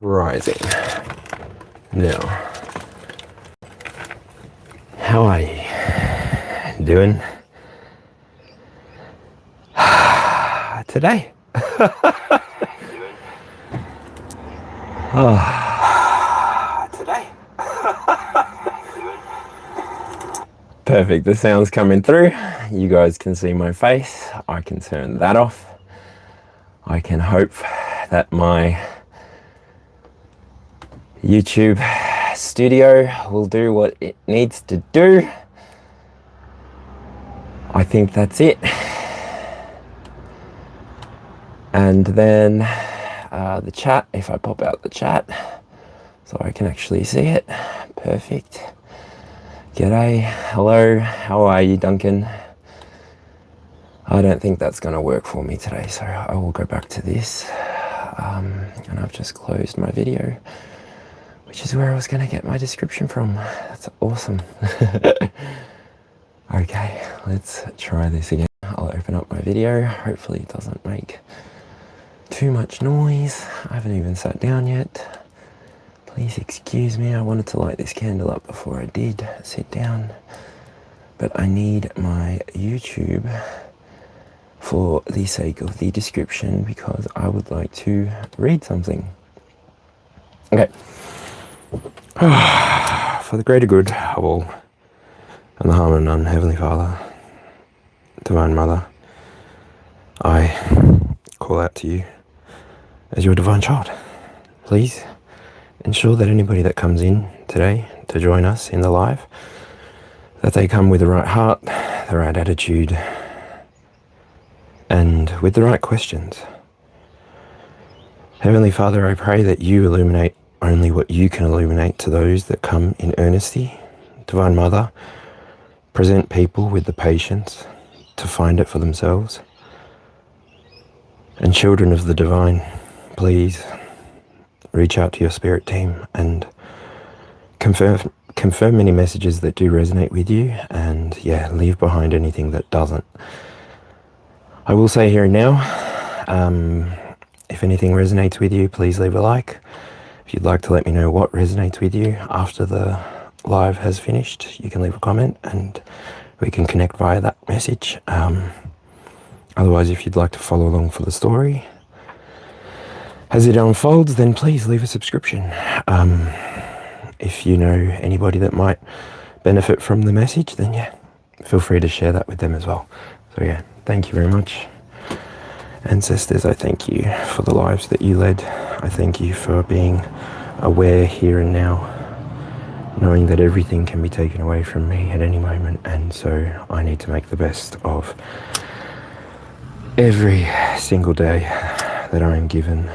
rising. Now, how are you doing today? Today. Perfect, the sound's coming through. You guys can see my face. I can turn that off. I can hope that my YouTube studio will do what it needs to do. I think that's it. And then the chat, if I pop out the chat so I can actually see it. Perfect. G'day, hello, how are you, Duncan? I don't think that's going to work for me today, so I will go back to this. And I've just closed my video, which is where I was going to get my description from. That's awesome. Okay, let's try this again. I'll open up my video. Hopefully it doesn't make too much noise. I haven't even sat down yet. Please excuse me, I wanted to light this candle up before I did sit down. But I need my YouTube for the sake of the description because I would like to read something. Okay. For the greater good of all, and the harm of none, Heavenly Father, Divine Mother, I call out to you as your divine child. Please ensure that anybody that comes in today to join us in the live, that they come with the right heart, the right attitude, and with the right questions. Heavenly Father, I pray that you illuminate only what you can illuminate to those that come in earnesty. Divine Mother, present people with the patience to find it for themselves. And children of the divine, please reach out to your spirit team and confirm any messages that do resonate with you, and leave behind anything that doesn't. I will say here and now, if anything resonates with you, please leave a like. If you'd like to let me know what resonates with you after the live has finished, you can leave a comment and we can connect via that message. Otherwise, if you'd like to follow along for the story as it unfolds, then please leave a subscription. If you know anybody that might benefit from the message, then feel free to share that with them as well. So thank you very much. Ancestors, I thank you for the lives that you led. I thank you for being aware here and now, knowing that everything can be taken away from me at any moment, and so I need to make the best of every single day that I am given.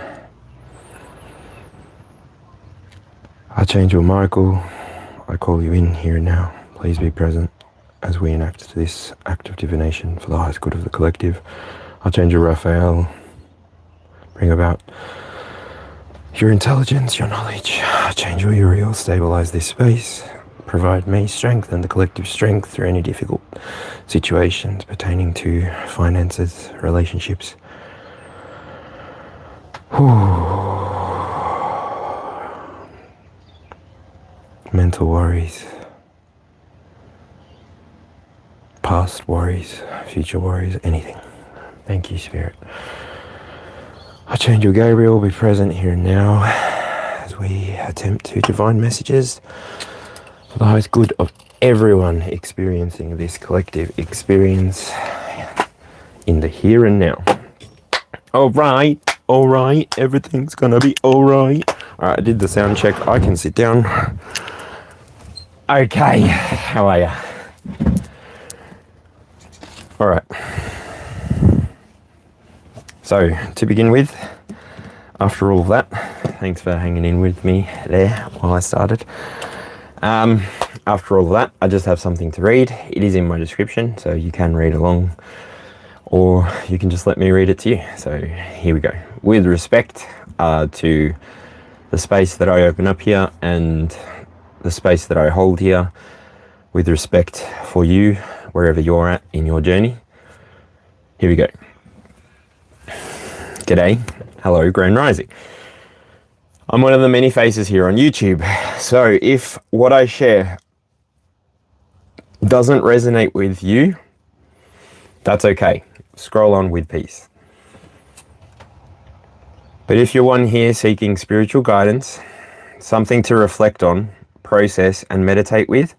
Archangel Michael, I call you in here and now. Please be present as we enact this act of divination for the highest good of the collective. Archangel Raphael, bring about your intelligence, your knowledge. Archangel Uriel, stabilize this space. Provide me strength and the collective strength through any difficult situations pertaining to finances, relationships. Mental worries, past worries, future worries, anything. Thank you, Spirit. Archangel Gabriel will be present here and now as we attempt to divine messages for the highest good of everyone experiencing this collective experience in the here and now. All right, everything's gonna be all right. All right, I did the sound check. I can sit down. Okay, how are ya? All right. So, to begin with, after all of that, thanks for hanging in with me there while I started. After all of that, I just have something to read. It is in my description, so you can read along, or you can just let me read it to you. So, here we go. With respect to the space that I open up here and the space that I hold here, with respect for you, wherever you're at in your journey, here we go. G'day, hello, Grand Rising. I'm one of the many faces here on YouTube. So if what I share doesn't resonate with you, that's okay. Scroll on with peace. But if you're one here seeking spiritual guidance, something to reflect on, process, and meditate with,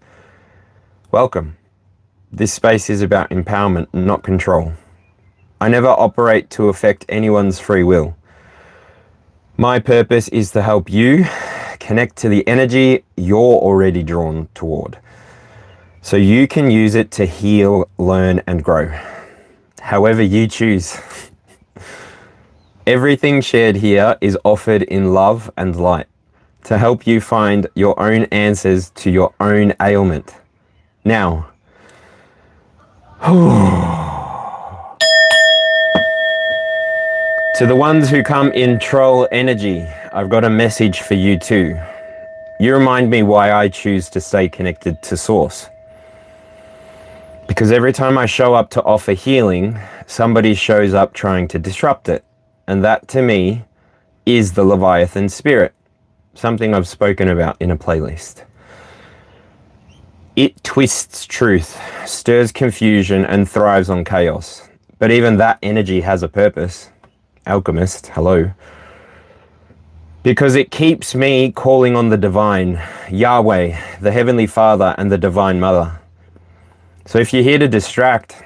welcome. This space is about empowerment, not control. I never operate to affect anyone's free will. My purpose is to help you connect to the energy you're already drawn toward, so you can use it to heal, learn, and grow. However you choose. Everything shared here is offered in love and light to help you find your own answers to your own ailment. Now, to the ones who come in troll energy, I've got a message for you too. You remind me why I choose to stay connected to Source. Because every time I show up to offer healing, somebody shows up trying to disrupt it. And that, to me, is the Leviathan spirit, something I've spoken about in a playlist. It twists truth, stirs confusion, and thrives on chaos. But even that energy has a purpose. Alchemist, hello. Because it keeps me calling on the divine, Yahweh, the Heavenly Father, and the Divine Mother. So if you're here to distract,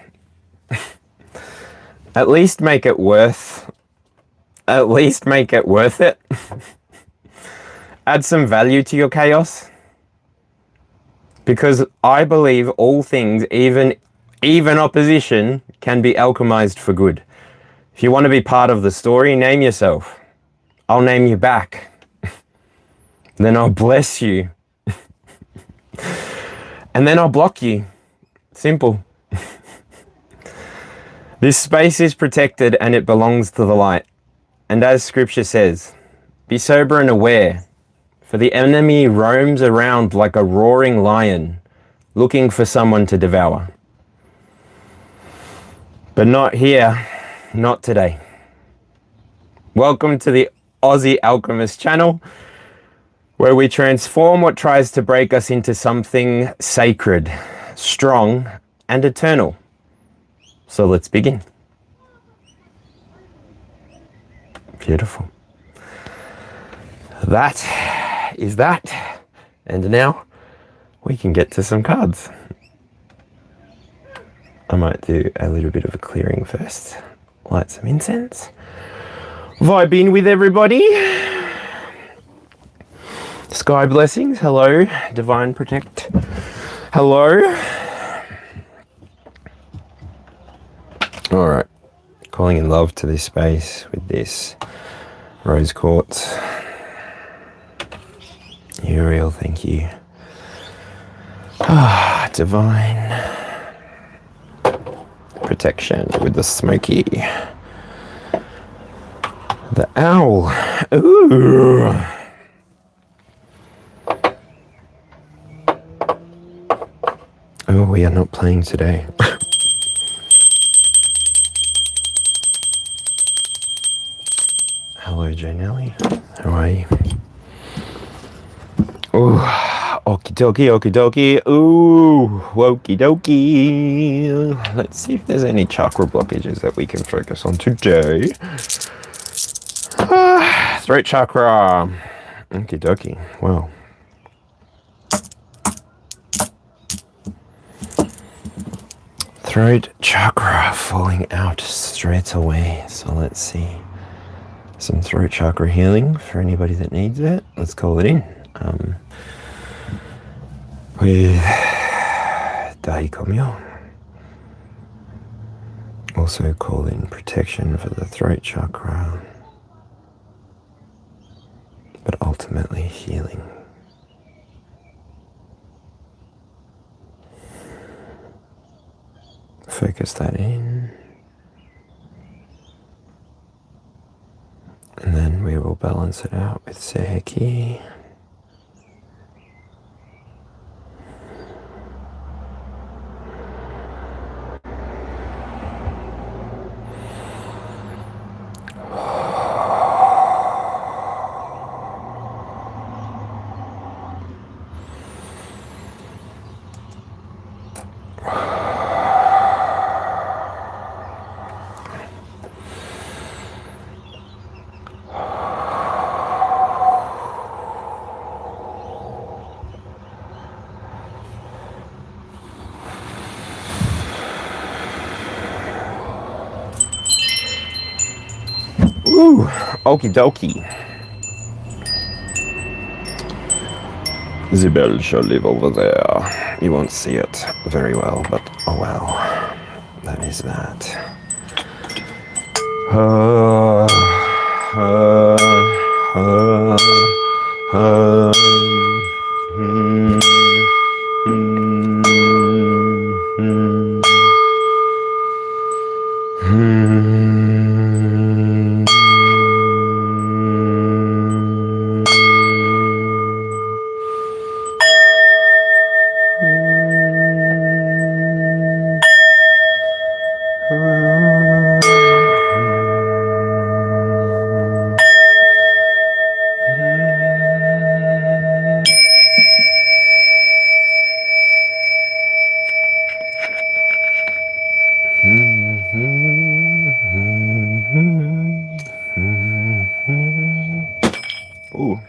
at least make it worth it. Add some value to your chaos. Because I believe all things, even opposition, can be alchemized for good. If you want to be part of the story, name yourself. I'll name you back. Then I'll bless you. And then I'll block you. Simple. This space is protected and it belongs to the light. And as scripture says, be sober and aware, for the enemy roams around like a roaring lion, looking for someone to devour. But not here, not today. Welcome to the Aussie Alchemist channel, where we transform what tries to break us into something sacred, strong, and eternal. So let's begin. Beautiful. That is that. And now we can get to some cards. I might do a little bit of a clearing first. Light some incense. Vibe in with everybody. Sky blessings. Hello. Divine protect. Hello. All right. Calling in love to this space with this rose quartz. You're real, thank you. Divine protection with the smoky. The owl. Ooh. Oh, we are not playing today. Hello, Janelli. How are you? Ooh, okie dokie. Ooh, wokie dokie. Let's see if there's any chakra blockages that we can focus on today. Throat chakra. Okie dokie. Well. Throat chakra falling out straight away. So let's see. Some throat chakra healing for anybody that needs it. Let's call it in. With Daikomyo. Also call in protection for the throat chakra. But ultimately healing. Focus that in. And then we will balance it out with Seiki. Woo! Okie dokie. Isabel shall live over there. You won't see it very well, but oh well. That is that. Ooh.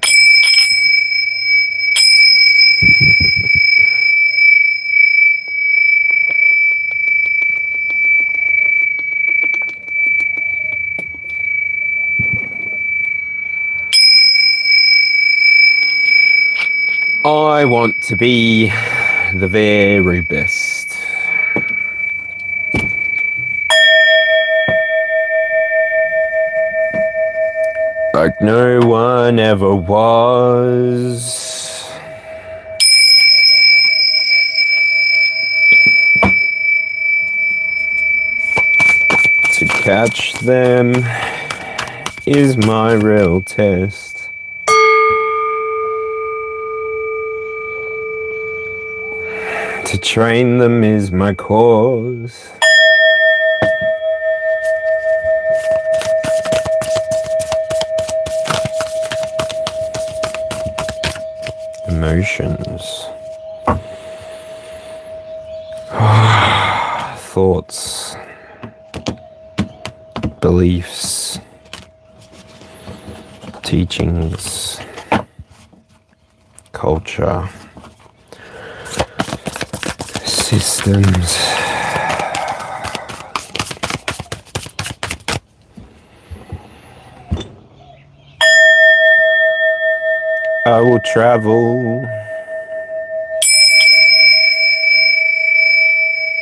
I want to be the very best. Like no one ever was. To catch them is my real test. To train them is my cause. Emotions. Thoughts. Beliefs. Teachings. Culture. Systems. I will travel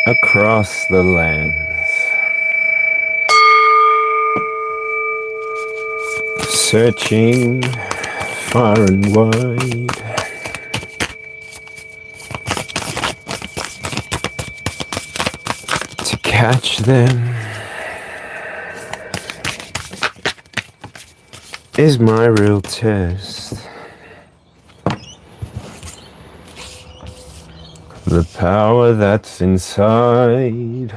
across the lands, searching far and wide. To catch them is my real test. The power that's inside.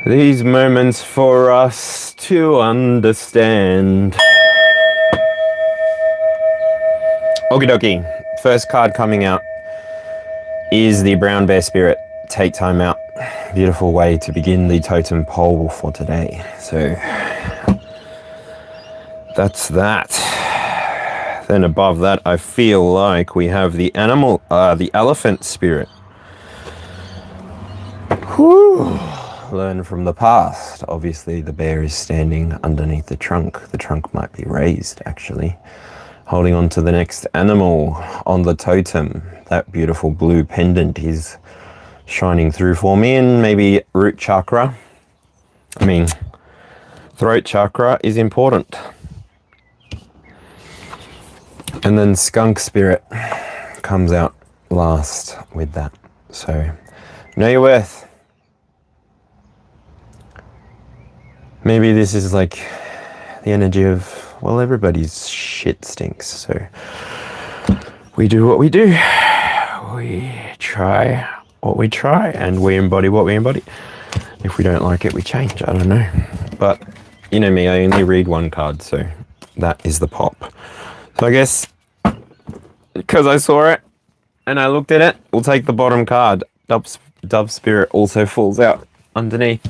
These moments for us to understand. Okie dokie. First card coming out is the Brown Bear Spirit. Take time out. Beautiful way to begin the totem pole for today. So that's that. Then above that, I feel like we have the the elephant spirit. Whew. Learn from the past. Obviously, the bear is standing underneath the trunk. The trunk might be raised, actually. Holding on to the next animal on the totem. That beautiful blue pendant is shining through for me, and maybe root chakra. Throat chakra is important. And then skunk spirit comes out last with that. So, know your worth. Maybe this is like the energy of, well, everybody's shit stinks, so we do what we do. We try what we try, and we embody what we embody. If we don't like it, we change. I don't know. But you know me, I only read one card, so that is the pop. So I guess because I saw it and I looked at it, we'll take the bottom card. Dove Spirit also falls out underneath.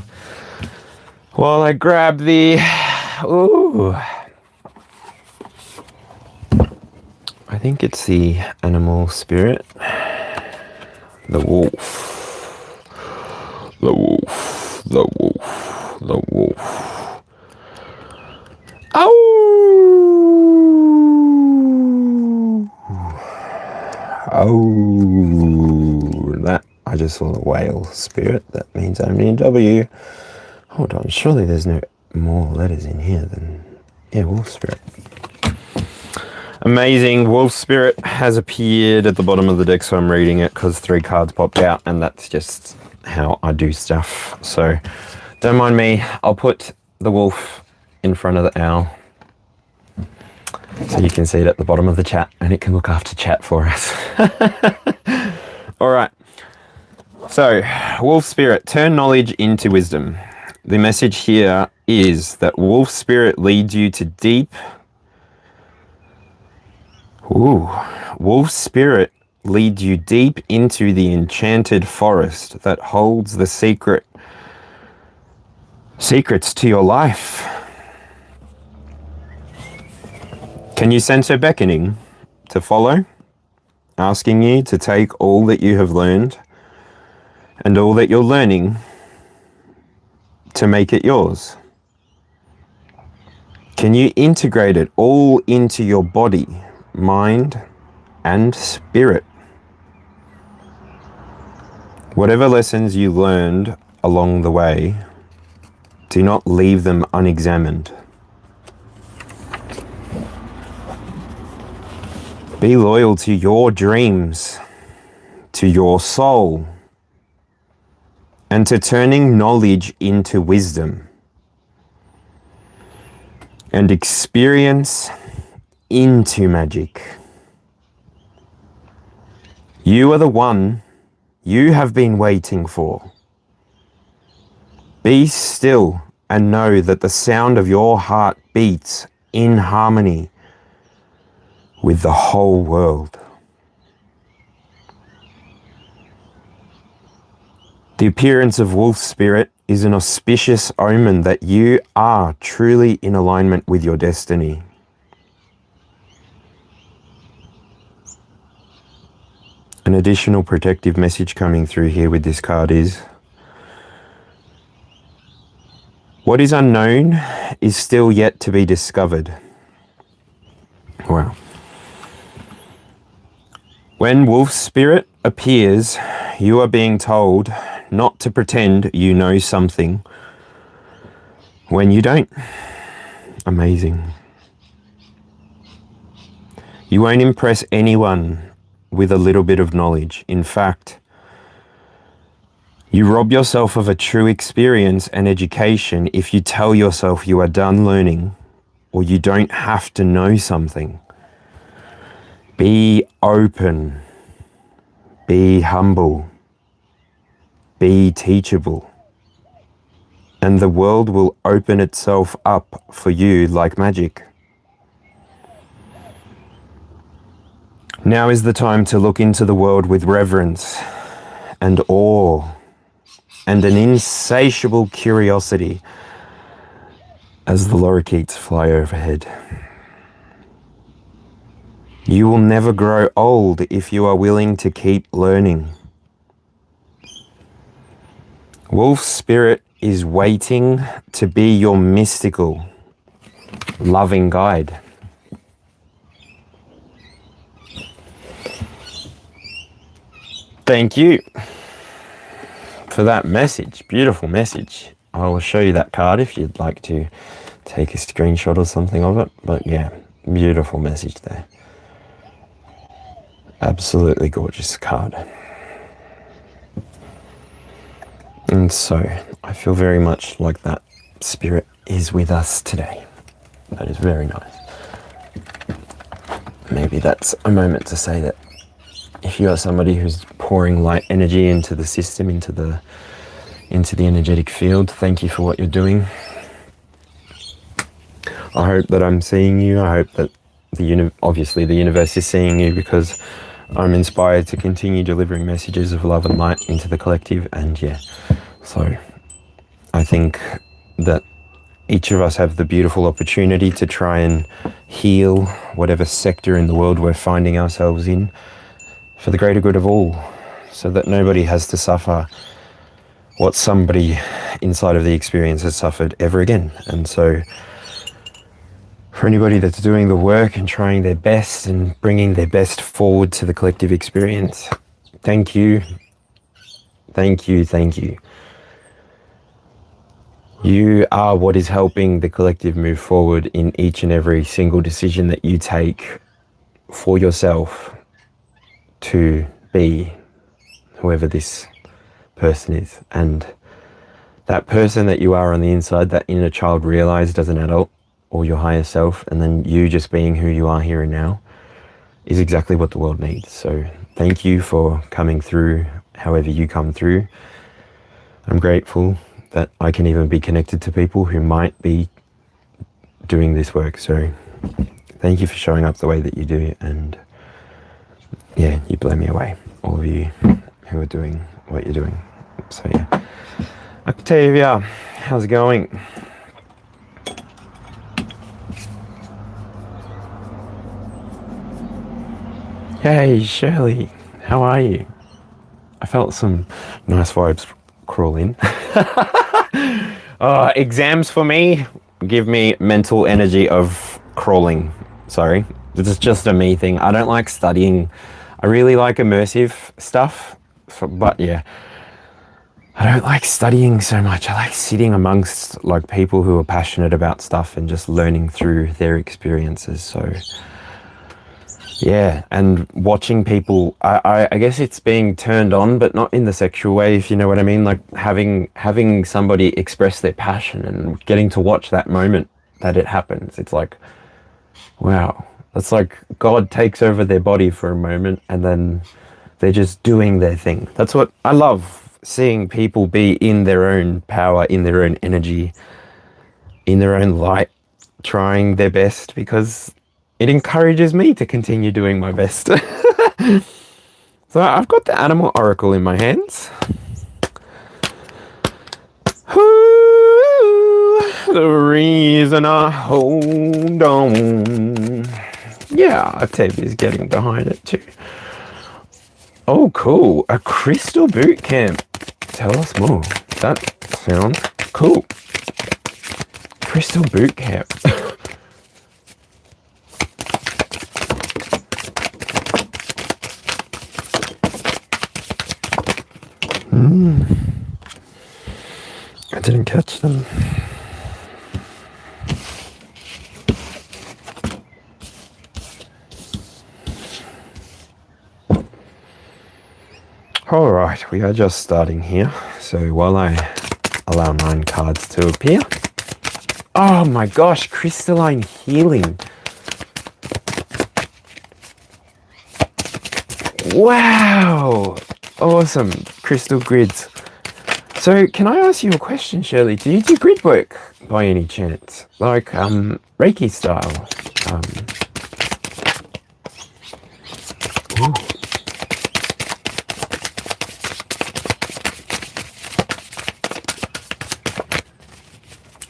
While I grab the... Ooh. I think it's the animal spirit. The wolf. The wolf. The wolf. The wolf. Ow! Oh, that, I just saw the whale spirit. That means only in W. Hold on, surely there's no more letters in here than, yeah, wolf spirit. Amazing. Wolf spirit has appeared at the bottom of the deck, so I'm reading it because 3 cards popped out, and that's just how I do stuff. So don't mind me. I'll put the wolf in front of the owl so you can see it at the bottom of the chat, and it can look after chat for us. All right. So, wolf spirit, turn knowledge into wisdom. The message here is that wolf spirit leads you to deep. Wolf spirit leads you deep into the enchanted forest that holds the secrets to your life. Can you sense her beckoning to follow, asking you to take all that you have learned and all that you're learning to make it yours? Can you integrate it all into your body, mind, and spirit? Whatever lessons you learned along the way, do not leave them unexamined. Be loyal to your dreams, to your soul, and to turning knowledge into wisdom and experience into magic. You are the one you have been waiting for. Be still and know that the sound of your heart beats in harmony with the whole world. The appearance of wolf spirit is an auspicious omen that you are truly in alignment with your destiny. An additional protective message coming through here with this card is, what is unknown is still yet to be discovered. Wow. When wolf spirit appears, you are being told not to pretend you know something when you don't. Amazing. You won't impress anyone with a little bit of knowledge. In fact, you rob yourself of a true experience and education if you tell yourself you are done learning or you don't have to know something. Be open. Be humble. Be teachable. And the world will open itself up for you like magic. Now is the time to look into the world with reverence and awe and an insatiable curiosity as the lorikeets fly overhead. You will never grow old if you are willing to keep learning. Wolf spirit is waiting to be your mystical, loving guide. Thank you for that message. Beautiful message. I will show you that card if you'd like to take a screenshot or something of it. But yeah, beautiful message there. Absolutely gorgeous card. And so I feel very much like that spirit is with us today. That is very nice. Maybe that's a moment to say that if you are somebody who's pouring light energy into the system, into the energetic field, thank you for what you're doing. I hope that I'm seeing you. I hope that obviously the universe is seeing you, because I'm inspired to continue delivering messages of love and light into the collective. And yeah, so I think that each of us have the beautiful opportunity to try and heal whatever sector in the world we're finding ourselves in for the greater good of all, so that nobody has to suffer what somebody inside of the experience has suffered ever again. And so for anybody that's doing the work and trying their best and bringing their best forward to the collective experience, thank you, thank you, thank you. You are what is helping the collective move forward in each and every single decision that you take for yourself to be whoever this person is. And that person that you are on the inside, that inner child realized as an adult, or your higher self, and then you just being who you are here and now, is exactly what the world needs. So thank you for coming through however you come through. I'm grateful that I can even be connected to people who might be doing this work. So thank you for showing up the way that you do. And yeah, you blow me away, all of you who are doing what you're doing. So yeah. Octavia, how's it going? Hey, Shirley, how are you? I felt some nice vibes crawl in. Exams for me give me mental energy of crawling. Sorry, this is just a me thing. I don't like studying. I really like immersive stuff, but yeah, I don't like studying so much. I like sitting amongst like people who are passionate about stuff and just learning through their experiences. So yeah, and watching people, I guess it's being turned on, but not in the sexual way, if you know what I mean. Like having somebody express their passion and getting to watch that moment that it happens. It's like, wow, that's like God takes over their body for a moment and then they're just doing their thing. That's what I love, seeing people be in their own power, in their own energy, in their own light, trying their best, because it encourages me to continue doing my best. So I've got the animal oracle in my hands. Ooh, the reason I hold on. Yeah, Octavia's getting behind it too. Oh, cool. A crystal boot camp. Tell us more. That sounds cool. Crystal boot camp. I didn't catch them. All right, we are just starting here. So while I allow 9 cards to appear. Oh my gosh, crystalline healing. Wow, awesome. Crystal grids. So can I ask you a question, Shirley? Do you do grid work by any chance? Like Reiki style? Ooh.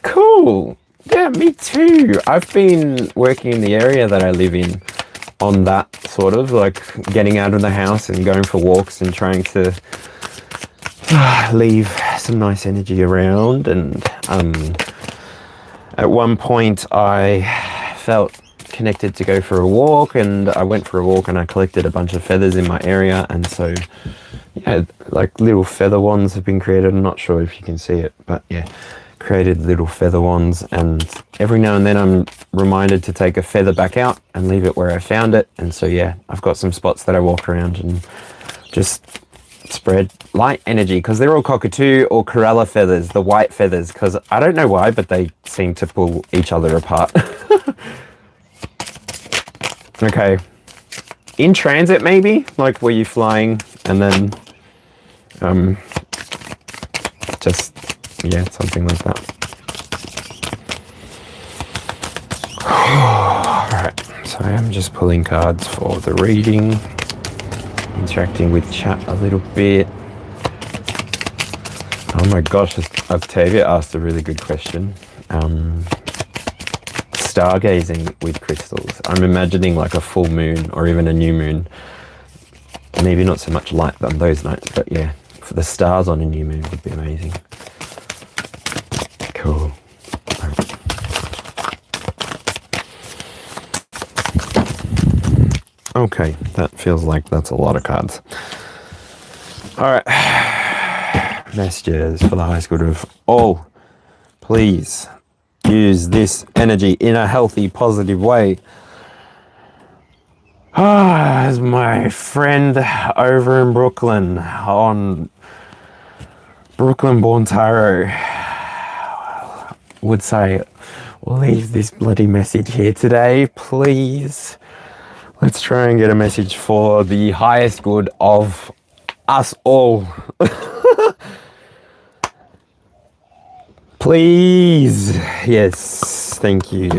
Cool. Yeah, me too. I've been working in the area that I live in on that sort of, like getting out of the house and going for walks and trying to leave some nice energy around. And at one point I felt connected to go for a walk, and I went for a walk and I collected a bunch of feathers in my area. And so yeah, like little feather wands have been created. I'm not sure if you can see it, but yeah, created little feather wands, and every now and then I'm reminded to take a feather back out and leave it where I found it. And so yeah, I've got some spots that I walk around and just spread light energy, because they're all cockatoo or Kerala feathers, the white feathers, because I don't know why, but they seem to pull each other apart. Okay, in transit maybe, like were you flying and then just yeah, something like that. Alright, so I'm just pulling cards for the reading, interacting with chat a little bit. Oh my gosh, Octavia asked a really good question. stargazing with crystals. I'm imagining like a full moon or even a new moon. Maybe not so much light on those nights, but yeah, for the stars on a new moon would be amazing. Cool. Okay, that feels like that's a lot of cards. All right. Messages for the highest good of all. Please use this energy in a healthy, positive way. As my friend over in Brooklyn on Brooklyn Born Tarot would say, leave this bloody message here today, please. Let's try and get a message for the highest good of us all. Please. Yes, thank you.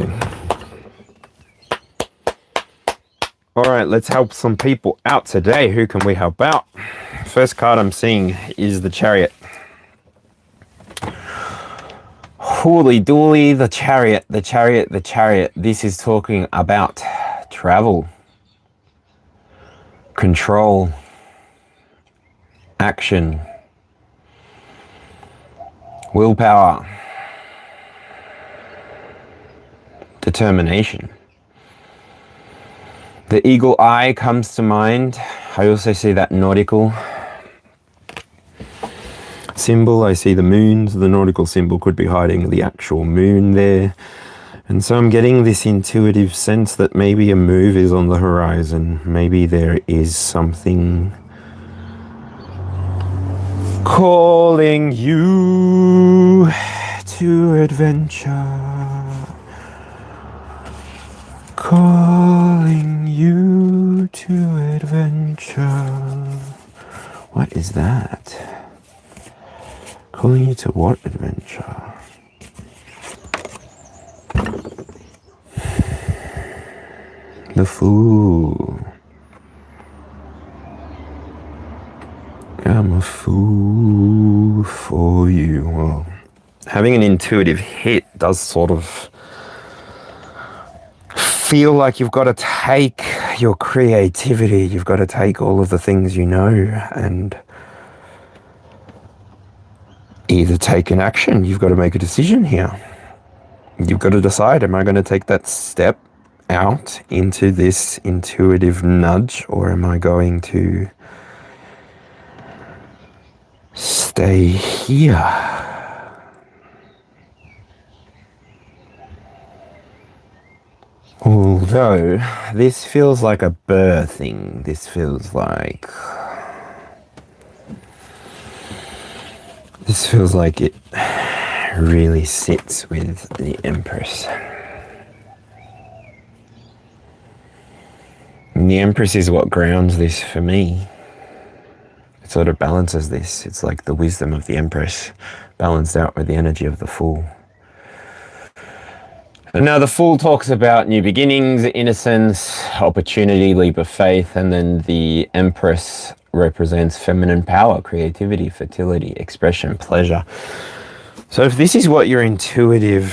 All right, let's help some people out today. Who can we help out? First card I'm seeing is the Chariot. Holy dooly, the Chariot, the Chariot, the Chariot. This is talking about travel, control, action, willpower, determination. The eagle eye comes to mind. I also see that nautical symbol. I see the moons. The nautical symbol could be hiding the actual moon there. And so I'm getting this intuitive sense that maybe a move is on the horizon. Maybe there is something calling you to adventure. Calling you to adventure. What is that? Calling you to what adventure? The Fool. I'm a fool for you. Well, having an intuitive hit does sort of feel like you've got to take your creativity, you've got to take all of the things you know and either take an action. You've got to make a decision here. You've got to decide, am I going to take that step out into this intuitive nudge, or am I going to stay here? Although this feels like a birthing, this feels like it really sits with the Empress. And the Empress is what grounds this for me. It sort of balances this. It's like the wisdom of the Empress balanced out with the energy of the Fool. And now the Fool talks about new beginnings, innocence, opportunity, leap of faith, and then the Empress represents feminine power, creativity, fertility, expression, pleasure. So if this is what your intuitive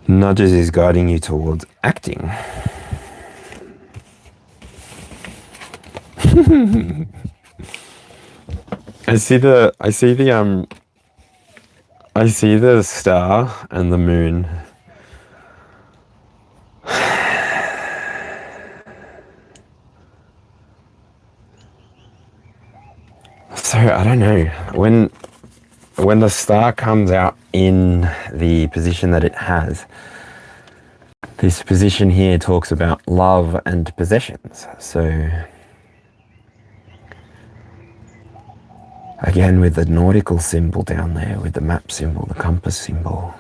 nudges is guiding you towards acting. I see the star and the moon. So I don't know, when the star comes out in the position that it has, this position here talks about love and possessions. So again, with the nautical symbol down there, with the map symbol, the compass symbol,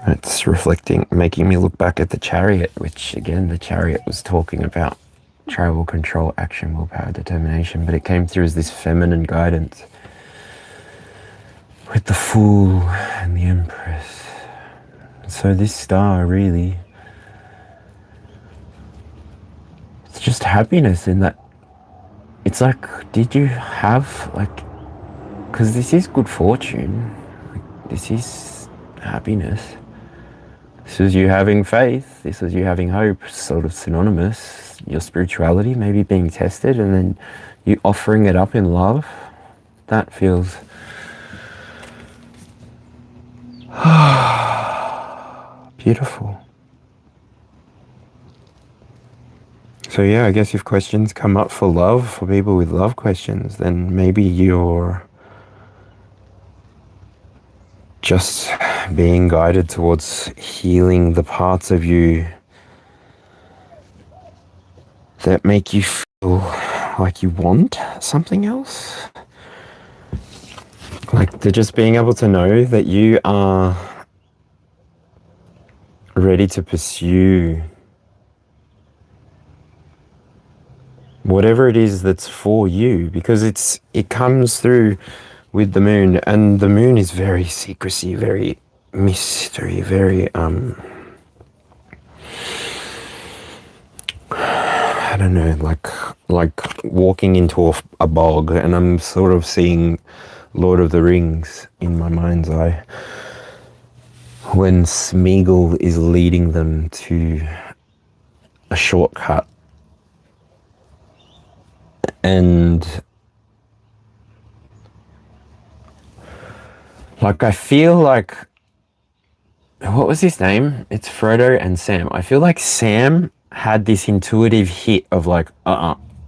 it's reflecting, making me look back at the Chariot, which again, the Chariot was talking about travel, control, action, willpower, determination, but it came through as this feminine guidance with the Fool and the Empress. So this star really, it's just happiness in that. It's like, did you have like Because this is good fortune. This is happiness. This is you having faith. This is you having hope, sort of synonymous. Your spirituality maybe being tested, and then you offering it up in love. That feels beautiful. So yeah, I guess if questions come up for love, for people with love questions, then maybe you're just being guided towards healing the parts of you that make you feel like you want something else. Like they're just being able to know that you are ready to pursue whatever it is that's for you, because it comes through with the moon, and the moon is very secrecy, very mystery, very I don't know, like walking into a bog, and I'm sort of seeing Lord of the Rings in my mind's eye when Smeagol is leading them to a shortcut, and like I feel like, what was his name? It's Frodo and Sam. I feel like Sam had this intuitive hit of like,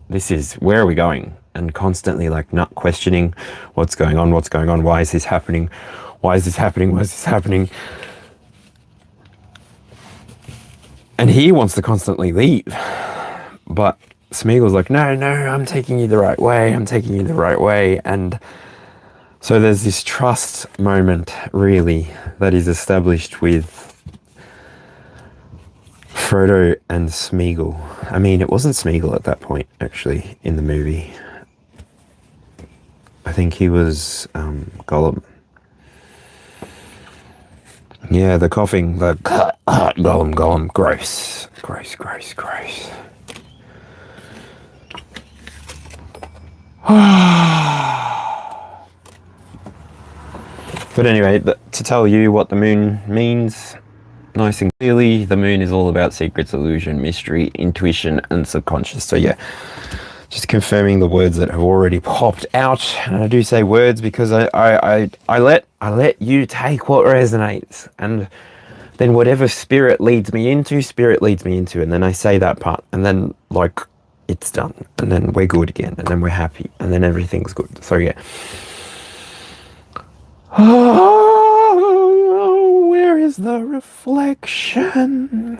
this is, where are we going? And constantly like not questioning what's going on, why is this happening? Why is this happening? Why is this happening? And he wants to constantly leave. But Smeagol's like, no, I'm taking you the right way. And so there's this trust moment, really, that is established with Frodo and Smeagol. I mean, it wasn't Smeagol at that point, actually, in the movie. I think he was Gollum. Yeah, the coughing, the Gollum, gross. But anyway, to tell you what the moon means, nice and clearly, the moon is all about secrets, illusion, mystery, intuition, and subconscious. So yeah, just confirming the words that have already popped out. And I do say words because I let you take what resonates, and then whatever spirit leads me into, and then I say that part, and then like it's done, and then we're good again, and then we're happy, and then everything's good. So yeah. Oh, where is the reflection?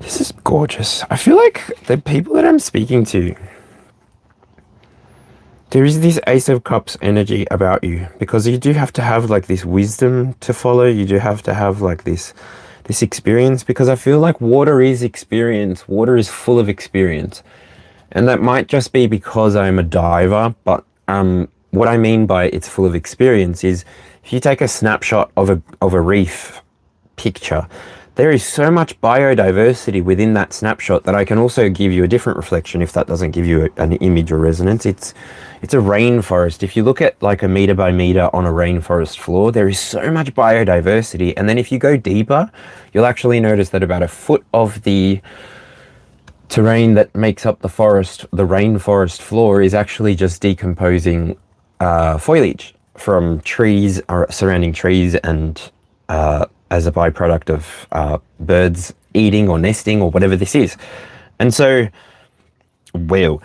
This is gorgeous. I feel like the people that I'm speaking to, there is this Ace of Cups energy about you, because you do have to have like this wisdom to follow. You do have to have like this experience, because I feel like water is experience. Water is full of experience. And that might just be because I'm a diver, but what I mean by it's full of experience is if you take a snapshot of a reef picture, there is so much biodiversity within that snapshot that I can also give you a different reflection if that doesn't give you an image or resonance. It's a rainforest. If you look at like a meter by meter on a rainforest floor, there is so much biodiversity. And then if you go deeper, you'll actually notice that about a foot of the terrain that makes up the rainforest floor is actually just decomposing foliage from trees or surrounding trees, and as a byproduct of birds eating or nesting or whatever this is. And so, well,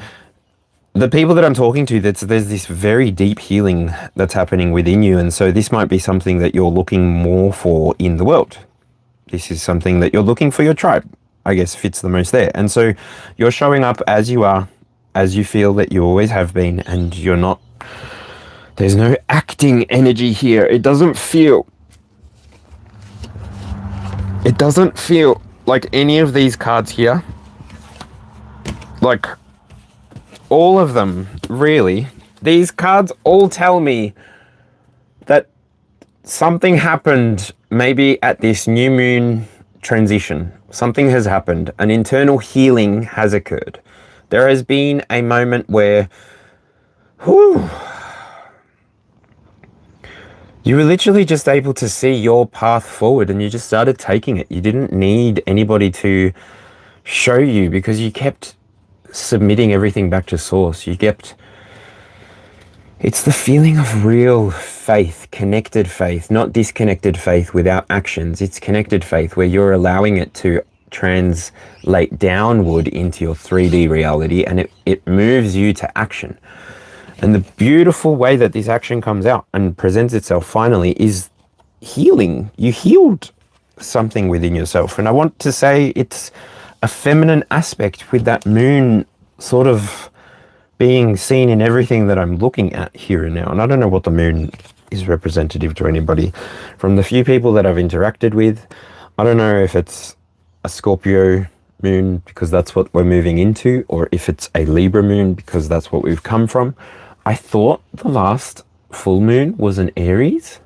the people that I'm talking to, there's this very deep healing that's happening within you, and so this might be something that you're looking more for in the world. This is something that you're looking for your tribe, I guess, fits the most there. And so you're showing up as you are, as you feel that you always have been, and you're not, there's no acting energy here. It doesn't feel like any of these cards here, like all of them, really. These cards all tell me that something happened maybe at this new moon transition. Something has happened. An internal healing has occurred. There has been a moment where, You were literally just able to see your path forward and you just started taking it. You didn't need anybody to show you because you kept submitting everything back to source. You kept, it's the feeling of real faith, connected faith, not disconnected faith without actions. It's connected faith where you're allowing it to translate downward into your 3D reality, and it moves you to action. And the beautiful way that this action comes out and presents itself finally is healing. You healed something within yourself. And I want to say it's a feminine aspect with that moon sort of being seen in everything that I'm looking at here and now. And I don't know what the moon is representative to anybody. From the few people that I've interacted with, I don't know if it's a Scorpio moon because that's what we're moving into, or if it's a Libra moon because that's what we've come from. I thought the last full moon was an Aries,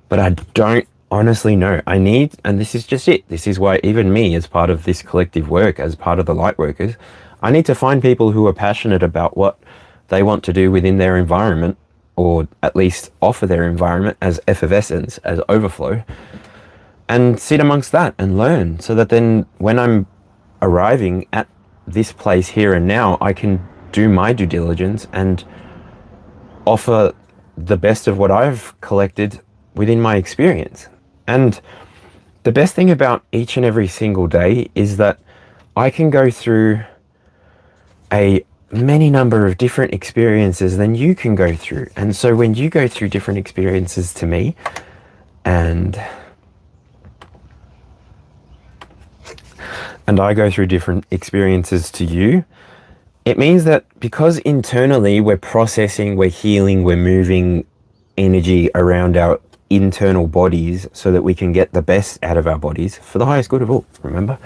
but I don't honestly know. I need, and this is just it. This is why even me, as part of this collective work, as part of the light workers, I need to find people who are passionate about what they want to do within their environment, or at least offer their environment as effervescence, as overflow, and sit amongst that and learn, so that then when I'm arriving at this place here and now, I can do my due diligence and offer the best of what I've collected within my experience. And the best thing about each and every single day is that I can go through a many number of different experiences than you can go through. And so when you go through different experiences to me, and I go through different experiences to you, it means that because internally we're processing, we're healing, we're moving energy around our internal bodies so that we can get the best out of our bodies for the highest good of all, remember?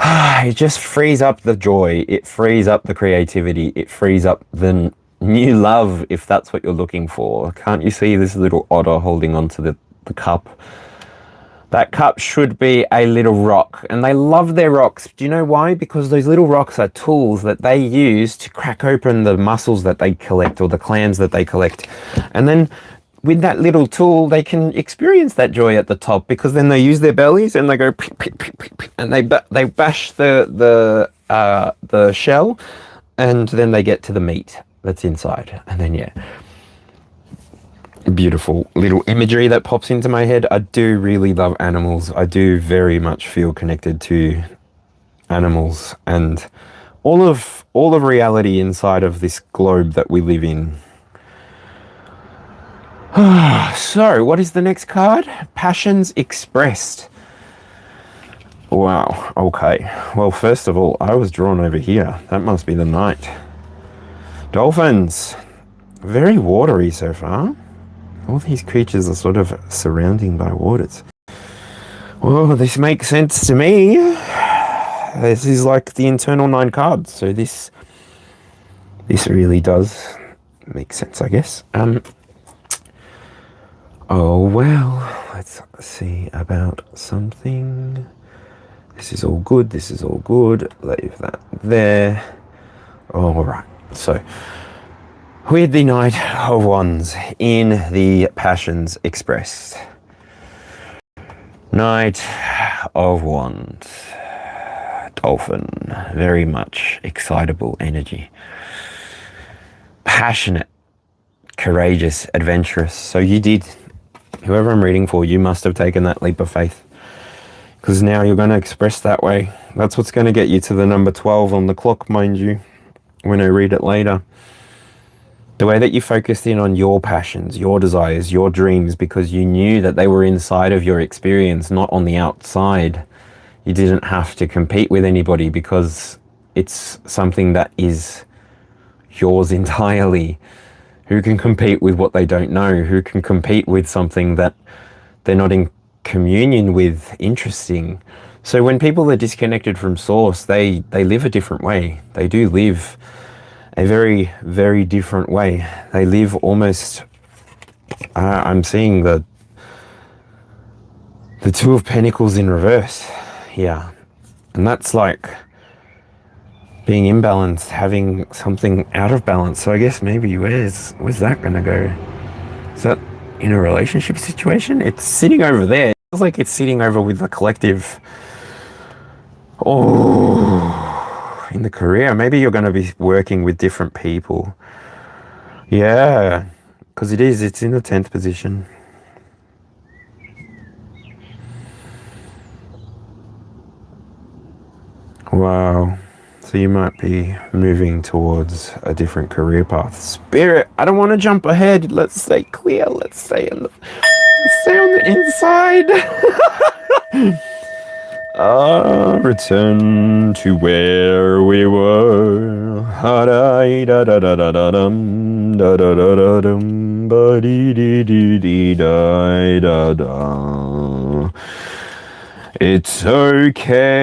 It just frees up the joy, it frees up the creativity, it frees up the new love, if that's what you're looking for. Can't you see this little otter holding onto the cup? That cup should be a little rock, and they love their rocks. Do you know why? Because those little rocks are tools that they use to crack open the mussels that they collect, or the clams that they collect. And then with that little tool, they can experience that joy at the top, because then they use their bellies and they go and they bash the shell, and then they get to the meat that's inside. And then yeah, beautiful little imagery that pops into my head. I do really love animals. I do very much feel connected to animals and all of reality inside of this globe that we live in. So, what is the next card? Passions Expressed. Wow, okay. Well, first of all, I was drawn over here. That must be the night. Dolphins. Very watery so far. All these creatures are sort of surrounding by waters. Well, this makes sense to me. This is like the internal 9 cards, so this really does make sense, I guess. Oh well, let's see about something. This is all good, this is all good. Leave that there. Alright, so with the Knight of Wands in the Passions Expressed. Knight of Wands. Dolphin. Very much excitable energy. Passionate. Courageous. Adventurous. So you did. Whoever I'm reading for, you must have taken that leap of faith. Because now you're going to express that way. That's what's going to get you to the number 12 on the clock, mind you, when I read it later. The way that you focused in on your passions, your desires, your dreams, because you knew that they were inside of your experience, not on the outside. You didn't have to compete with anybody because it's something that is yours entirely. Who can compete with what they don't know? Who can compete with something that they're not in communion with? Interesting. So when people are disconnected from source, they live a different way. They do live a very, very different way. They live almost, I'm seeing the Two of Pentacles in reverse. Yeah. And that's like being imbalanced, having something out of balance. So I guess maybe where's that gonna go? Is that in a relationship situation? It's sitting over there. It feels like it's sitting over with the collective. Oh, in the career. Maybe you're going to be working with different people. Yeah, because it's in the 10th position. Wow. So you might be moving towards a different career path. Spirit, I don't want to jump ahead. Let's stay clear. Let's stay on the inside. Return to where we were. It's okay.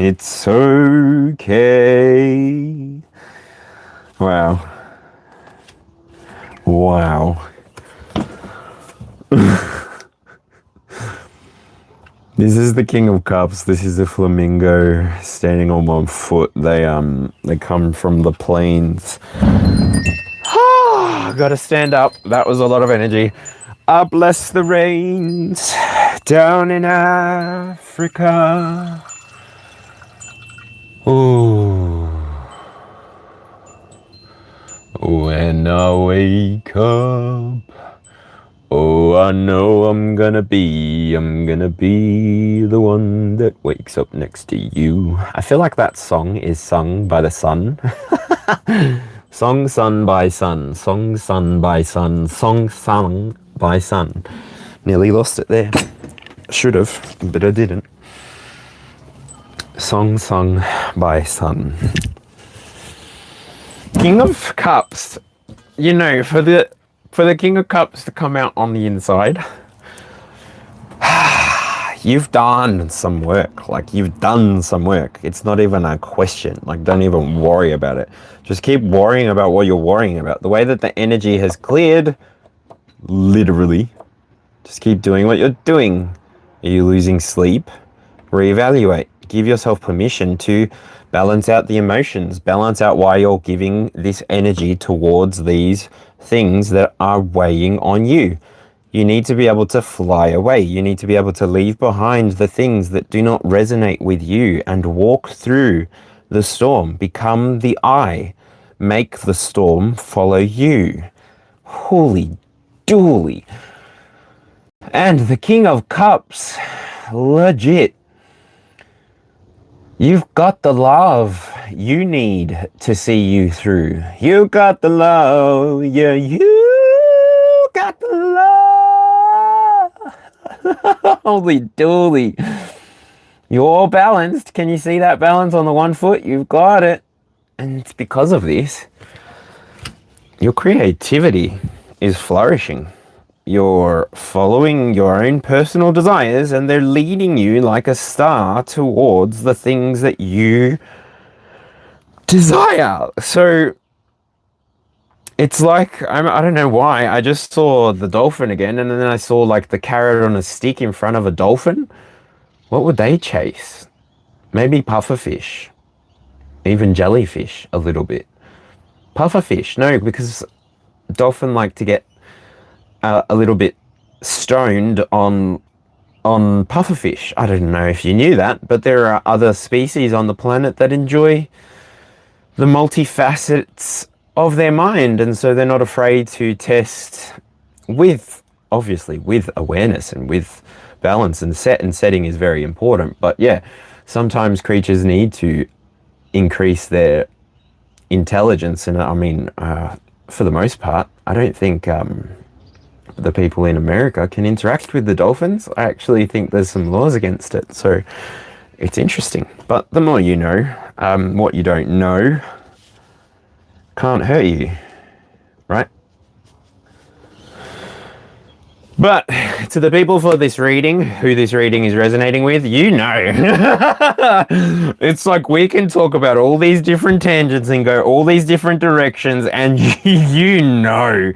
It's okay. Wow. Wow. This is the King of Cups. This is a flamingo standing on one foot. They come from the plains. Gotta stand up. That was a lot of energy. Bless the rains down in Africa. Oh, when I wake up, oh, I know I'm gonna be the one that wakes up next to you. I feel like that song is sung by the sun. Song sung by sun, song sung by sun, song sung by sun. Nearly lost it there. Should have, but I didn't. Song sung by sun. King of Cups. You know, for the King of Cups to come out on the inside, you've done some work. Like, you've done some work. It's not even a question. Like, don't even worry about it. Just keep worrying about what you're worrying about. The way that the energy has cleared, literally, just keep doing what you're doing. Are you losing sleep? Reevaluate. Give yourself permission to balance out the emotions, balance out why you're giving this energy towards these things that are weighing on you. You need to be able to fly away. You need to be able to leave behind the things that do not resonate with you and walk through the storm. Become the eye. Make the storm follow you. Holy dooly. And the King of Cups, legit. You've got the love you need to see you through. You got the love, yeah, you got the love. Holy dooly. You're balanced. Can you see that balance on the one foot? You've got it. And it's because of this, your creativity is flourishing. You're following your own personal desires, and they're leading you like a star towards the things that you desire. So it's like, I don't know why, I just saw the dolphin again, and then I saw like the carrot on a stick in front of a dolphin. What would they chase? Maybe pufferfish, even jellyfish a little bit. Pufferfish, no, because dolphin like to get a little bit stoned on pufferfish. I don't know if you knew that, but there are other species on the planet that enjoy the multifacets of their mind, and so they're not afraid to test with, obviously, with awareness and with balance, and setting is very important. But yeah, sometimes creatures need to increase their intelligence, and I mean, for the most part, I don't think the people in America can interact with the dolphins. I actually think there's some laws against it, so it's interesting. But the more you know, what you don't know can't hurt you, right? But to the people for this reading, who this reading is resonating with, you know. It's like we can talk about all these different tangents and go all these different directions, and you know.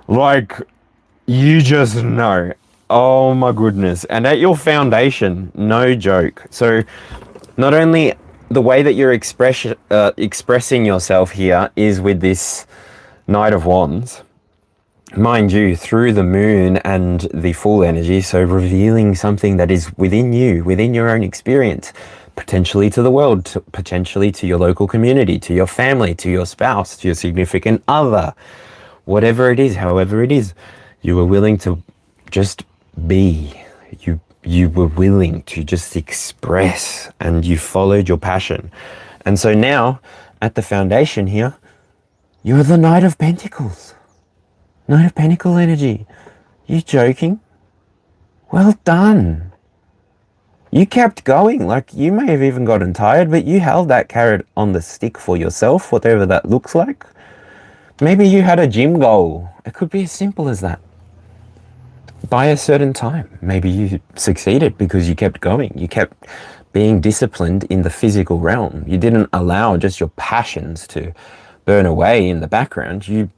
Like, you just know. Oh my goodness. And at your foundation, no joke. So not only the way that you're expressing yourself here is with this Knight of Wands. Mind you, through the moon and the full energy, so revealing something that is within you, within your own experience, potentially to the world, potentially to your local community, to your family, to your spouse, to your significant other, whatever it is, however it is, you were willing to just be. You were willing to just express, and you followed your passion. And so now, at the foundation here, you're the Knight of Pentacles. Knight of Pentacle energy. You joking? Well done. You kept going. Like, you may have even gotten tired, but you held that carrot on the stick for yourself, whatever that looks like. Maybe you had a gym goal. It could be as simple as that. By a certain time, maybe you succeeded because you kept going. You kept being disciplined in the physical realm. You didn't allow just your passions to burn away in the background. You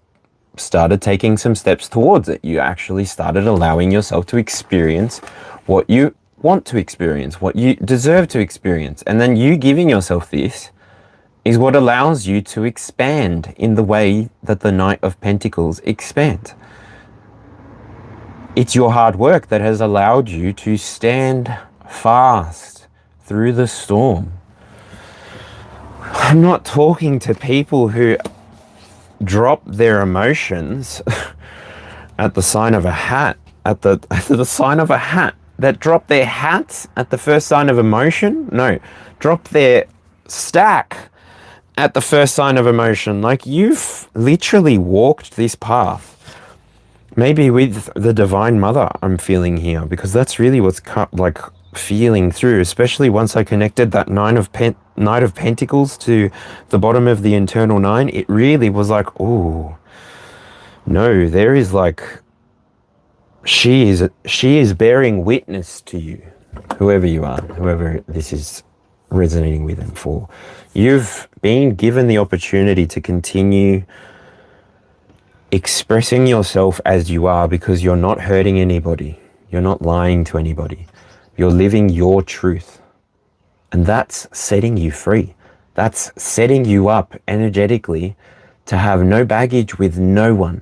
started taking some steps towards it. You actually started allowing yourself to experience what you want to experience, what you deserve to experience. And then you giving yourself this is what allows you to expand in the way that the Knight of Pentacles expands. It's your hard work that has allowed you to stand fast through the storm. I'm not talking to people who drop their emotions at the sign of a hat, at the sign of a hat, that drop their hats at the first sign of emotion. No, drop their stack at the first sign of emotion. Like, you've literally walked this path. Maybe with the Divine Mother I'm feeling here, because that's really what's like feeling through, especially once I connected that Knight of Pentacles to the bottom of the internal nine. It really was like, oh, no, there is like, she is bearing witness to you, whoever you are, whoever this is resonating with and for. You've been given the opportunity to continue expressing yourself as you are, because you're not hurting anybody. You're not lying to anybody. You're living your truth. And that's setting you free. That's setting you up energetically to have no baggage with no one.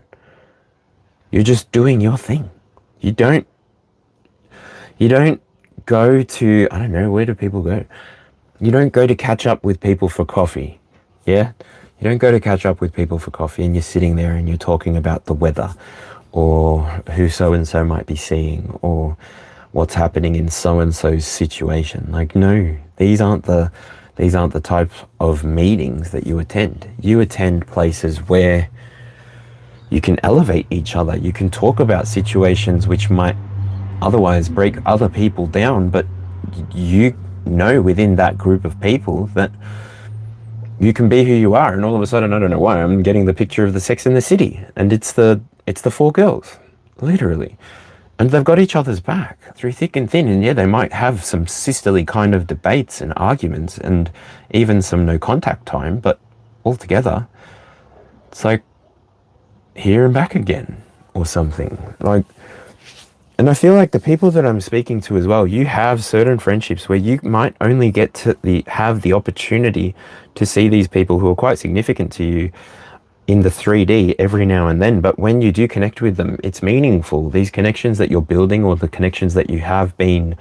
You're just doing your thing. You don't go to, I don't know, where do people go? You don't go to catch up with people for coffee. Yeah? You don't go to catch up with people for coffee and you're sitting there and you're talking about the weather, or who so-and-so might be seeing, or what's happening in so-and-so's situation. Like, no, these aren't the type of meetings that you attend. You attend places where you can elevate each other. You can talk about situations which might otherwise break other people down, but you know within that group of people that you can be who you are. And all of a sudden, I don't know why, I'm getting the picture of the Sex and the City, and it's the 4 girls, literally. And they've got each other's back through thick and thin. And yeah, they might have some sisterly kind of debates and arguments and even some no contact time, but altogether, it's like here and back again or something. Like, and I feel like the people that I'm speaking to as well, you have certain friendships where you might only get to have the opportunity to see these people who are quite significant to you in the 3D every now and then. But when you do connect with them, it's meaningful. These connections that you're building, or the connections that you have been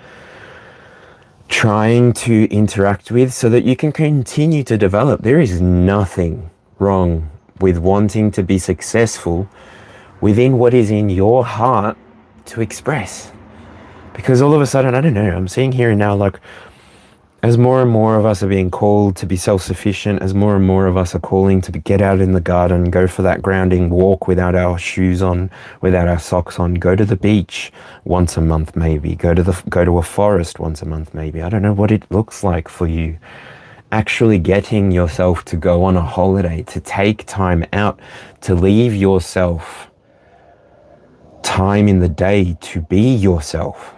trying to interact with, so that you can continue to develop. There is nothing wrong with wanting to be successful within what is in your heart to express. Because all of a sudden, I don't know, I'm seeing here and now, like, as more and more of us are being called to be self-sufficient, as more and more of us are calling to get out in the garden, go for that grounding walk without our shoes on, without our socks on, go to the beach once a month maybe, go to a forest once a month maybe. I don't know what it looks like for you. Actually getting yourself to go on a holiday, to take time out, to leave yourself time in the day to be yourself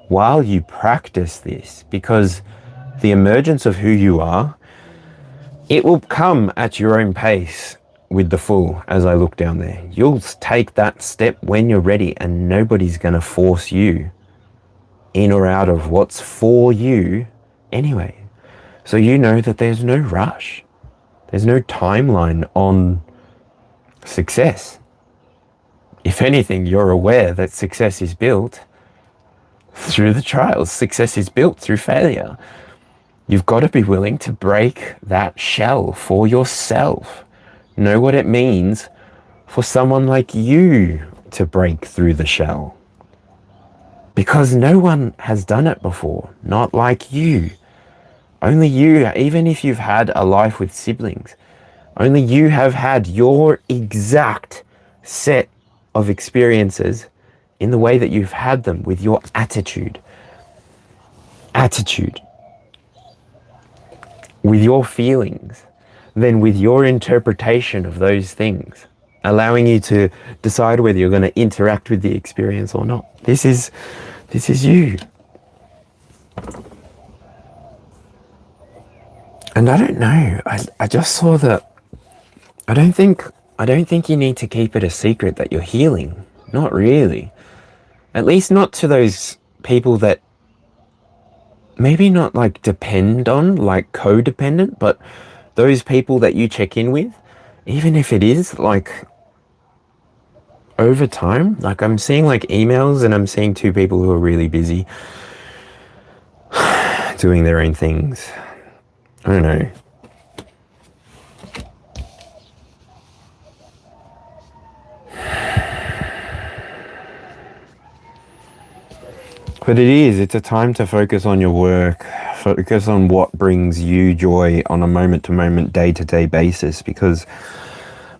while you practice this, because the emergence of who you are, it will come at your own pace with the full. As I look down there, you'll take that step when you're ready, and nobody's going to force you in or out of what's for you anyway. So you know that there's no rush. There's no timeline on success. If anything, you're aware that success is built through the trials. Success is built through failure. You've got to be willing to break that shell for yourself. Know what it means for someone like you to break through the shell. Because no one has done it before, not like you. Only you, even if you've had a life with siblings, only you have had your exact set of experiences in the way that you've had them, with your attitude, with your feelings, then with your interpretation of those things, allowing you to decide whether you're going to interact with the experience or not. This is you. And I don't know, I just saw that I don't think you need to keep it a secret that you're healing. Not really. At least not to those people that maybe not like depend on, like codependent, but those people that you check in with, even if it is like over time. Like I'm seeing like emails, and I'm seeing two people who are really busy doing their own things. I don't know. But it's a time to focus on your work, focus on what brings you joy on a moment-to-moment, day-to-day basis, because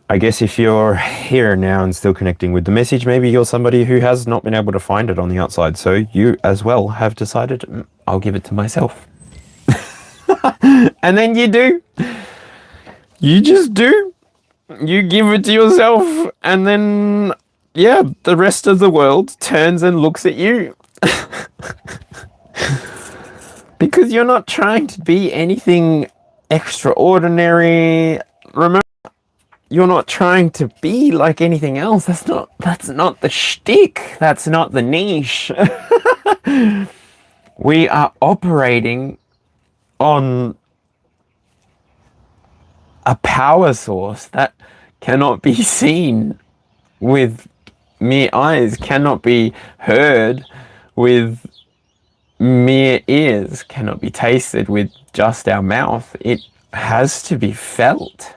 I guess if you're here now and still connecting with the message, maybe you're somebody who has not been able to find it on the outside, so you as well have decided, I'll give it to myself. And then you do. You just do. You give it to yourself, and then, yeah, the rest of the world turns and looks at you. Because you're not trying to be anything extraordinary. Remember, you're not trying to be like anything else. That's not the shtick. That's not the niche. We are operating on a power source that cannot be seen with mere eyes, cannot be heard with mere ears, cannot be tasted with just our mouth. It has to be felt.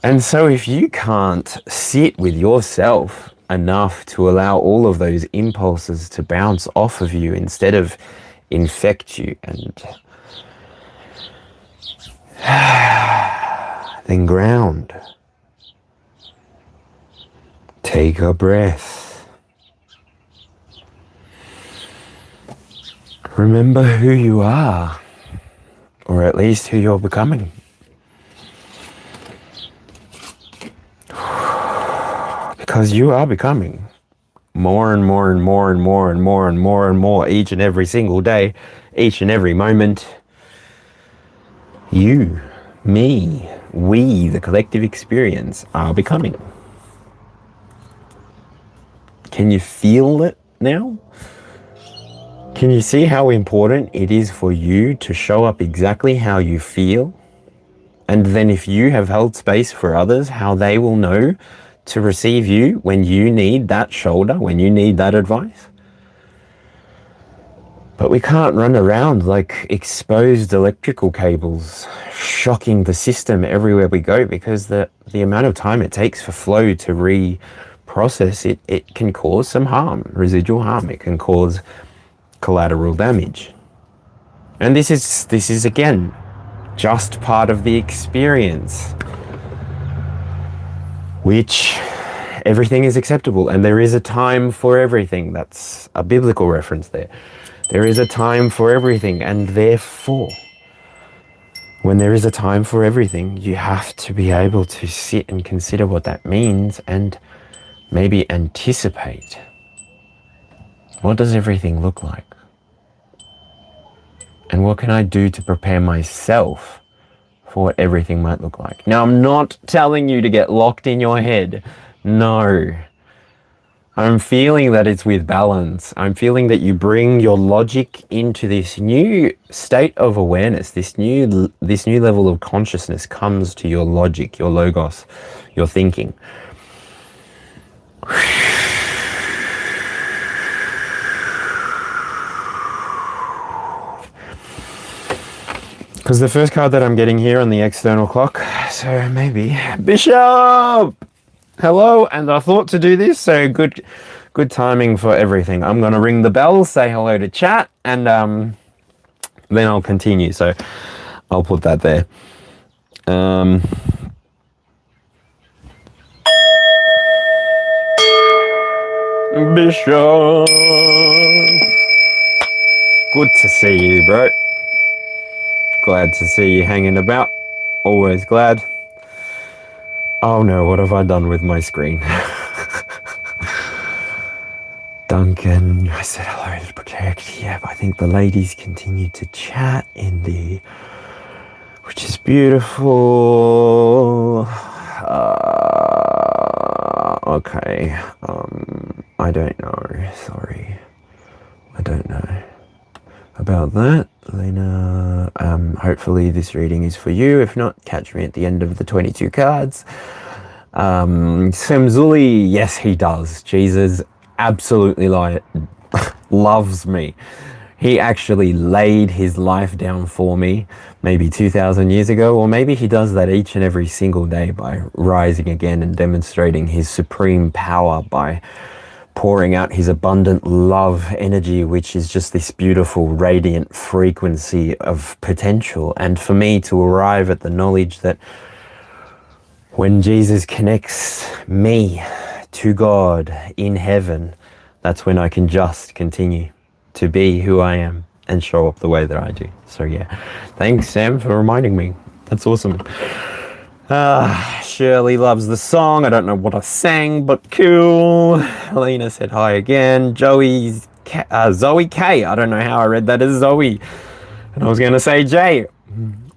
And so if you can't sit with yourself enough to allow all of those impulses to bounce off of you instead of infect you, and then ground. Take a breath. Remember who you are, or at least who you're becoming. Because you are becoming more and more and more and more and more and more and more each and every single day, each and every moment. You, me, we, the collective experience, are becoming. Can you feel it now? Can you see how important it is for you to show up exactly how you feel? And then if you have held space for others, how they will know to receive you when you need that shoulder, when you need that advice? But we can't run around like exposed electrical cables, shocking the system everywhere we go, because the amount of time it takes for flow to reprocess it can cause some harm, residual harm. It can cause collateral damage. And this is again just part of the experience, which everything is acceptable, and there is a time for everything. That's a biblical reference there. There is a time for everything, and therefore, when there is a time for everything, you have to be able to sit and consider what that means, and maybe anticipate. What does everything look like? And what can I do to prepare myself for what everything might look like? Now, I'm not telling you to get locked in your head. No. I'm feeling that it's with balance. I'm feeling that you bring your logic into this new state of awareness. This new level of consciousness comes to your logic, your logos, your thinking. Because the first card that I'm getting here on the external clock, so maybe Bishop. Hello, and I thought to do this, so good timing for everything. I'm gonna ring the bell, say hello to chat, and then I'll continue. So I'll put that there. Bishop, good to see you, bro. Glad to see you hanging about. Always glad. Oh no, what have I done with my screen? Duncan, I said hello to Protect. Yep, I think the ladies continued to chat which is beautiful. Okay. I don't know. Sorry. I don't know about that. Lena, hopefully this reading is for you. If not, catch me at the end of the 22 cards. Semzuli, yes, he does. Jesus absolutely loves me. He actually laid his life down for me maybe 2,000 years ago, or maybe he does that each and every single day by rising again and demonstrating his supreme power by pouring out his abundant love energy, which is just this beautiful radiant frequency of potential. And for me to arrive at the knowledge that when Jesus connects me to God in heaven, that's when I can just continue to be who I am and show up the way that I do. So yeah, thanks Sam for reminding me. That's awesome. Shirley loves the song. I don't know what I sang, but cool. Helena said hi again. Zoe K. I don't know how I read that as Zoe. And I was going to say Jay.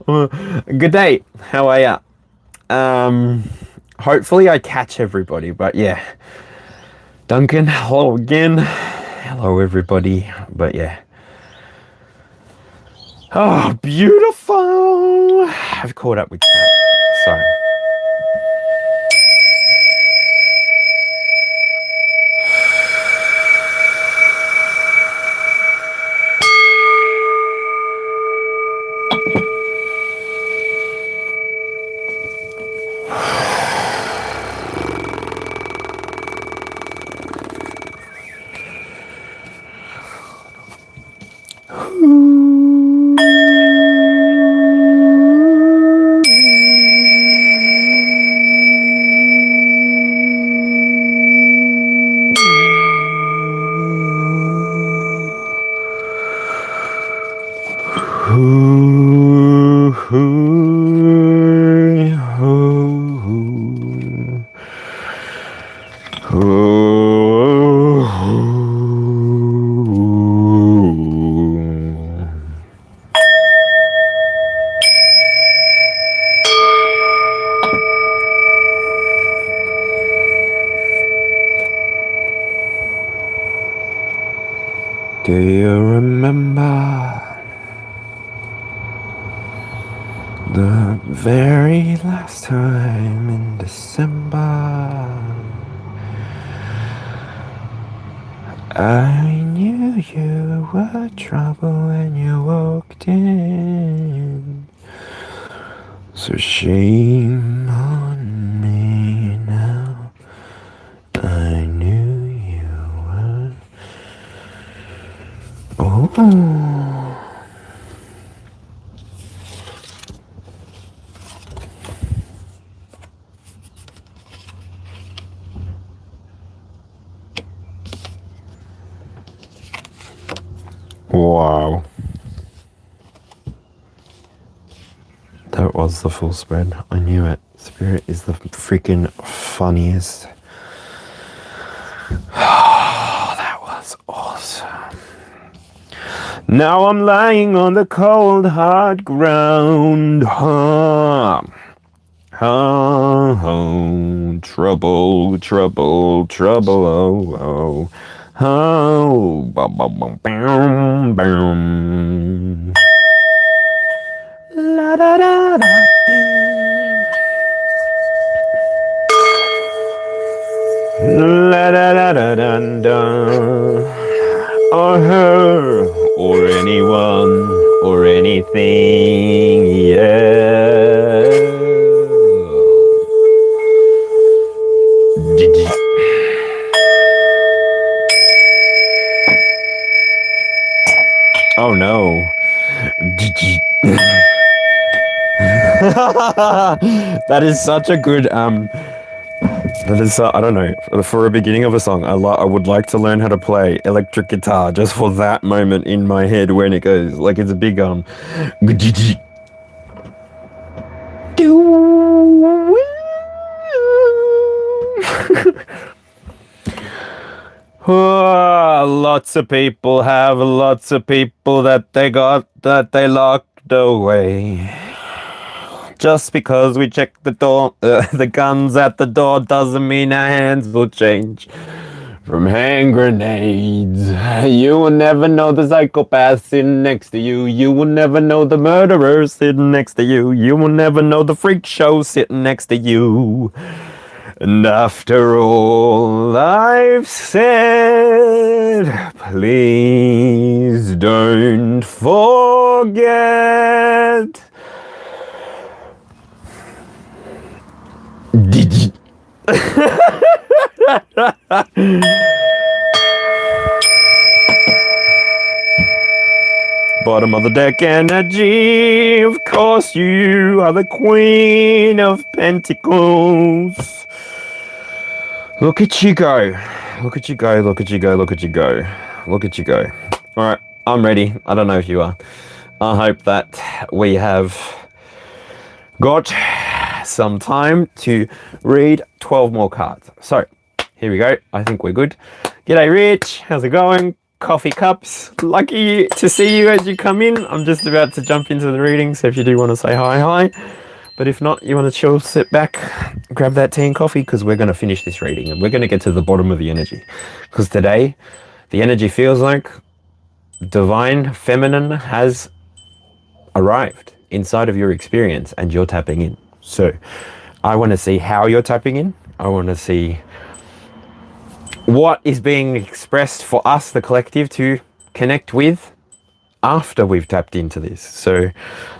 Good day. How are ya? Hopefully I catch everybody, but yeah. Duncan, hello again. Hello everybody. But yeah. Oh, beautiful. I've caught up with that. Sorry. Do you remember the very last time in December I knew you were trouble when you walked in? So shame on me now. I knew you were. Oh. Wow. That was the full spread. I knew it. Spirit is the freaking funniest. Oh, that was awesome. Now I'm lying on the cold, hard ground. trouble, trouble, trouble, oh, oh. Oh, bum, bum, bum, bum, bum. La da da da. La da da da da da. Or her, or anyone, or anything, yeah. Oh no. That is such a good that is I don't know, for a beginning of a song I would like to learn how to play electric guitar just for that moment in my head when it goes like it's a big lots of people have lots of people that they locked away. Just because we check the door, the guns at the door doesn't mean our hands will change from hand grenades. You will never know the psychopath sitting next to you. You will never know the murderer sitting next to you. You will never know the freak show sitting next to you. And after all I've said, please don't forget. Bottom of the deck energy, of course you are the Queen of Pentacles. Look at you go. Look at you go, look at you go, look at you go. Look at you go. Alright, I'm ready. I don't know if you are. I hope that we have got some time to read 12 more cards. So, here we go. I think we're good. G'day, Rich. How's it going? Coffee cups. Lucky to see you as you come in. I'm just about to jump into the reading, so if you do want to say hi. But if not, you want to chill, sit back, grab that tea and coffee, because we're going to finish this reading and we're going to get to the bottom of the energy. Because today, the energy feels like divine feminine has arrived inside of your experience and you're tapping in. So I want to see how you're tapping in. I want to see what is being expressed for us, the collective, to connect with after we've tapped into this. So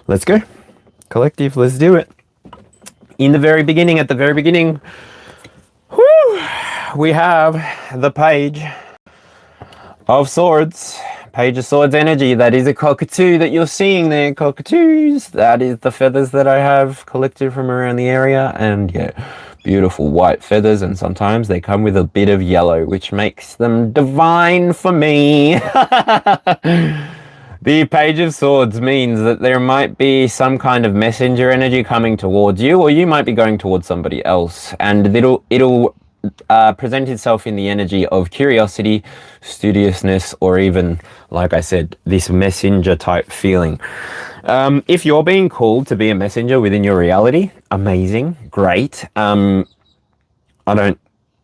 let's go. Collective, let's do it. At the very beginning, whoo, we have the Page of Swords. Page of Swords energy. That is a cockatoo that you're seeing there. Cockatoos. That is the feathers that I have collected from around the area. And yeah, beautiful white feathers. And sometimes they come with a bit of yellow, which makes them divine for me. The Page of Swords means that there might be some kind of messenger energy coming towards you, or you might be going towards somebody else. And it'll present itself in the energy of curiosity, studiousness, or even, like I said, this messenger type feeling. If you're being called to be a messenger within your reality, amazing, great. I don't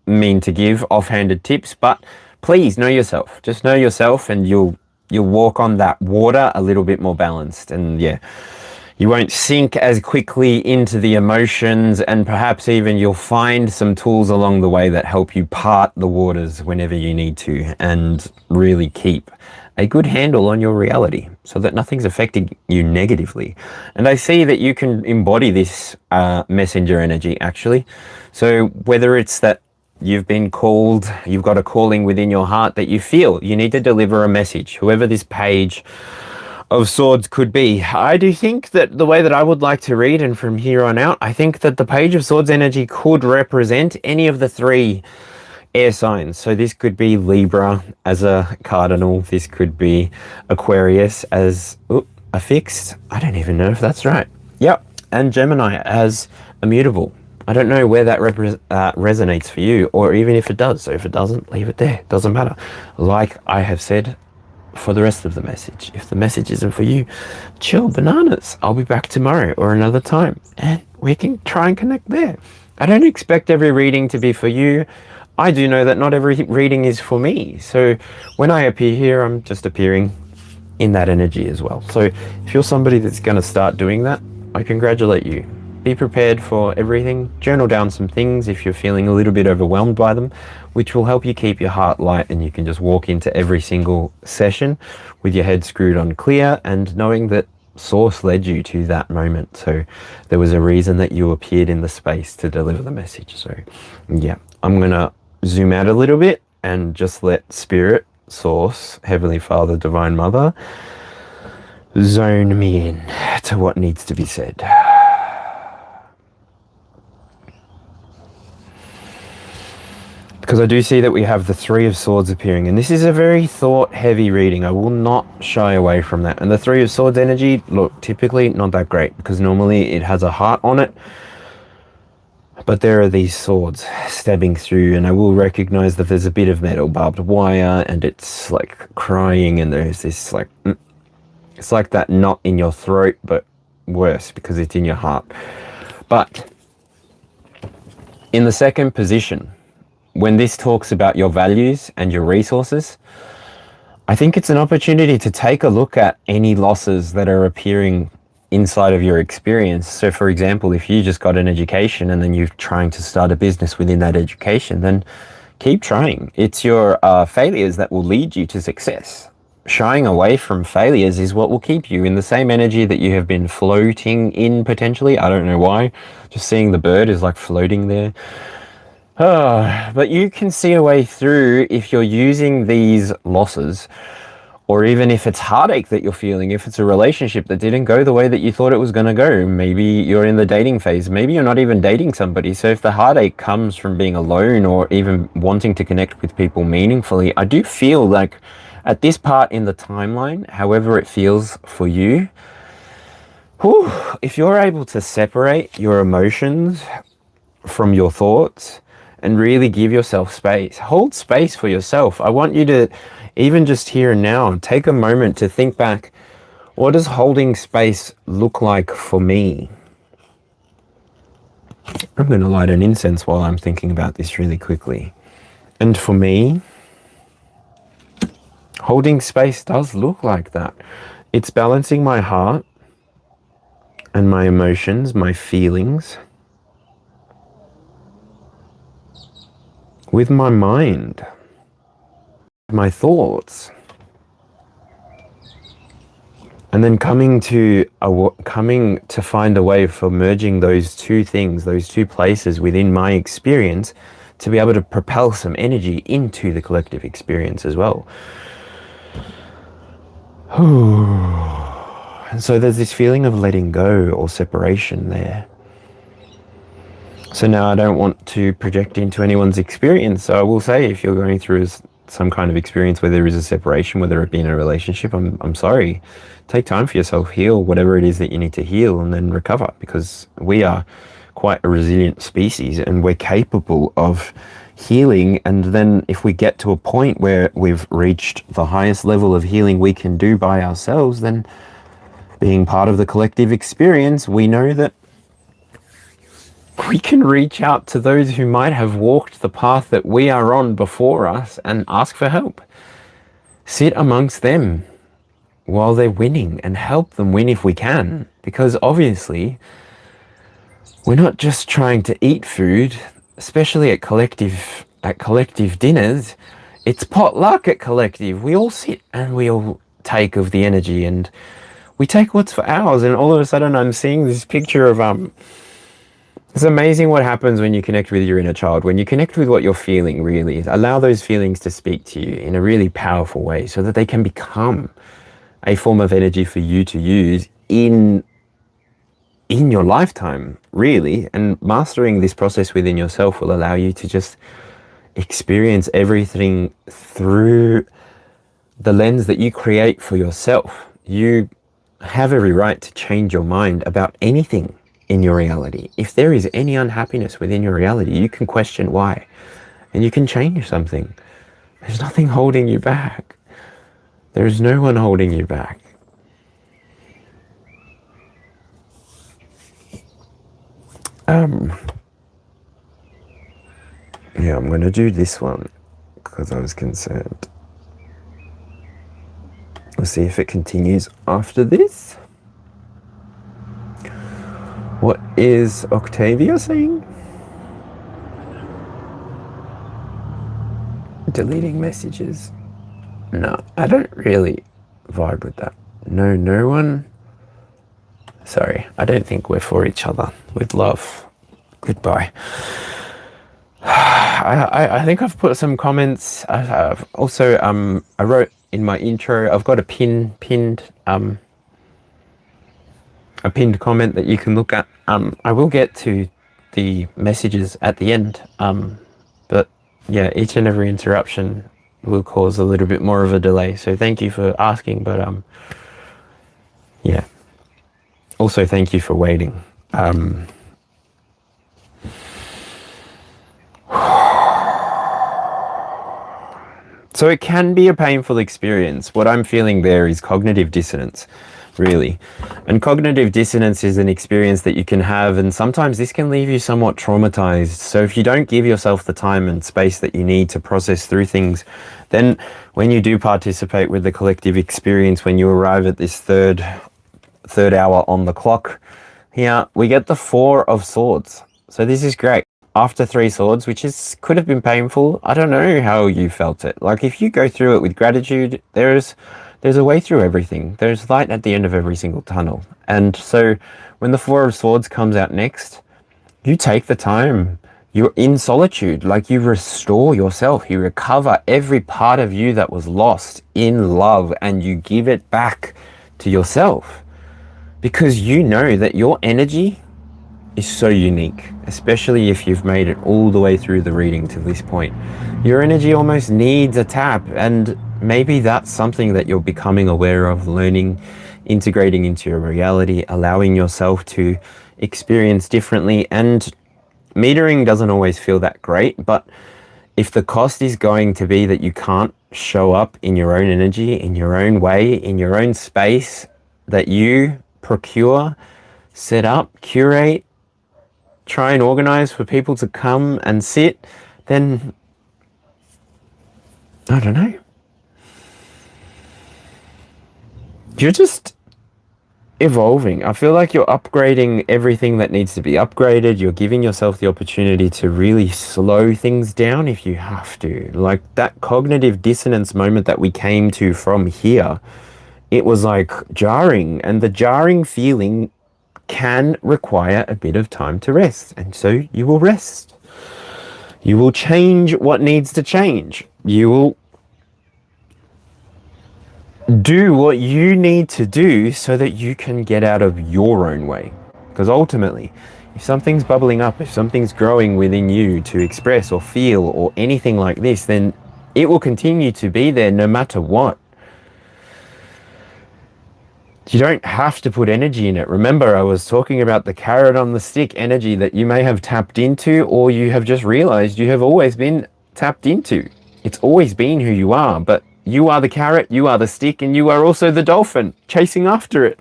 mean to give offhanded tips, but please know yourself. Just know yourself and you'll walk on that water a little bit more balanced. And yeah, you won't sink as quickly into the emotions, and perhaps even you'll find some tools along the way that help you part the waters whenever you need to, and really keep a good handle on your reality so that nothing's affecting you negatively. And I see that you can embody this messenger energy actually. So whether it's that you've been called, you've got a calling within your heart that you feel you need to deliver a message, whoever this Page of Swords could be. I do think that the way that I would like to read, and from here on out, I think that the Page of Swords energy could represent any of the 3 air signs. So this could be Libra as a cardinal. This could be Aquarius as a fixed. I don't even know if that's right. Yep. And Gemini as a mutable. I don't know where that resonates for you, or even if it does. So if it doesn't, leave it there. Doesn't matter. Like I have said for the rest of the message, if the message isn't for you, chill bananas. I'll be back tomorrow or another time, and we can try and connect there. I don't expect every reading to be for you. I do know that not every reading is for me. So when I appear here, I'm just appearing in that energy as well. So if you're somebody that's going to start doing that, I congratulate you. Be prepared for everything. Journal down some things if you're feeling a little bit overwhelmed by them, which will help you keep your heart light, and you can just walk into every single session with your head screwed on clear and knowing that Source led you to that moment. So there was a reason that you appeared in the space to deliver the message. So yeah, I'm going to zoom out a little bit and just let Spirit, Source, Heavenly Father, Divine Mother zone me in to what needs to be said. Because I do see that we have the Three of Swords appearing, and this is a very thought-heavy reading. I will not shy away from that. And the Three of Swords energy, look, typically not that great, because normally it has a heart on it. But there are these swords stabbing through, and I will recognize that there's a bit of metal barbed wire, and it's like crying, and there's this like, it's like that knot in your throat, but worse because it's in your heart. But in the second position, when this talks about your values and your resources, I think it's an opportunity to take a look at any losses that are appearing inside of your experience. So for example, if you just got an education and then you're trying to start a business within that education, then keep trying. It's your failures that will lead you to success. Shying away from failures is what will keep you in the same energy that you have been floating in potentially. I don't know why. Just seeing the bird is like floating there. But you can see a way through if you're using these losses, or even if it's heartache that you're feeling, if it's a relationship that didn't go the way that you thought it was going to go. Maybe you're in the dating phase. Maybe you're not even dating somebody. So if the heartache comes from being alone or even wanting to connect with people meaningfully, I do feel like at this part in the timeline, however it feels for you, if you're able to separate your emotions from your thoughts and really give yourself space, hold space for yourself. I want you to, even just here and now, take a moment to think back, what does holding space look like for me? I'm going to light an incense while I'm thinking about this really quickly. And for me, holding space does look like that. It's balancing my heart and my emotions, my feelings, with my mind, my thoughts, and then coming to find a way for merging those two things, those two places within my experience, to be able to propel some energy into the collective experience as well. And so there's this feeling of letting go or separation there. So now I don't want to project into anyone's experience. So I will say, if you're going through some kind of experience where there is a separation, whether it be in a relationship, I'm sorry. Take time for yourself, heal whatever it is that you need to heal, and then recover, because we are quite a resilient species and we're capable of healing. And then if we get to a point where we've reached the highest level of healing we can do by ourselves, then being part of the collective experience, we know that we can reach out to those who might have walked the path that we are on before us and ask for help. Sit amongst them while they're winning and help them win if we can, because obviously we're not just trying to eat food, especially at collective dinners. It's potluck at collective. We all sit and we all take of the energy, and we take what's for ours. And all of a sudden I'm seeing this picture of it's amazing what happens when you connect with your inner child. When you connect with what you're feeling, really, allow those feelings to speak to you in a really powerful way, so that they can become a form of energy for you to use in your lifetime, really. And mastering this process within yourself will allow you to just experience everything through the lens that you create for yourself. You have every right to change your mind about anything in your reality. If there is any unhappiness within your reality, you can question why, and you can change something. There's nothing holding you back. There is no one holding you back. Yeah, I'm going to do this one because I was concerned. We'll see if it continues after this. What is Octavia saying? Deleting messages. No, I don't really vibe with that. No one. Sorry, I don't think we're for each other. With love. Goodbye. I think I've put some comments. I've also I wrote in my intro. I've got a pinned comment that you can look at. I will get to the messages at the end. But yeah, each and every interruption will cause a little bit more of a delay. So thank you for asking. But yeah. Also, thank you for waiting. So it can be a painful experience. What I'm feeling there is cognitive dissonance, really. And cognitive dissonance is an experience that you can have, and sometimes this can leave you somewhat traumatized. So if you don't give yourself the time and space that you need to process through things, then when you do participate with the collective experience, when you arrive at this third hour on the clock, here we get the Four of Swords. So this is great. After Three Swords, which could have been painful, I don't know how you felt it. Like, if you go through it with gratitude, there's a way through everything. There's light at the end of every single tunnel. And so when the Four of Swords comes out next, you take the time. You're in solitude, like you restore yourself. You recover every part of you that was lost in love, and you give it back to yourself. Because you know that your energy is so unique, especially if you've made it all the way through the reading to this point. Your energy almost needs a tap, and maybe that's something that you're becoming aware of, learning, integrating into your reality, allowing yourself to experience differently. And metering doesn't always feel that great, but if the cost is going to be that you can't show up in your own energy, in your own way, in your own space that you procure, set up, curate, try and organize for people to come and sit, then I don't know. You're just evolving. I feel like you're upgrading everything that needs to be upgraded. You're giving yourself the opportunity to really slow things down if you have to. Like that cognitive dissonance moment that we came to from here, it was like jarring, and the jarring feeling can require a bit of time to rest. And so you will rest. You will change what needs to change. You will do what you need to do so that you can get out of your own way. Because ultimately, if something's bubbling up, if something's growing within you to express or feel or anything like this, then it will continue to be there no matter what. You don't have to put energy in it. Remember, I was talking about the carrot on the stick energy that you may have tapped into, or you have just realized you have always been tapped into. It's always been who you are, but you are the carrot, you are the stick, and you are also the dolphin chasing after it.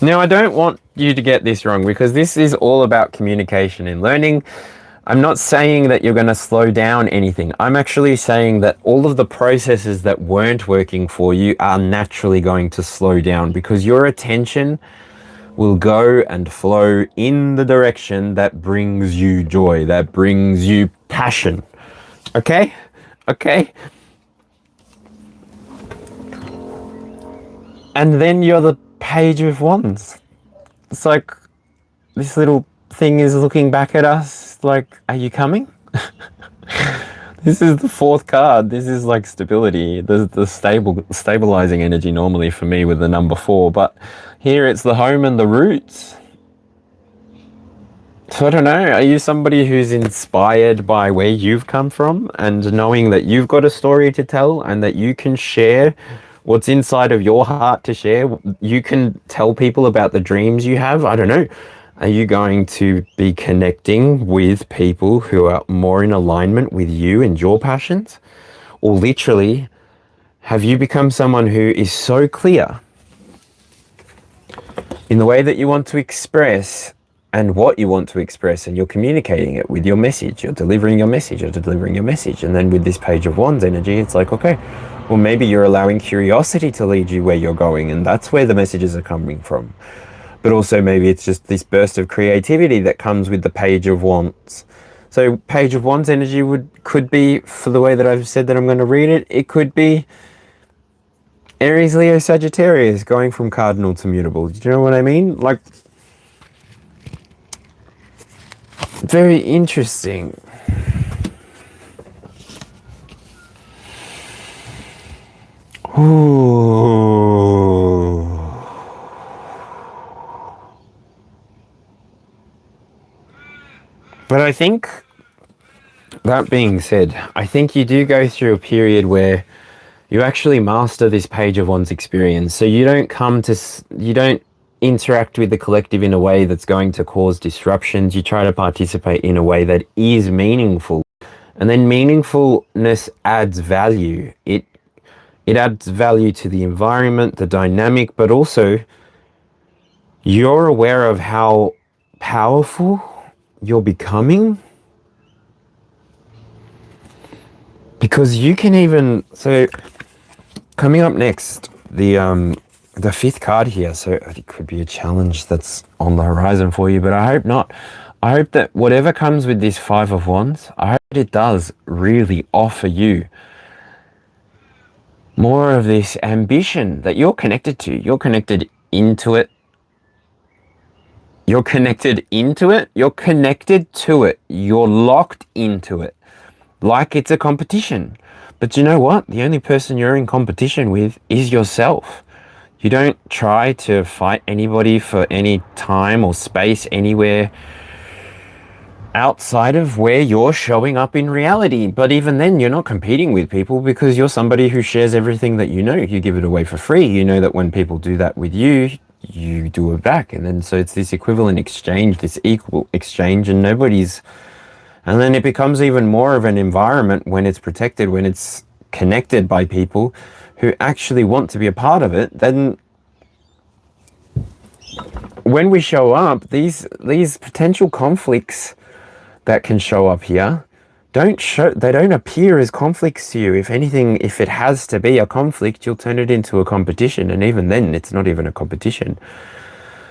Now, I don't want you to get this wrong, because this is all about communication and learning. I'm not saying that you're going to slow down anything. I'm actually saying that all of the processes that weren't working for you are naturally going to slow down, because your attention will go and flow in the direction that brings you joy, that brings you passion. Okay? Okay? And then you're the Page of Wands. It's like this little thing is looking back at us like, are you coming? This is the fourth card. This is like stability, the stabilizing energy normally for me with the number 4, but here it's the home and the roots. So I don't know, are you somebody who's inspired by where you've come from and knowing that you've got a story to tell and that you can share what's inside of your heart to share? You can tell people about the dreams you have. I don't know. Are you going to be connecting with people who are more in alignment with you and your passions? Or literally, have you become someone who is so clear in the way that you want to express and what you want to express, and you're communicating it with your message. You're delivering your message, and then with this Page of Wands energy, it's like, okay, well, maybe you're allowing curiosity to lead you where you're going, and that's where the messages are coming from. But also maybe it's just this burst of creativity that comes with the Page of Wands. So Page of Wands energy could be, for the way that I've said that I'm going to read it, it could be Aries, Leo, Sagittarius, going from cardinal to mutable. Do you know what I mean? Like, very interesting. Ooh. But I think, that being said, I think you do go through a period where you actually master this Page of Wands experience. So you don't interact with the collective in a way that's going to cause disruptions. You try to participate in a way that is meaningful. And then meaningfulness adds value. It adds value to the environment, the dynamic, but also you're aware of how powerful you're becoming. Because you can even, so coming up next, the fifth card here, so it could be a challenge that's on the horizon for you, but I hope not. I hope that whatever comes with this Five of Wands, I hope it does really offer you more of this ambition that you're connected to. You're connected into it. You're connected into it. You're connected to it. You're locked into it. Like it's a competition. But you know what? The only person you're in competition with is yourself. You don't try to fight anybody for any time or space anywhere outside of where you're showing up in reality. But even then, you're not competing with people because you're somebody who shares everything that you know. You give it away for free. You know that when people do that with you, you do it back. And then so it's this equivalent exchange, this equal exchange, and and then it becomes even more of an environment when it's protected, when it's connected by people who actually want to be a part of it. Then when we show up, these potential conflicts that can show up here they don't appear as conflicts to you. If anything, if it has to be a conflict, you'll turn it into a competition, and even then it's not even a competition,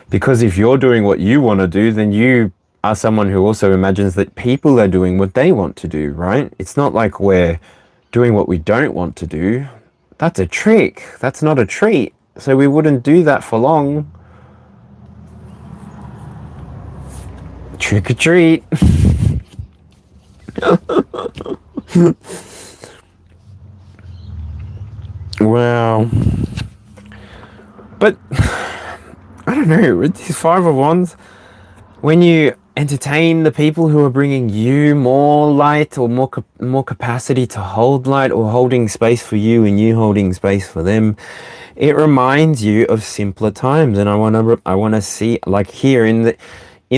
because if you're doing what you want to do, then you are someone who also imagines that people are doing what they want to do, right? It's not like we're doing what we don't want to do. That's a trick. That's not a treat. So we wouldn't do that for long. Trick or treat. Wow. But I don't know, with these Five of Wands, when you entertain the people who are bringing you more light or more capacity to hold light, or holding space for you and you holding space for them, it reminds you of simpler times. And I want to see, like here in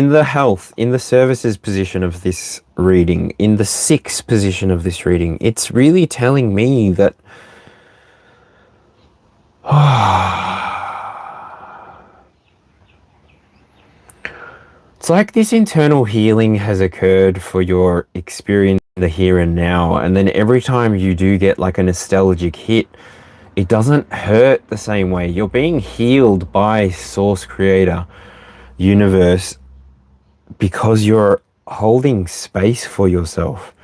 the health, in the services position of this reading, in the sixth position of this reading, it's really telling me that it's like this internal healing has occurred for your experience in the here and now. And then every time you do get like a nostalgic hit, it doesn't hurt the same way. You're being healed by Source, Creator, Universe, because you're holding space for yourself.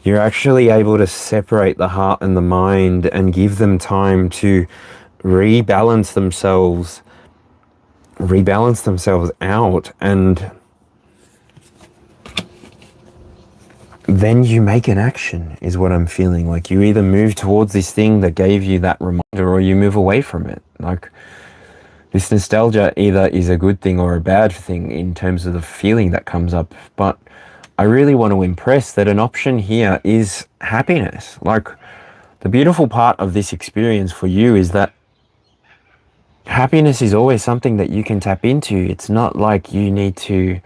You're actually able to separate the heart and the mind and give them time to rebalance themselves out, and then you make an action, is what I'm feeling. Like you either move towards this thing that gave you that reminder, or you move away from it. Like this nostalgia either is a good thing or a bad thing in terms of the feeling that comes up. But I really want to impress that an option here is happiness. Like the beautiful part of this experience for you is that happiness is always something that you can tap into. It's not like you need to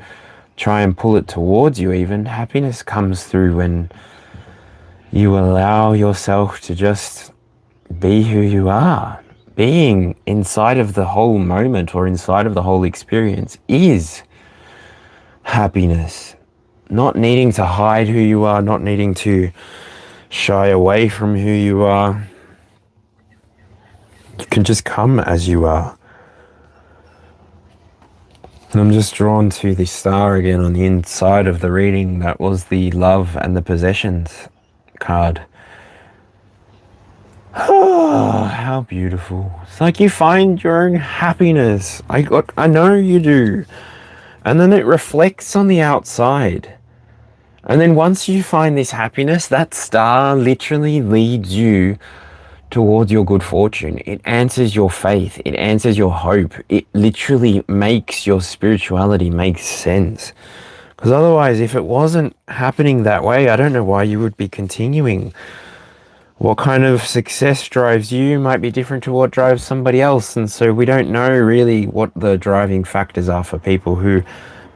try and pull it towards you even. Happiness comes through when you allow yourself to just be who you are. Being inside of the whole moment or inside of the whole experience is happiness. Not needing to hide who you are, not needing to shy away from who you are. You can just come as you are. And I'm just drawn to the star again on the inside of the reading. That was the love and the possessions card. Oh, how beautiful. It's like you find your own happiness. I know you do. And then it reflects on the outside. And then once you find this happiness, that star literally leads you towards your good fortune. It answers your faith. It answers your hope. It literally makes your spirituality make sense. Because otherwise, if it wasn't happening that way, I don't know why you would be continuing. What kind of success drives you might be different to what drives somebody else. And so we don't know really what the driving factors are for people who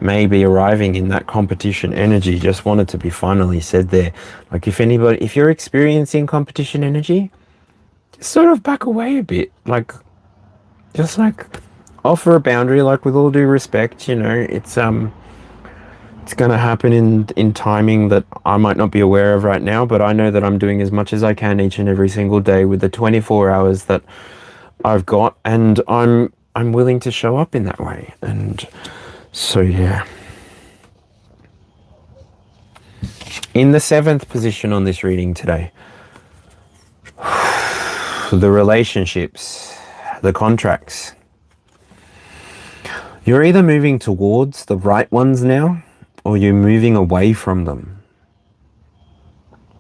may be arriving in that competition energy. Just wanted to be finally said there. Like if you're experiencing competition energy, sort of back away a bit. Just offer a boundary, like with all due respect, it's going to happen in timing that I might not be aware of right now, but I know that I'm doing as much as I can each and every single day with the 24 hours that I've got, and I'm willing to show up in that way. And so, yeah. In the 7th position on this reading today, the relationships, the contracts. You're either moving towards the right ones now, or you're moving away from them.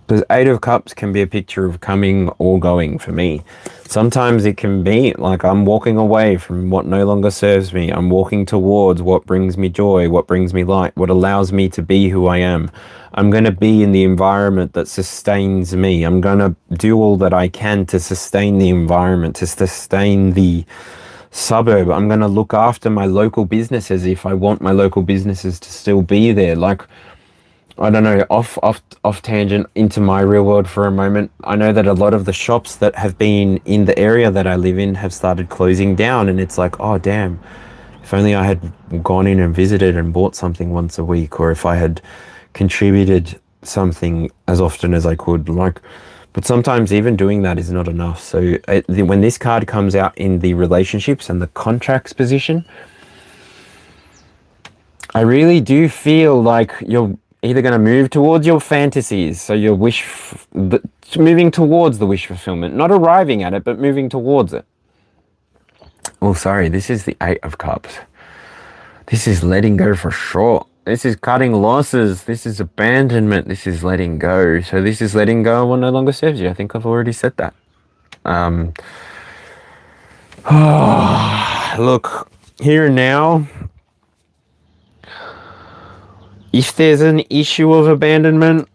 Because 8 of Cups can be a picture of coming or going for me. Sometimes it can be like I'm walking away from what no longer serves me. I'm walking towards what brings me joy, what brings me light, what allows me to be who I am. I'm going to be in the environment that sustains me. I'm going to do all that I can to sustain the environment, to sustain the suburb. I'm going to look after my local businesses if I want my local businesses to still be there. Like, I don't know, off tangent into my real world for a moment. I know that a lot of the shops that have been in the area that I live in have started closing down, and it's like, oh damn, if only I had gone in and visited and bought something once a week, or if I had contributed something as often as I could. But sometimes even doing that is not enough. So when this card comes out in the relationships and the contracts position, I really do feel like you're either going to move towards your fantasies, so your moving towards the wish fulfillment, not arriving at it, but moving towards it. Oh, sorry, this is the 8 of Cups. This is letting go for sure. This is cutting losses. This is abandonment. This is letting go. So this is letting go of what no longer serves you. I think I've already said that. Look, here and now, if there's an issue of abandonment,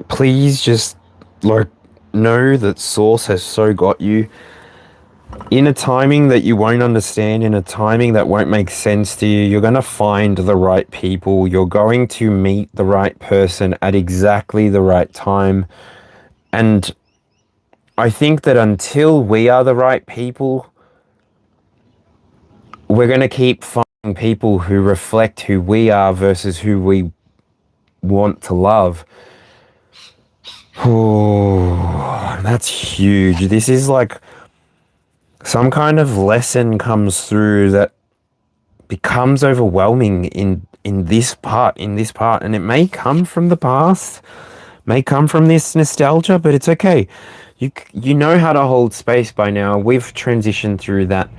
please just know that Source has so got you in a timing that you won't understand, in a timing that won't make sense to you. You're going to find the right people. You're going to meet the right person at exactly the right time. And I think that until we are the right people, we're going to keep finding people who reflect who we are versus who we want to love. Oh, that's huge. This is like some kind of lesson comes through that becomes overwhelming in this part, and it may come from the past, may come from this nostalgia, but it's okay. You know how to hold space by now. We've transitioned through that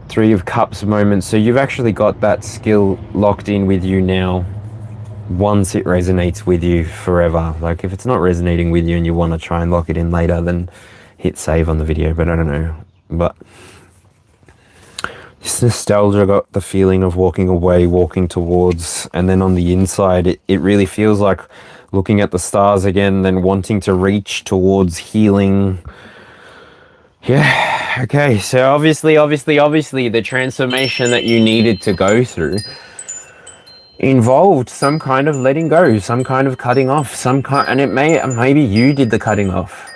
3 of Cups moment, so you've actually got that skill locked in with you now. Once it resonates with you forever. Like, if it's not resonating with you and you want to try and lock it in later, then hit save on the video, but I don't know. But this nostalgia got the feeling of walking away, walking towards, and then on the inside, it really feels like looking at the stars again, then wanting to reach towards healing. Yeah, okay, so obviously, the transformation that you needed to go through involved some kind of letting go, some kind of cutting off, and maybe you did the cutting off.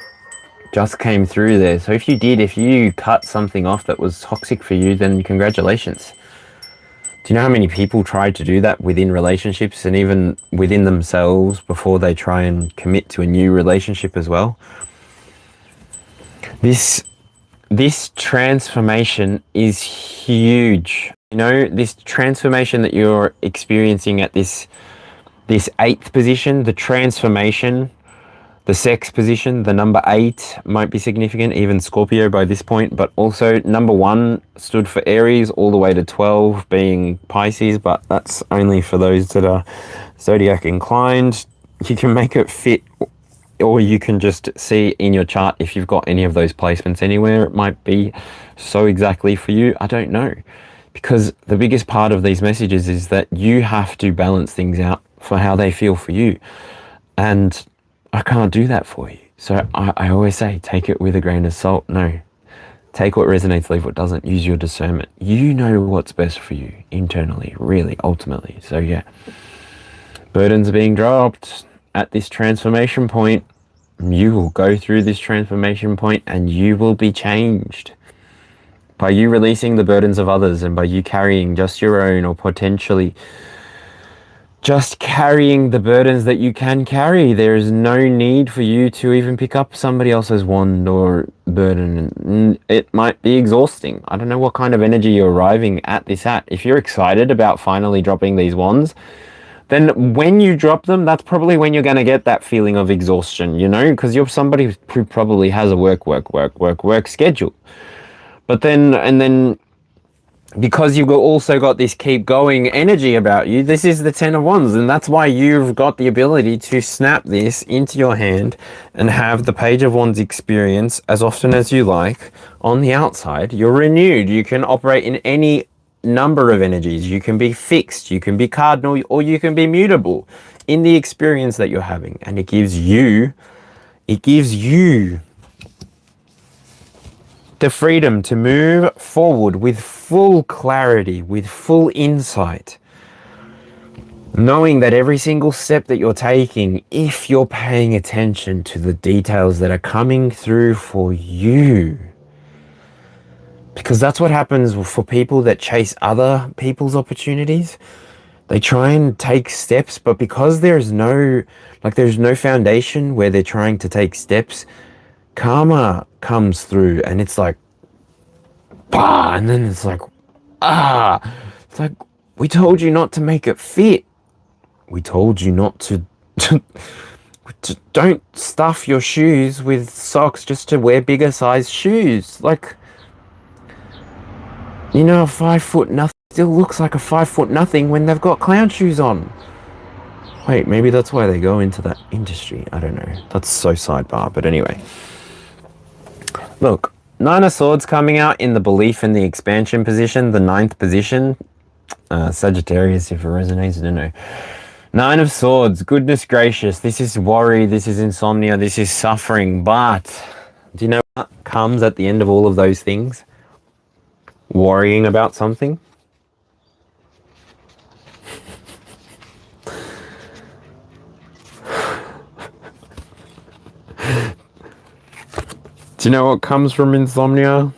Just came through there. So if you cut something off that was toxic for you, then congratulations. Do you know how many people try to do that within relationships and even within themselves before they try and commit to a new relationship as well? This transformation is huge. You know, this transformation that you're experiencing at this eighth position, the transformation, the sex position, the number 8 might be significant, even Scorpio by this point, but also number 1 stood for Aries all the way to 12 being Pisces, but that's only for those that are zodiac inclined. You can make it fit, or you can just see in your chart if you've got any of those placements anywhere. It might be so exactly for you. I don't know. Because the biggest part of these messages is that you have to balance things out for how they feel for you. And I can't do that for you. So I always say, take it with a grain of salt. No, take what resonates, leave what doesn't. Use your discernment. You know what's best for you internally, really, ultimately. So yeah, burdens are being dropped at this transformation point. You will go through this transformation point and you will be changed. By you releasing the burdens of others and by you carrying just your own, or potentially just carrying the burdens that you can carry. There is no need for you to even pick up somebody else's wand or burden. It might be exhausting. I don't know what kind of energy you're arriving at this at. If you're excited about finally dropping these wands, then when you drop them, that's probably when you're going to get that feeling of exhaustion, you know, because you're somebody who probably has a work schedule. But then, because you've also got this keep going energy about you, this is the 10 of Wands, and that's why you've got the ability to snap this into your hand and have the Page of Wands experience as often as you like. On the outside, you're renewed. You can operate in any number of energies. You can be fixed, you can be cardinal, or you can be mutable in the experience that you're having. And it gives you the freedom to move forward with full clarity, with full insight, knowing that every single step that you're taking, if you're paying attention to the details that are coming through for you, because that's what happens for people that chase other people's opportunities. They try and take steps, but because there's no foundation where they're trying to take steps, karma comes through and it's like, bah, and then it's like, it's like, we told you not to make it fit. We told you not to don't stuff your shoes with socks just to wear bigger size shoes. Like, you know, a 5 foot nothing still looks like a 5 foot nothing when they've got clown shoes on. Wait, maybe that's why they go into that industry. I don't know. That's so sidebar, but anyway. Look, 9 of Swords coming out in the belief in the expansion position, the 9th position. Sagittarius, if it resonates, I don't know. 9 of Swords, goodness gracious. This is worry, this is insomnia, this is suffering. But do you know what comes at the end of all of those things? Worrying about something. Do you know what comes from insomnia?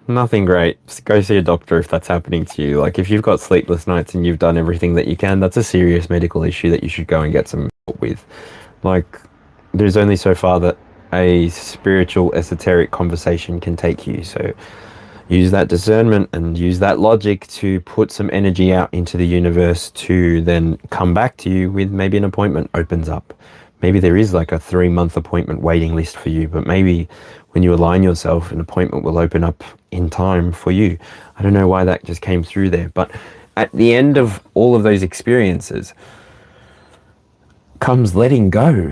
Nothing great. Just go see a doctor if that's happening to you. Like, if you've got sleepless nights and you've done everything that you can, that's a serious medical issue that you should go and get some help with. Like, there's only so far that a spiritual, esoteric conversation can take you. So use that discernment and use that logic to put some energy out into the universe to then come back to you with maybe an appointment opens up. Maybe there is like a 3-month appointment waiting list for you, but maybe when you align yourself, an appointment will open up in time for you. I don't know why that just came through there, but at the end of all of those experiences comes letting go.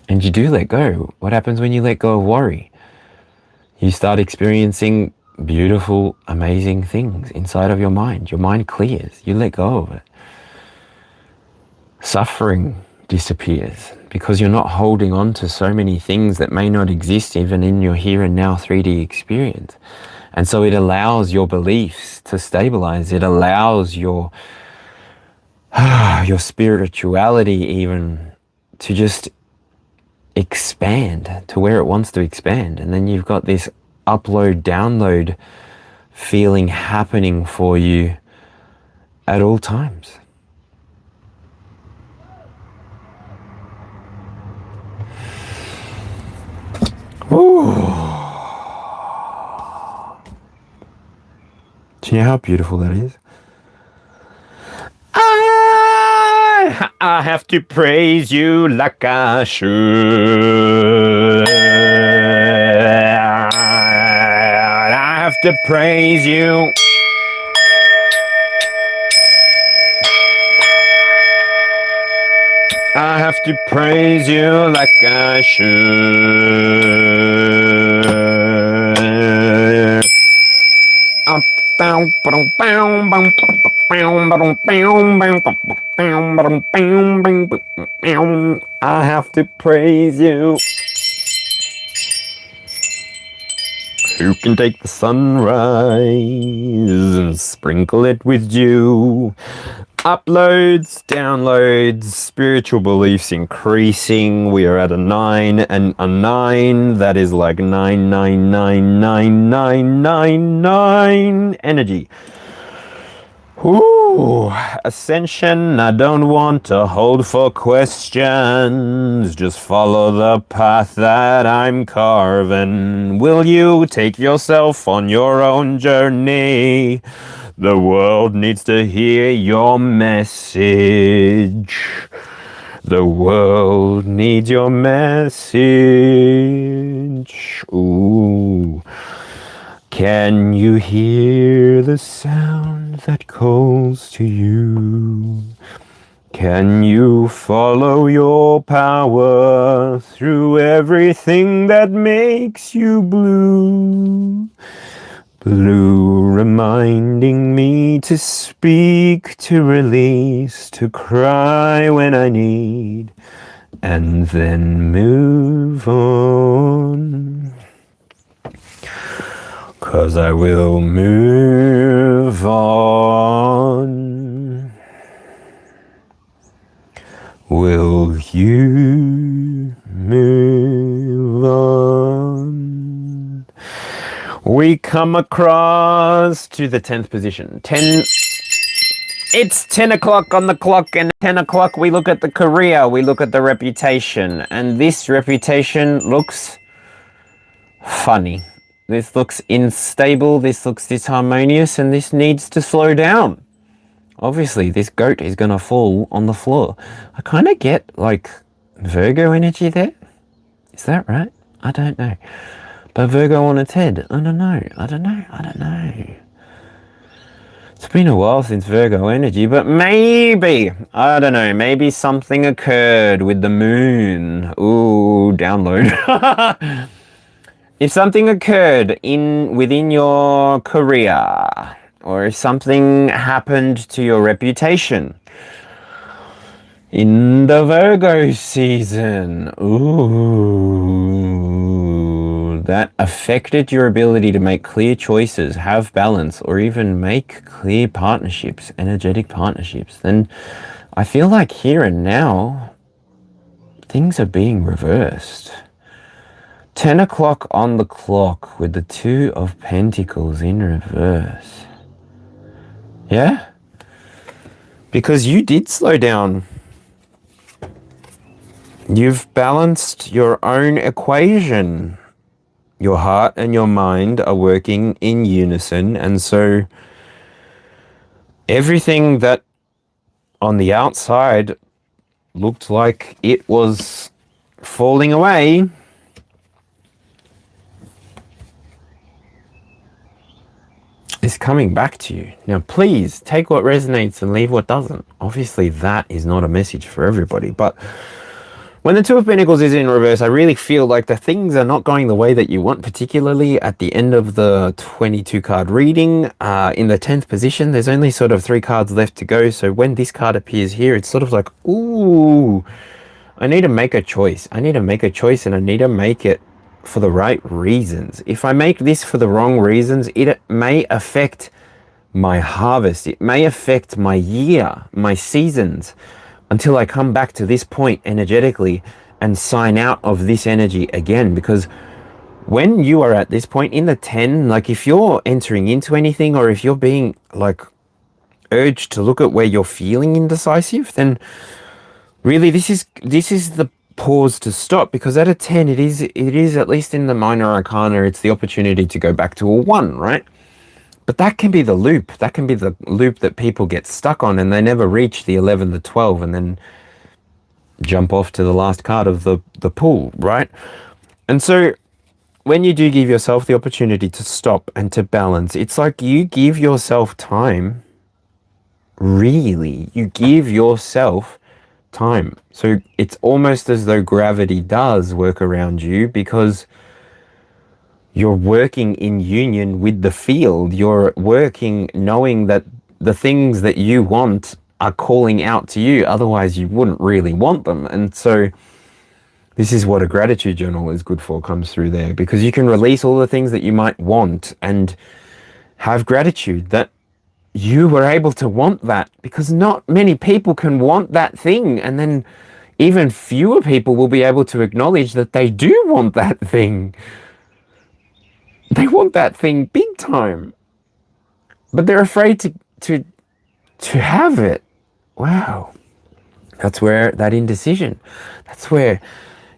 And you do let go. What happens when you let go of worry? You start experiencing beautiful, amazing things inside of your mind. Your mind clears. You let go of it. Suffering disappears because you're not holding on to so many things that may not exist even in your here and now 3D experience. And so it allows your beliefs to stabilize. It allows your spirituality even to just expand to where it wants to expand. And then you've got this upload, download feeling happening for you at all times. Ooh. Do you know how beautiful that is? I have to praise you like I should. I have to praise you. I have to praise you like I should. I have to praise you. Who can take the sunrise and sprinkle it with dew? Uploads, downloads, spiritual beliefs increasing. We are at a 9, and a 9 that is like 9999999 energy. Ooh, ascension. I don't want to hold for questions. Just follow the path that I'm carving. Will you take yourself on your own journey? The world needs to hear your message. The world needs your message. Ooh. Can you hear the sound that calls to you? Can you follow your power through everything that makes you blue? Blue, reminding me to speak, to release, to cry when I need, and then move on. 'Cause I will move on. Will you move on? We come across to the 10th position. It's 10 o'clock on the clock, and at 10 o'clock we look at the career, we look at the reputation, and this reputation looks funny. This looks unstable, this looks disharmonious, and this needs to slow down. Obviously, this goat is going to fall on the floor. I kind of get, like, Virgo energy there. Is that right? I don't know. But Virgo on its head. I don't know. It's been a while since Virgo energy, but maybe, I don't know, maybe something occurred with the moon. Ooh, download. If something occurred within your career, or if something happened to your reputation in the Virgo season, ooh, that affected your ability to make clear choices, have balance, or even make clear partnerships, energetic partnerships, then I feel like here and now, things are being reversed. 10 o'clock on the clock with the 2 of Pentacles in reverse. Yeah? Because you did slow down. You've balanced your own equation. Your heart and your mind are working in unison, and so everything that on the outside looked like it was falling away is coming back to you. Now, please take what resonates and leave what doesn't. Obviously, that is not a message for everybody, but when the 2 of Pentacles is in reverse, I really feel like the things are not going the way that you want, particularly at the end of the 22 card reading. In the 10th position, there's only sort of 3 cards left to go. So when this card appears here, it's sort of like, ooh, I need to make a choice. I need to make a choice, and I need to make it for the right reasons. If I make this for the wrong reasons, it may affect my harvest. It may affect my year, my seasons, until I come back to this point energetically and sign out of this energy again. Because when you are at this point in the 10, like if you're entering into anything, or if you're being like urged to look at where you're feeling indecisive, then really this is the pause to stop, because at a 10 it is at least in the minor arcana, it's the opportunity to go back to a 1, right? But that can be the loop. That can be the loop that people get stuck on, and they never reach the 11, the 12, and then jump off to the last card of the pool, right? And so when you do give yourself the opportunity to stop and to balance, it's like you give yourself time. Really, you give yourself time. So it's almost as though gravity does work around you, because you're working in union with the field. You're working knowing that the things that you want are calling out to you. Otherwise, you wouldn't really want them. And so this is what a gratitude journal is good for, comes through there, because you can release all the things that you might want and have gratitude that you were able to want that, because not many people can want that thing. And then even fewer people will be able to acknowledge that they do want that thing. They want that thing big time, but they're afraid to have it. Wow. That's where that indecision, that's where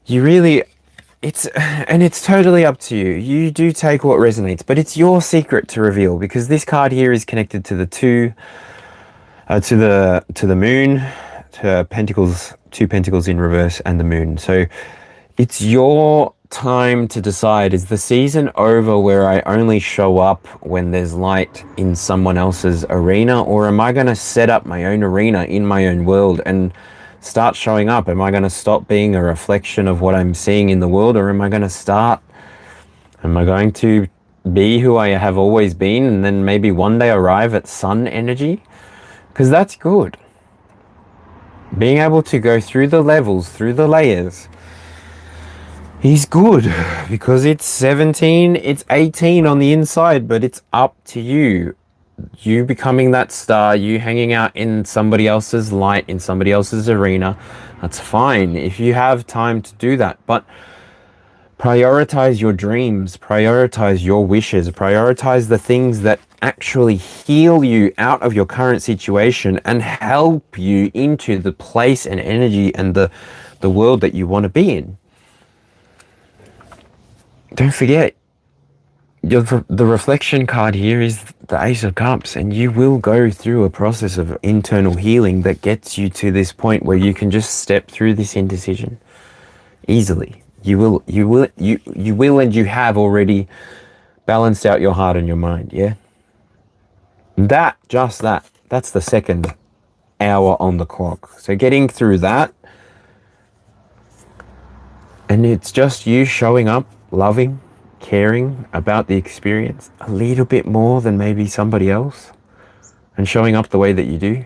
you really, it's totally up to you. You do take what resonates, but it's your secret to reveal, because this card here is connected to the 2, to the moon, to pentacles, 2 pentacles in reverse, and the moon. So it's your time to decide, is the season over where I only show up when there's light in someone else's arena, or am I going to set up my own arena in my own world and start showing up? Am I going to stop being a reflection of what I'm seeing in the world, or am I going to be who I have always been, and then maybe one day arrive at sun energy? Because that's good. Being able to go through the levels, through the layers, is good, because it's 17, it's 18 on the inside, but it's up to you. You becoming that star, you hanging out in somebody else's light, in somebody else's arena, that's fine if you have time to do that. But prioritize your dreams, prioritize your wishes, prioritize the things that actually heal you out of your current situation and help you into the place and energy and the world that you want to be in. Don't forget, the reflection card here is the Ace of Cups, and you will go through a process of internal healing that gets you to this point where you can just step through this indecision easily. You will, and you have already balanced out your heart and your mind, yeah? That's the second hour on the clock. So getting through that, and it's just you showing up, loving, caring about the experience a little bit more than maybe somebody else, and showing up the way that you do.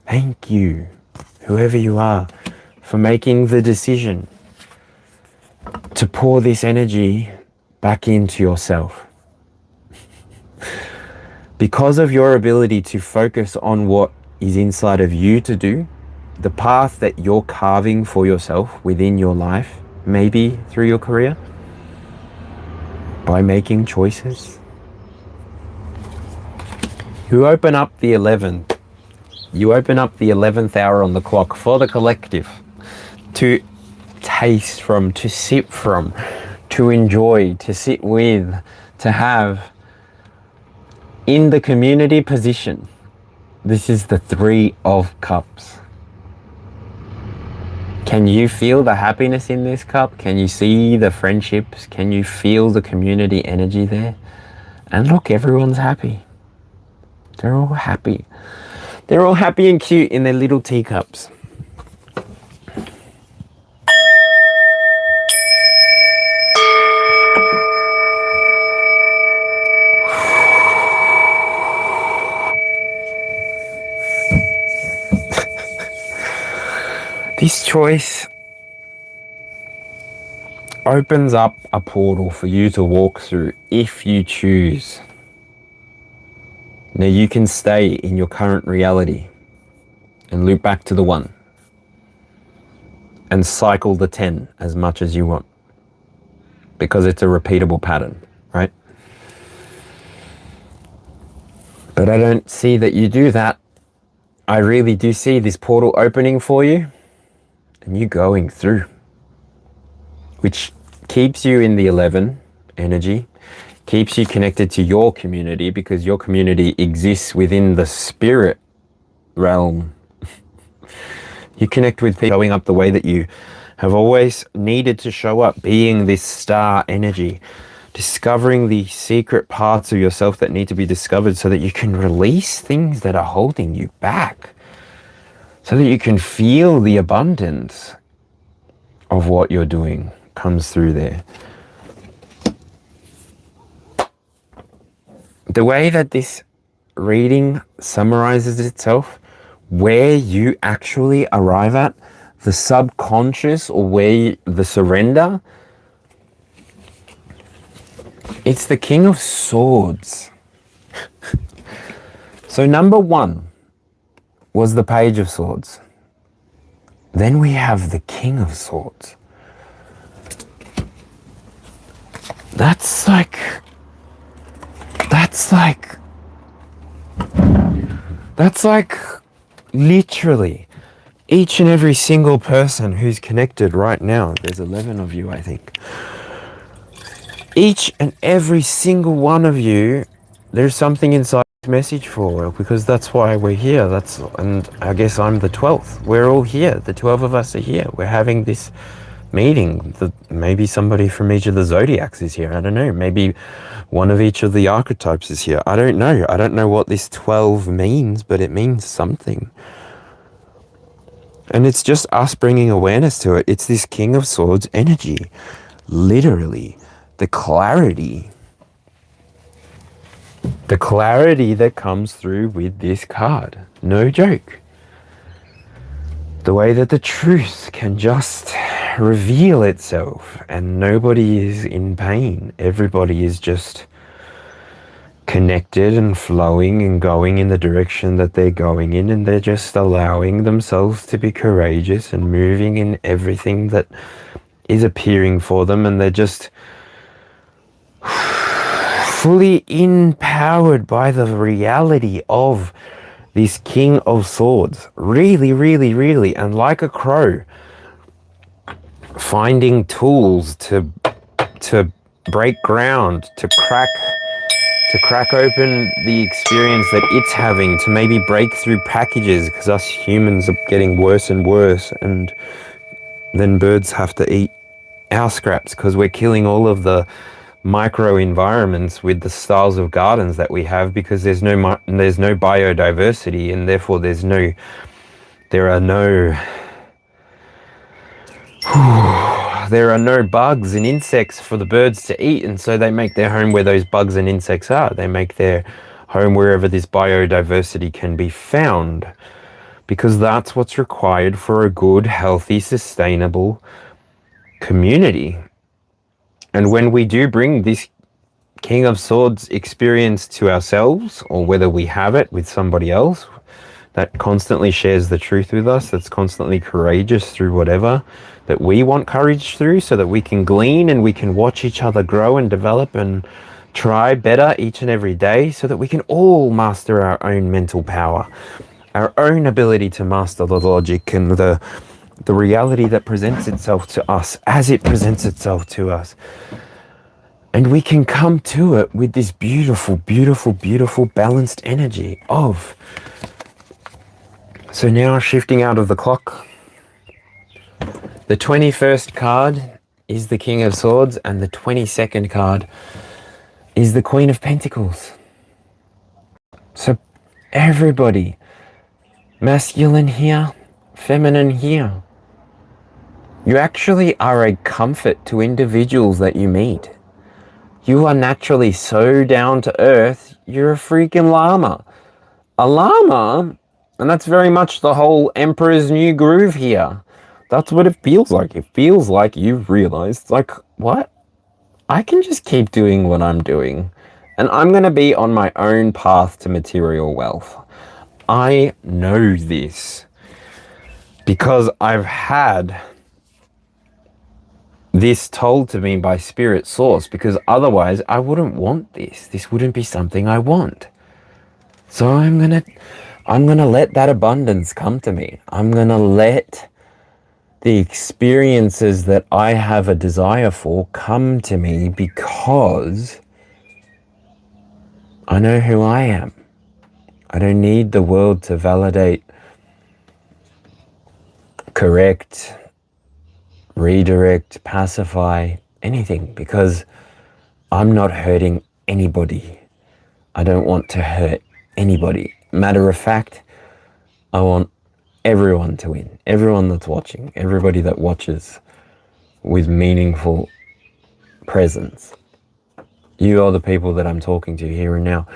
Thank you, whoever you are, for making the decision to pour this energy back into yourself. Because of your ability to focus on what is inside of you to do, the path that you're carving for yourself within your life, maybe through your career, by making choices. You open up the 11th. You open up the 11th hour on the clock for the collective to taste from, to sip from, to enjoy, to sit with, to have in the community position. This is the 3 of Cups. Can you feel the happiness in this cup? Can you see the friendships? Can you feel the community energy there? And look, everyone's happy. They're all happy. They're all happy and cute in their little teacups. This choice opens up a portal for you to walk through if you choose. Now you can stay in your current reality and loop back to the 1 and cycle the 10 as much as you want. because it's a repeatable pattern, right? But I don't see that you do that. I really do see this portal opening for you and you going through, which keeps you in the 11 energy, keeps you connected to your community, because your community exists within the spirit realm. You connect with people showing up the way that you have always needed to show up, being this star energy, discovering the secret parts of yourself that need to be discovered so that you can release things that are holding you back, so that you can feel the abundance of what you're doing comes through there. The way that this reading summarizes itself, where you actually arrive at, the subconscious, or the surrender, it's the King of Swords. So number 1 was the Page of Swords. Then we have the King of Swords. That's like literally each and every single person who's connected right now. There's 11 of you, I think. Each and every single one of you, there's something inside this message for, because that's why we're here. And I guess I'm the 12th. We're all here. The 12 of us are here. We're having this meeting. Maybe somebody from each of the zodiacs is here. I don't know. Maybe one of each of the archetypes is here. I don't know. I don't know what this 12 means, but it means something. And it's just us bringing awareness to it. It's this King of Swords energy. Literally. The clarity that comes through with this card. No joke. The way that the truth can just reveal itself and nobody is in pain. Everybody is just connected and flowing and going in the direction that they're going in, and they're just allowing themselves to be courageous and moving in everything that is appearing for them, and they're just fully empowered by the reality of this King of Swords. Really, really, really, and like a crow, finding tools to break ground, to crack open the experience that it's having, to maybe break through packages, because us humans are getting worse and worse, and then birds have to eat our scraps because we're killing all of the micro environments with the styles of gardens that we have, because there's no biodiversity, and therefore there are no bugs and insects for the birds to eat, and so they make their home where those bugs and insects are. They make their home wherever this biodiversity can be found, because that's what's required for a good, healthy, sustainable community. And when we do bring this King of Swords experience to ourselves, or whether we have it with somebody else that constantly shares the truth with us, that's constantly courageous through whatever that we want courage through, so that we can glean and we can watch each other grow and develop and try better each and every day, so that we can all master our own mental power, our own ability to master the logic and the reality that presents itself to us as it presents itself to us. And we can come to it with this beautiful, beautiful, beautiful balanced energy of... So now, shifting out of the clock, the 21st card is the King of Swords, and the 22nd card is the Queen of Pentacles. So everybody, masculine here, feminine here, you actually are a comfort to individuals that you meet. You are naturally so down to earth, you're a freaking llama. A llama, and that's very much the whole Emperor's New Groove here. That's what it feels like. It feels like you've realized, like, what? I can just keep doing what I'm doing, and I'm going to be on my own path to material wealth. I know this because I've had this told to me by spirit source, because otherwise I wouldn't want this. This wouldn't be something I want. So I'm gonna let that abundance come to me. I'm gonna let the experiences that I have a desire for come to me, because I know who I am. I don't need the world to validate, correct, redirect, pacify, anything, because I'm not hurting anybody. I don't want to hurt anybody. Matter of fact, I want everyone to win. Everyone that's watching, everybody that watches with meaningful presence. You are the people that I'm talking to here and now.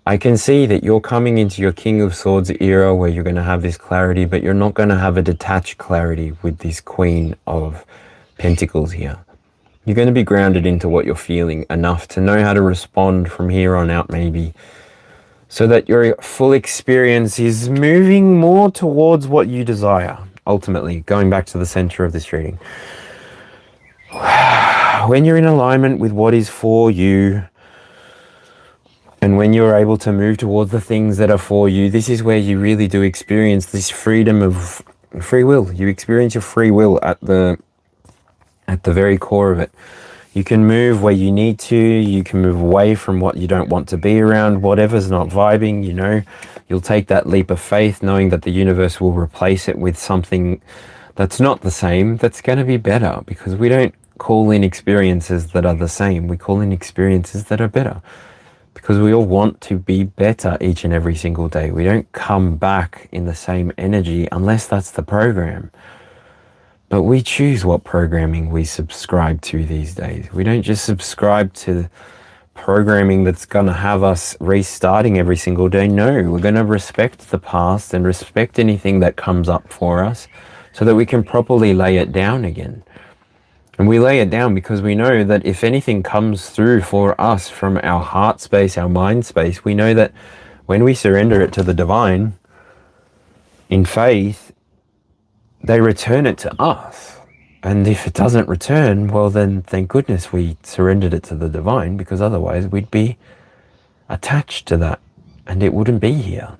I can see that you're coming into your King of Swords era where you're going to have this clarity, but you're not going to have a detached clarity with this Queen of Pentacles here. You're going to be grounded into what you're feeling enough to know how to respond from here on out, maybe, so that your full experience is moving more towards what you desire. Ultimately, going back to the center of this reading. When you're in alignment with what is for you, and when you're able to move towards the things that are for you, this is where you really do experience this freedom of free will. You experience your free will at the very core of it. You can move where you need to. You can move away from what you don't want to be around. Whatever's not vibing, you know, you'll take that leap of faith, knowing that the universe will replace it with something that's not the same, that's going to be better, because we don't call in experiences that are the same. We call in experiences that are better, because we all want to be better each and every single day. We don't come back in the same energy unless that's the program. But we choose what programming we subscribe to these days. We don't just subscribe to programming that's going to have us restarting every single day. No, we're going to respect the past and respect anything that comes up for us so that we can properly lay it down again. And we lay it down because we know that if anything comes through for us from our heart space, our mind space, we know that when we surrender it to the divine in faith, they return it to us. And if it doesn't return, well then thank goodness we surrendered it to the divine, because otherwise we'd be attached to that and it wouldn't be here.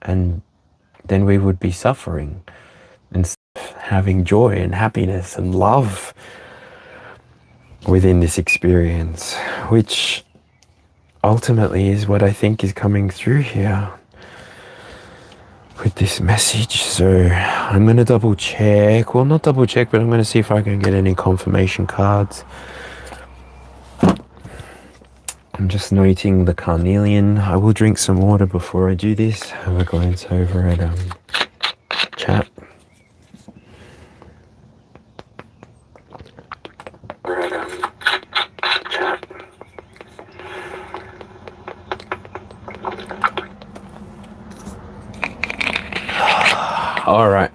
And then we would be suffering instead of having joy and happiness and love within this experience, which ultimately is what I think is coming through here with this message. So I'm going to double check, well not double check, but I'm going to see if I can get any confirmation cards. I'm just noting the carnelian. I will drink some water before I do this. Have a glance over at chat. All right.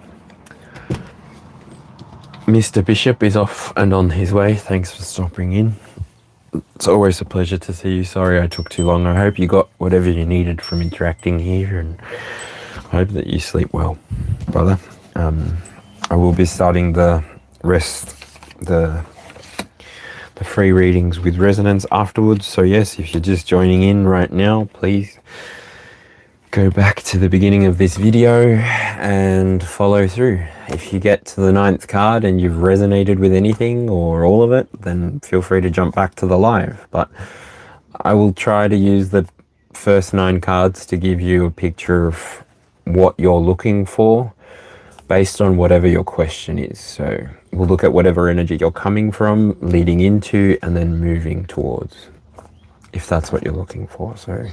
Mr. Bishop is off and on his way. Thanks for stopping in. It's always a pleasure to see you. Sorry I took too long. I hope you got whatever you needed from interacting here, and I hope that you sleep well, brother. I will be starting the free readings with resonance afterwards. So yes, if you're just joining in right now, please go back to the beginning of this video and follow through. If you get to the 9th card and you've resonated with anything or all of it, then feel free to jump back to the live. But I will try to use the first 9 cards to give you a picture of what you're looking for based on whatever your question is. So we'll look at whatever energy you're coming from, leading into, and then moving towards, if that's what you're looking for. So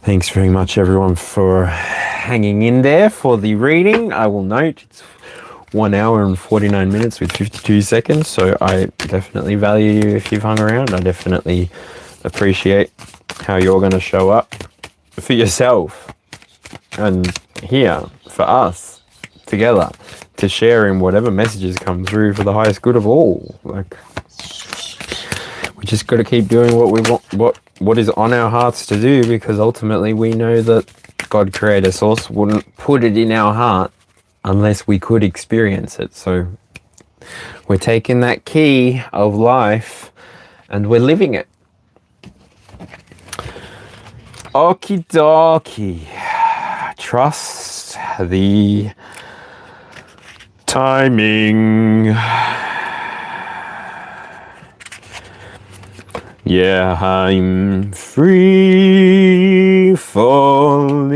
thanks very much everyone for hanging in there for the reading. I will note it's 1 hour and 49 minutes with 52 seconds. So I definitely value you if you've hung around. I definitely appreciate how you're going to show up for yourself and here for us together to share in whatever messages come through for the highest good of all. Like, we just got to keep doing what we want, what is on our hearts to do, because ultimately we know that God, Creator, Source wouldn't put it in our heart unless we could experience it. So We're taking that key of life and we're living it. Okie dokie. Trust the timing. Yeah, I'm free falling.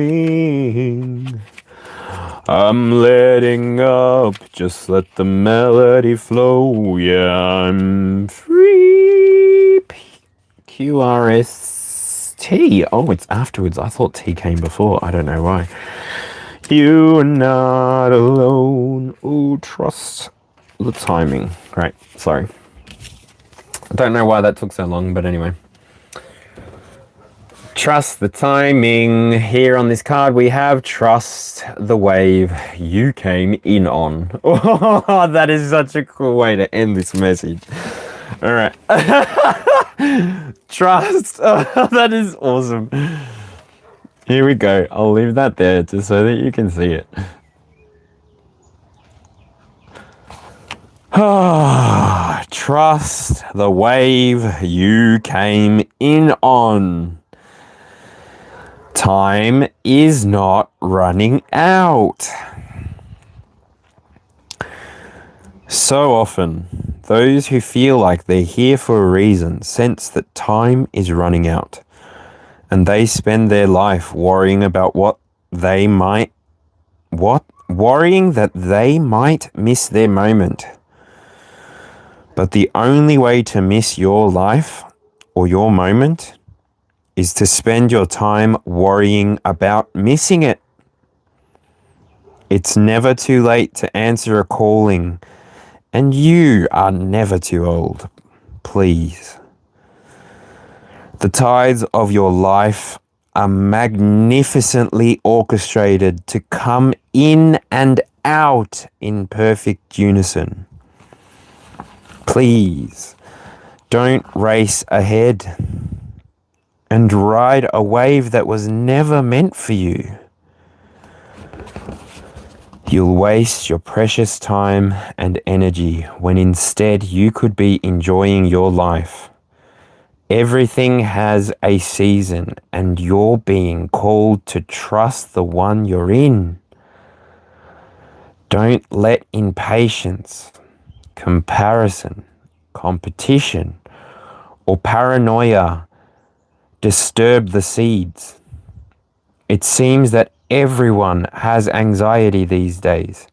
I'm letting up, just let the melody flow. Yeah, I'm free. QRST. Oh, it's afterwards. I thought T came before. I don't know why. You are not alone. Oh, trust the timing. Great. Sorry. I don't know why that took so long, but anyway. Trust the timing. Here on this card we have trust the wave you came in on. Oh, that is such a cool way to end this message. All right. Trust. Oh, that is awesome. Here we go. I'll leave that there just so that you can see it. Trust the wave you came in on. Time is not running out. So often, those who feel like they're here for a reason sense that time is running out, and they spend their life worrying about worrying that they might miss their moment. But the only way to miss your life or your moment is to spend your time worrying about missing it. It's never too late to answer a calling, and you are never too old. Please. The tides of your life are magnificently orchestrated to come in and out in perfect unison. Please, don't race ahead and ride a wave that was never meant for you. You'll waste your precious time and energy when instead you could be enjoying your life. Everything has a season, and you're being called to trust the one you're in. Don't let impatience, comparison, competition, or paranoia disturb the seeds. It seems that everyone has anxiety these days,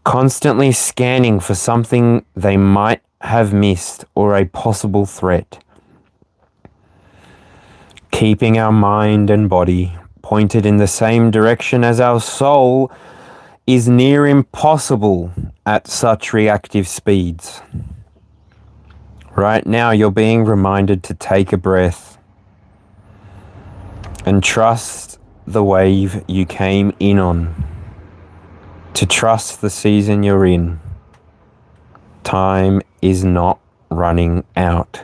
constantly scanning for something they might have missed or a possible threat. Keeping our mind and body pointed in the same direction as our soul is near impossible at such reactive speeds. Right now, you're being reminded to take a breath and trust the wave you came in on, to trust the season you're in. Time is not running out.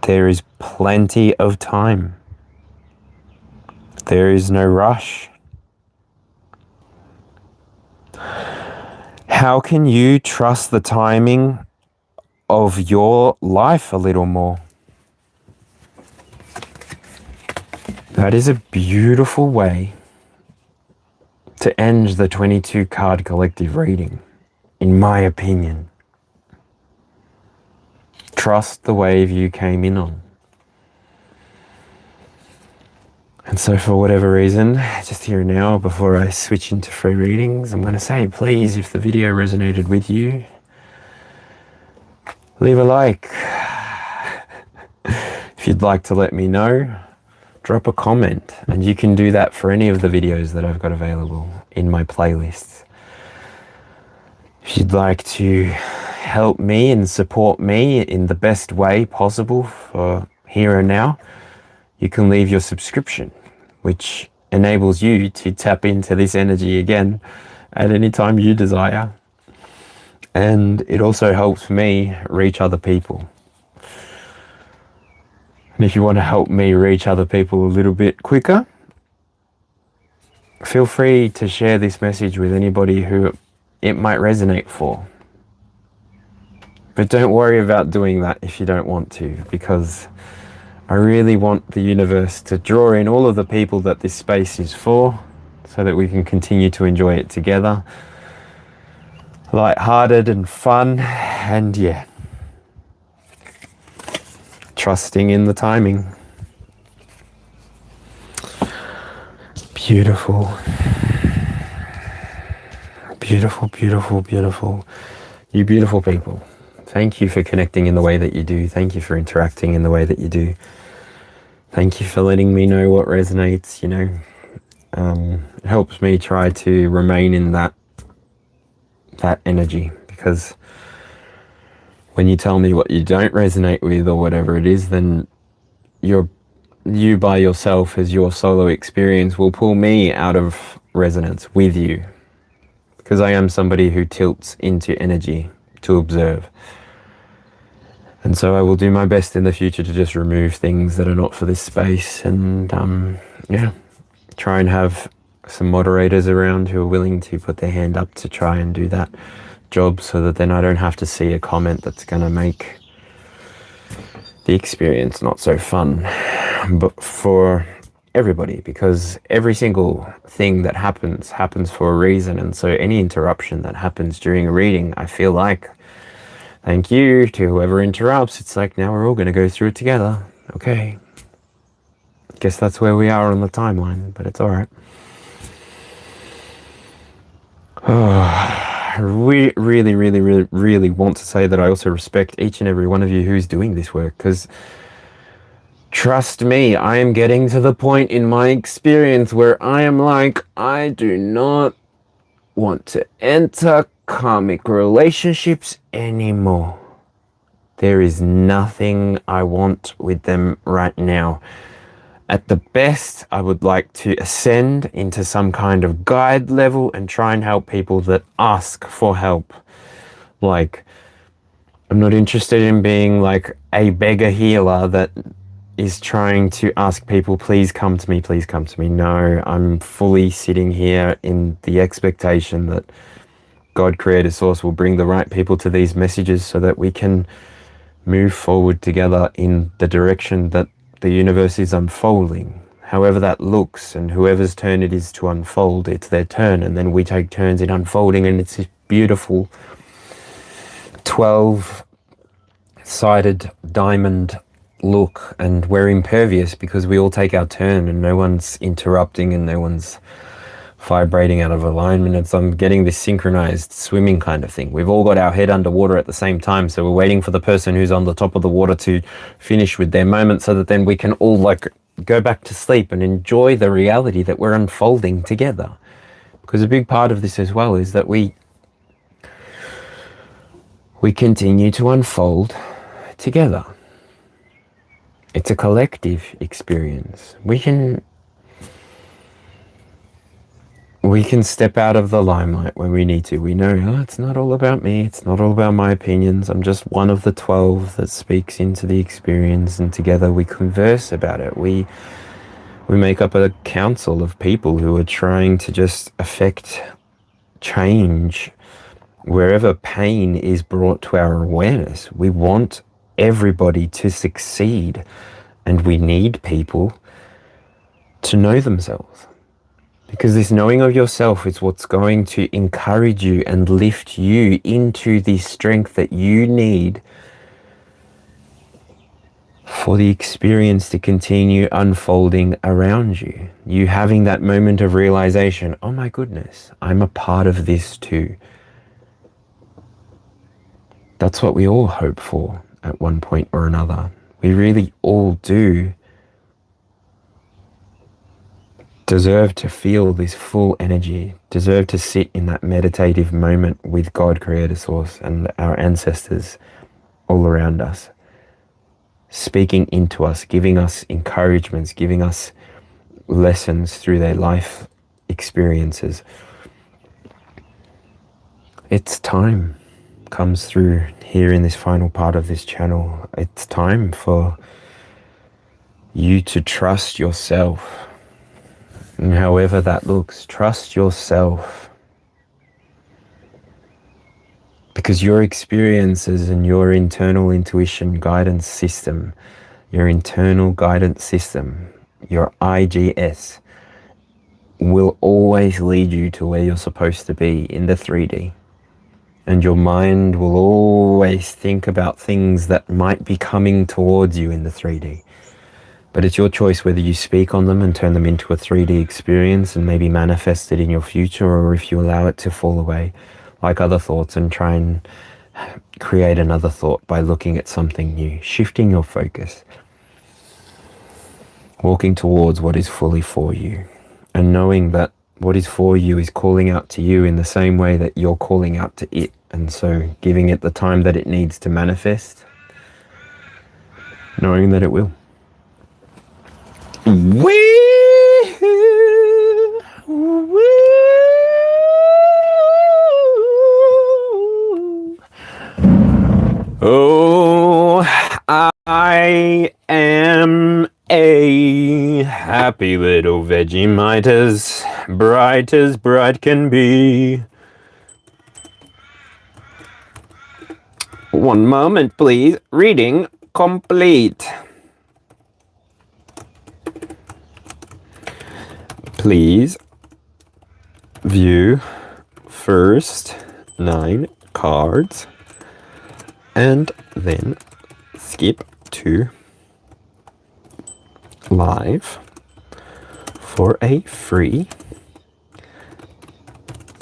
There is plenty of time. There is no rush. How can you trust the timing of your life a little more? That is a beautiful way to end the 22 card collective reading, in my opinion. Trust the wave you came in on. And so for whatever reason, just here and now, before I switch into free readings, I'm going to say, please, if the video resonated with you, leave a like. If you'd like to let me know, drop a comment. And you can do that for any of the videos that I've got available in my playlists. If you'd like to help me and support me in the best way possible for here and now, you can leave your subscription, which enables you to tap into this energy again at any time you desire. And it also helps me reach other people. And if you want to help me reach other people a little bit quicker, feel free to share this message with anybody who it might resonate for. But don't worry about doing that if you don't want to, because I really want the universe to draw in all of the people that this space is for, so that we can continue to enjoy it together. Light-hearted and fun, and yeah, trusting in the timing. Beautiful. Beautiful, beautiful, beautiful. You beautiful people. Thank you for connecting in the way that you do. Thank you for interacting in the way that you do. Thank you for letting me know what resonates, you know. It helps me try to remain in that energy, because when you tell me what you don't resonate with or whatever it is, then you by yourself as your solo experience will pull me out of resonance with you, because I am somebody who tilts into energy to observe. And so I will do my best in the future to just remove things that are not for this space, and yeah, try and have some moderators around who are willing to put their hand up to try and do that job, so that then I don't have to see a comment that's going to make the experience not so fun, but for everybody, because every single thing that happens for a reason. And so any interruption that happens during a reading, I feel like, thank you to whoever interrupts. It's like, now we're all going to go through it together. Okay, guess that's where we are on the timeline, but it's all right. I really, really, really, really want to say that I also respect each and every one of you who's doing this work, because trust me, I am getting to the point in my experience where I am like, I do not want to enter karmic relationships anymore. There is nothing I want with them right now. At the best, I would like to ascend into some kind of guide level and try and help people that ask for help. Like, I'm not interested in being like a beggar healer that is trying to ask people, please come to me, please come to me. No, I'm fully sitting here in the expectation that God, Creator, Source will bring the right people to these messages so that we can move forward together in the direction that the universe is unfolding. However that looks, and whoever's turn it is to unfold, it's their turn, and then we take turns in unfolding, and it's this beautiful 12-sided diamond look, and we're impervious because we all take our turn and no one's interrupting and no one's vibrating out of alignment. It's getting this synchronized swimming kind of thing. We've all got our head underwater at the same time, so we're waiting for the person who's on the top of the water to finish with their moment, so that then we can all like go back to sleep and enjoy the reality that we're unfolding together. Because a big part of this as well is that we continue to unfold together. It's a collective experience. We can step out of the limelight when we need to. We know, oh, it's not all about me. It's not all about my opinions. I'm just one of the 12 that speaks into the experience, and together we converse about it. We make up a council of people who are trying to just affect change wherever pain is brought to our awareness. We want everybody to succeed, and we need people to know themselves. Because this knowing of yourself is what's going to encourage you and lift you into the strength that you need for the experience to continue unfolding around you. You having that moment of realization, oh my goodness, I'm a part of this too. That's what we all hope for at one point or another. We really all do deserve to feel this full energy, deserve to sit in that meditative moment with God, Creator, Source, and our ancestors all around us, speaking into us, giving us encouragements, giving us lessons through their life experiences. It's time comes through here in this final part of this channel. It's time for you to trust yourself. And however that looks, trust yourself. Because your experiences and your internal intuition guidance system, your internal guidance system, your IGS, will always lead you to where you're supposed to be in the 3D. And your mind will always think about things that might be coming towards you in the 3D. But it's your choice whether you speak on them and turn them into a 3D experience and maybe manifest it in your future, or if you allow it to fall away like other thoughts and try and create another thought by looking at something new, shifting your focus, walking towards what is fully for you, and knowing that what is for you is calling out to you in the same way that you're calling out to it, and so giving it the time that it needs to manifest, knowing that it will. Oh, I am a happy little Vegemite, as bright can be. One moment, please. Reading complete. Please view first 9 cards and then skip to live for a free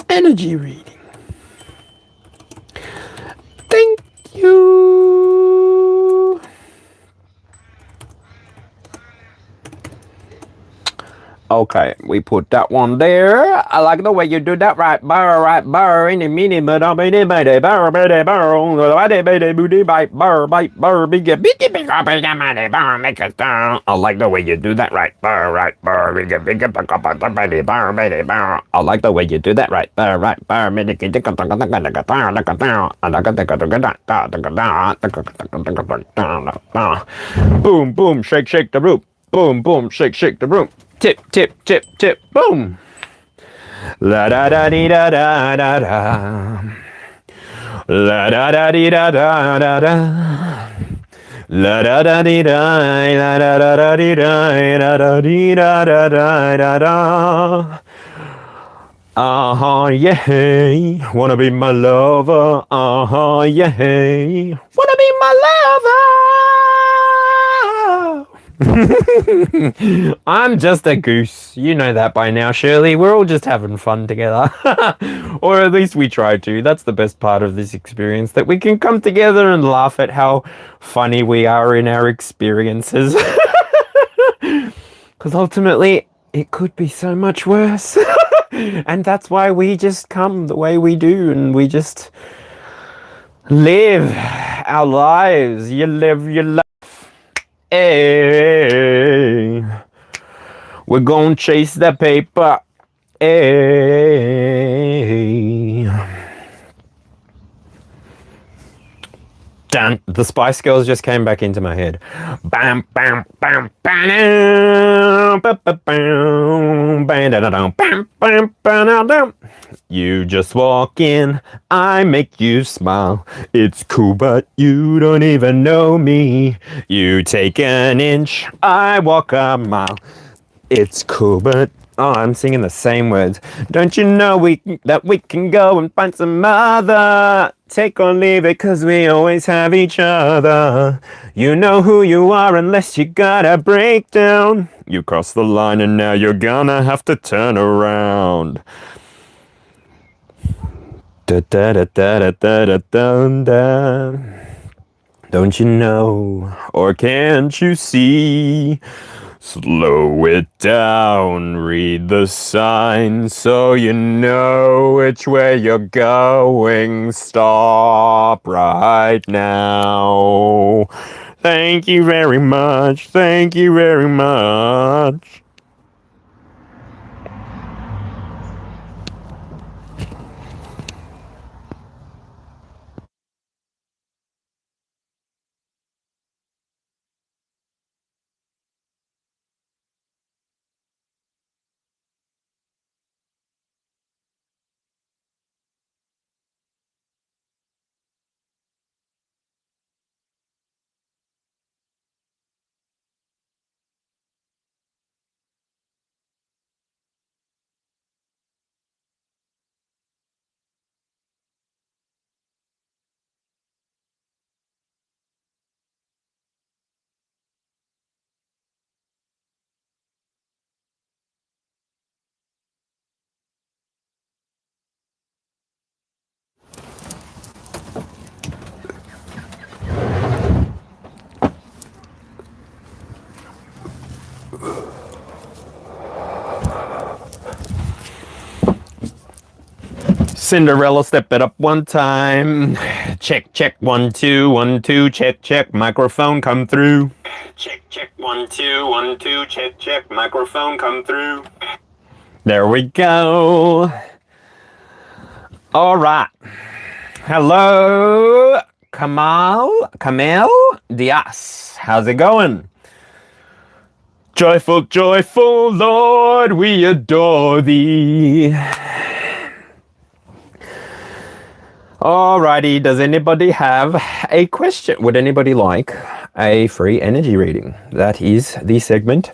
energy reading. Thank you. Okay, we put that one there. I like the way you do that right burr, in a minute, but I'm in a minute, burr, booty, bite, burr, big, money, burr, make us down. I like the way you do that right burr, big, burr. I like the way you do that right burr, boom, boom, shake the room. Boom, boom, shake the room. Tip, tip, tip, tip, boom. La da da dee da da da da. La da da dee da da da da. La da da dee da, la da da da dee da, la da dee da da da da. Yeah. Wanna be my lover? Yeah. Wanna be my lover? I'm just a goose. You know that by now, Shirley. We're all just having fun together. Or at least we try to. That's the best part of this experience, that we can come together and laugh at how funny we are in our experiences. Because ultimately, it could be so much worse. And that's why we just come the way we do, and we just live our lives. You live your life. Hey, we're gonna chase the paper. Hey. Damn, the Spice Girls just came back into my head. Bam, bam, bam, bam, bam, bam, bam, bam, bam. You just walk in, I make you smile. It's cool, but you don't even know me. You take an inch, I walk a mile. It's cool, but oh, I'm singing the same words. Don't you know that we can go and find some other? Take or leave it, 'cause we always have each other. You know who you are unless you got a breakdown. You cross the line and now you're gonna have to turn around. Da da da da da da da da da. Don't you know, or can't you see? Slow it down, read the signs so you know which way you're going. Stop right now. Thank you very much. Thank you very much. Cinderella, step it up one time. Check, check, 1, 2, 1, 2, check, check, microphone come through. Check, check, 1, 2, 1, 2, check, check, microphone come through. There we go. All right. Hello, Kamel Diaz. How's it going? Joyful, joyful Lord, we adore thee. Alrighty, does anybody have a question? Would anybody like a free energy reading? That is the segment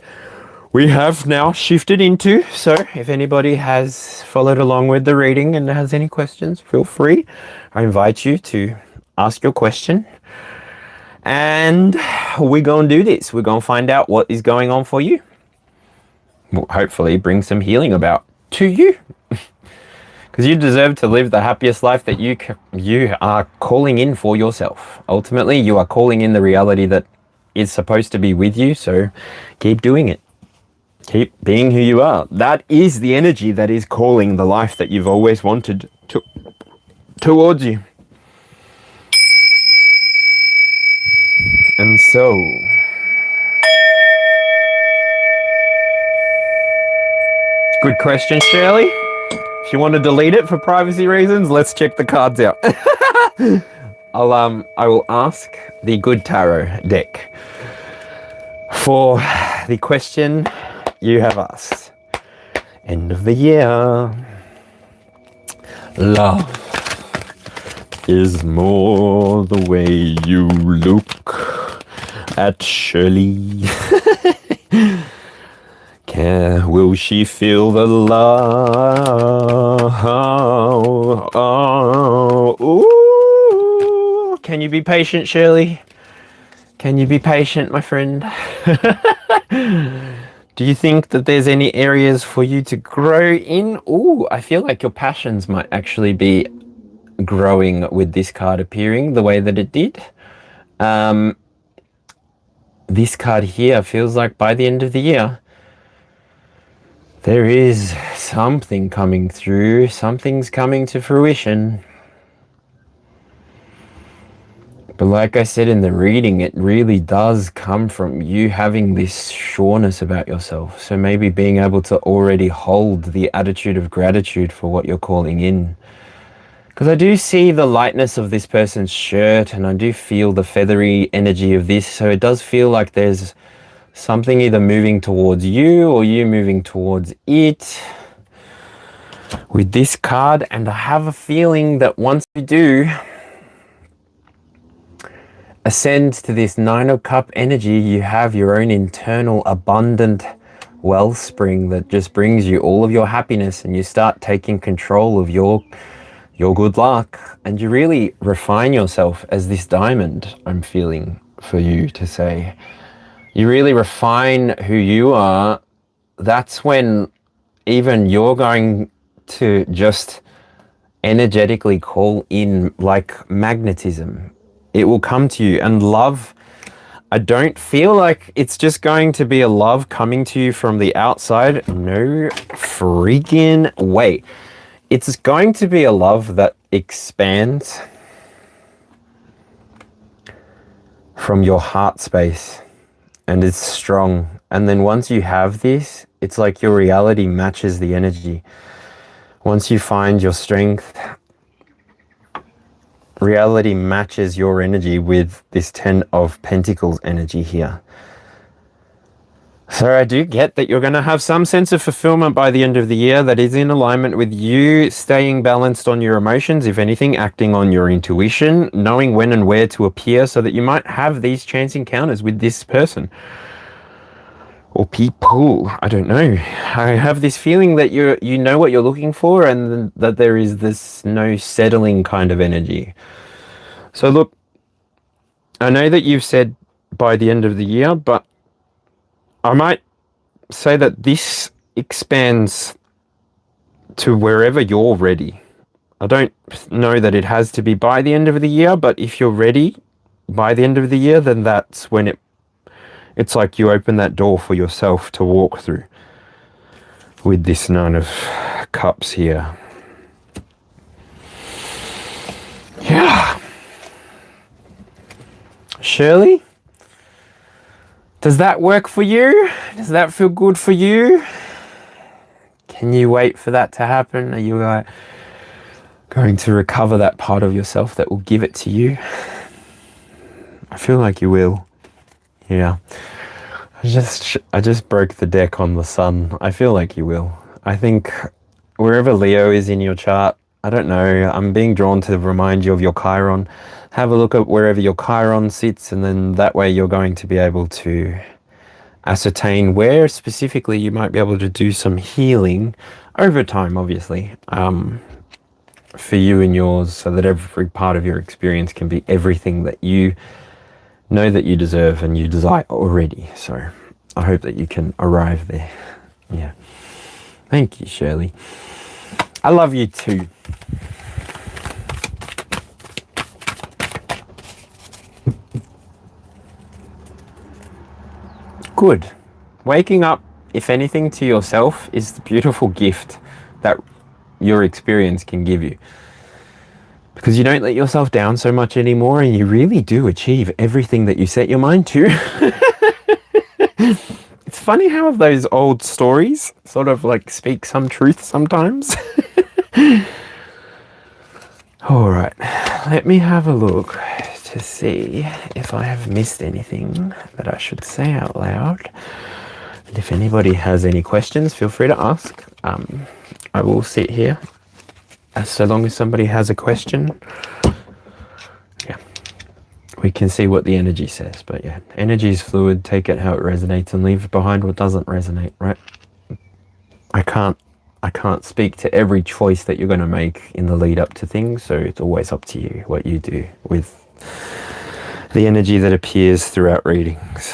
we have now shifted into. So if anybody has followed along with the reading and has any questions, feel free. I invite you to ask your question. And we're going to do this. We're going to find out what is going on for you. We'll hopefully bring some healing about to you. Because you deserve to live the happiest life that you are calling in for yourself. Ultimately, you are calling in the reality that is supposed to be with you, so keep doing it. Keep being who you are. That is the energy that is calling the life that you've always wanted towards you. And so, good question, Shirley. If you want to delete it for privacy reasons, let's check the cards out. I will ask the Good Tarot deck for the question you have asked. End of the year. Love is more the way you look at Shirley. Will she feel the love? Ooh. Can you be patient, Shirley? Can you be patient, my friend? Do you think that there's any areas for you to grow in? Ooh, I feel like your passions might actually be growing with this card appearing the way that it did. This card here feels like by the end of the year, there is something coming through, something's coming to fruition. But like I said in the reading, it really does come from you having this sureness about yourself. So maybe being able to already hold the attitude of gratitude for what you're calling in. Because I do see the lightness of this person's shirt and I do feel the feathery energy of this. So it does feel like there's something either moving towards you or you moving towards it with this card. And I have a feeling that once you do ascend to this Nine of Cup energy, you have your own internal abundant wellspring that just brings you all of your happiness, and you start taking control of your good luck, and you really refine yourself as this diamond. I'm feeling for you to say you really refine who you are. That's when even you're going to just energetically call in like magnetism. It will come to you. And love, I don't feel like it's just going to be a love coming to you from the outside. No freaking way. It's going to be a love that expands from your heart space. And it's strong. And then once you have this, it's like your reality matches the energy. Once you find your strength, reality matches your energy with this 10 of Pentacles energy here. So I do get that you're going to have some sense of fulfillment by the end of the year that is in alignment with you staying balanced on your emotions, if anything, acting on your intuition, knowing when and where to appear so that you might have these chance encounters with this person or people. I don't know. I have this feeling that you know what you're looking for and that there is this no settling kind of energy. So look, I know that you've said by the end of the year, but I might say that this expands to wherever you're ready. I don't know that it has to be by the end of the year, but if you're ready by the end of the year, then that's when it's like you open that door for yourself to walk through with this Nine of Cups here. Shirley, does that work for you? Does that feel good for you? Can you wait for that to happen? Are you going to recover that part of yourself that will give it to you? I feel like you will. Yeah. I just broke the deck on the sun. I feel like you will. I think wherever Leo is in your chart, I don't know, I'm being drawn to remind you of your Chiron. Have a look at wherever your Chiron sits, and then that way you're going to be able to ascertain where specifically you might be able to do some healing over time, obviously, for you and yours, so that every part of your experience can be everything that you know that you deserve and you desire already. So I hope that you can arrive there. Yeah. Thank you, Shirley. I love you too. Good. Waking up, if anything, to yourself is the beautiful gift that your experience can give you. Because you don't let yourself down so much anymore, and you really do achieve everything that you set your mind to. It's funny how those old stories sort of like speak some truth sometimes. All right, let me have a look to see if I have missed anything that I should say out loud. And if anybody has any questions, feel free to ask. I will sit here so long as somebody has a question. Yeah, we can see what the energy says. But yeah, energy is fluid. Take it how it resonates and leave behind what doesn't resonate, right? I can't speak to every choice that you're going to make in the lead up to things, so it's always up to you what you do with the energy that appears throughout readings.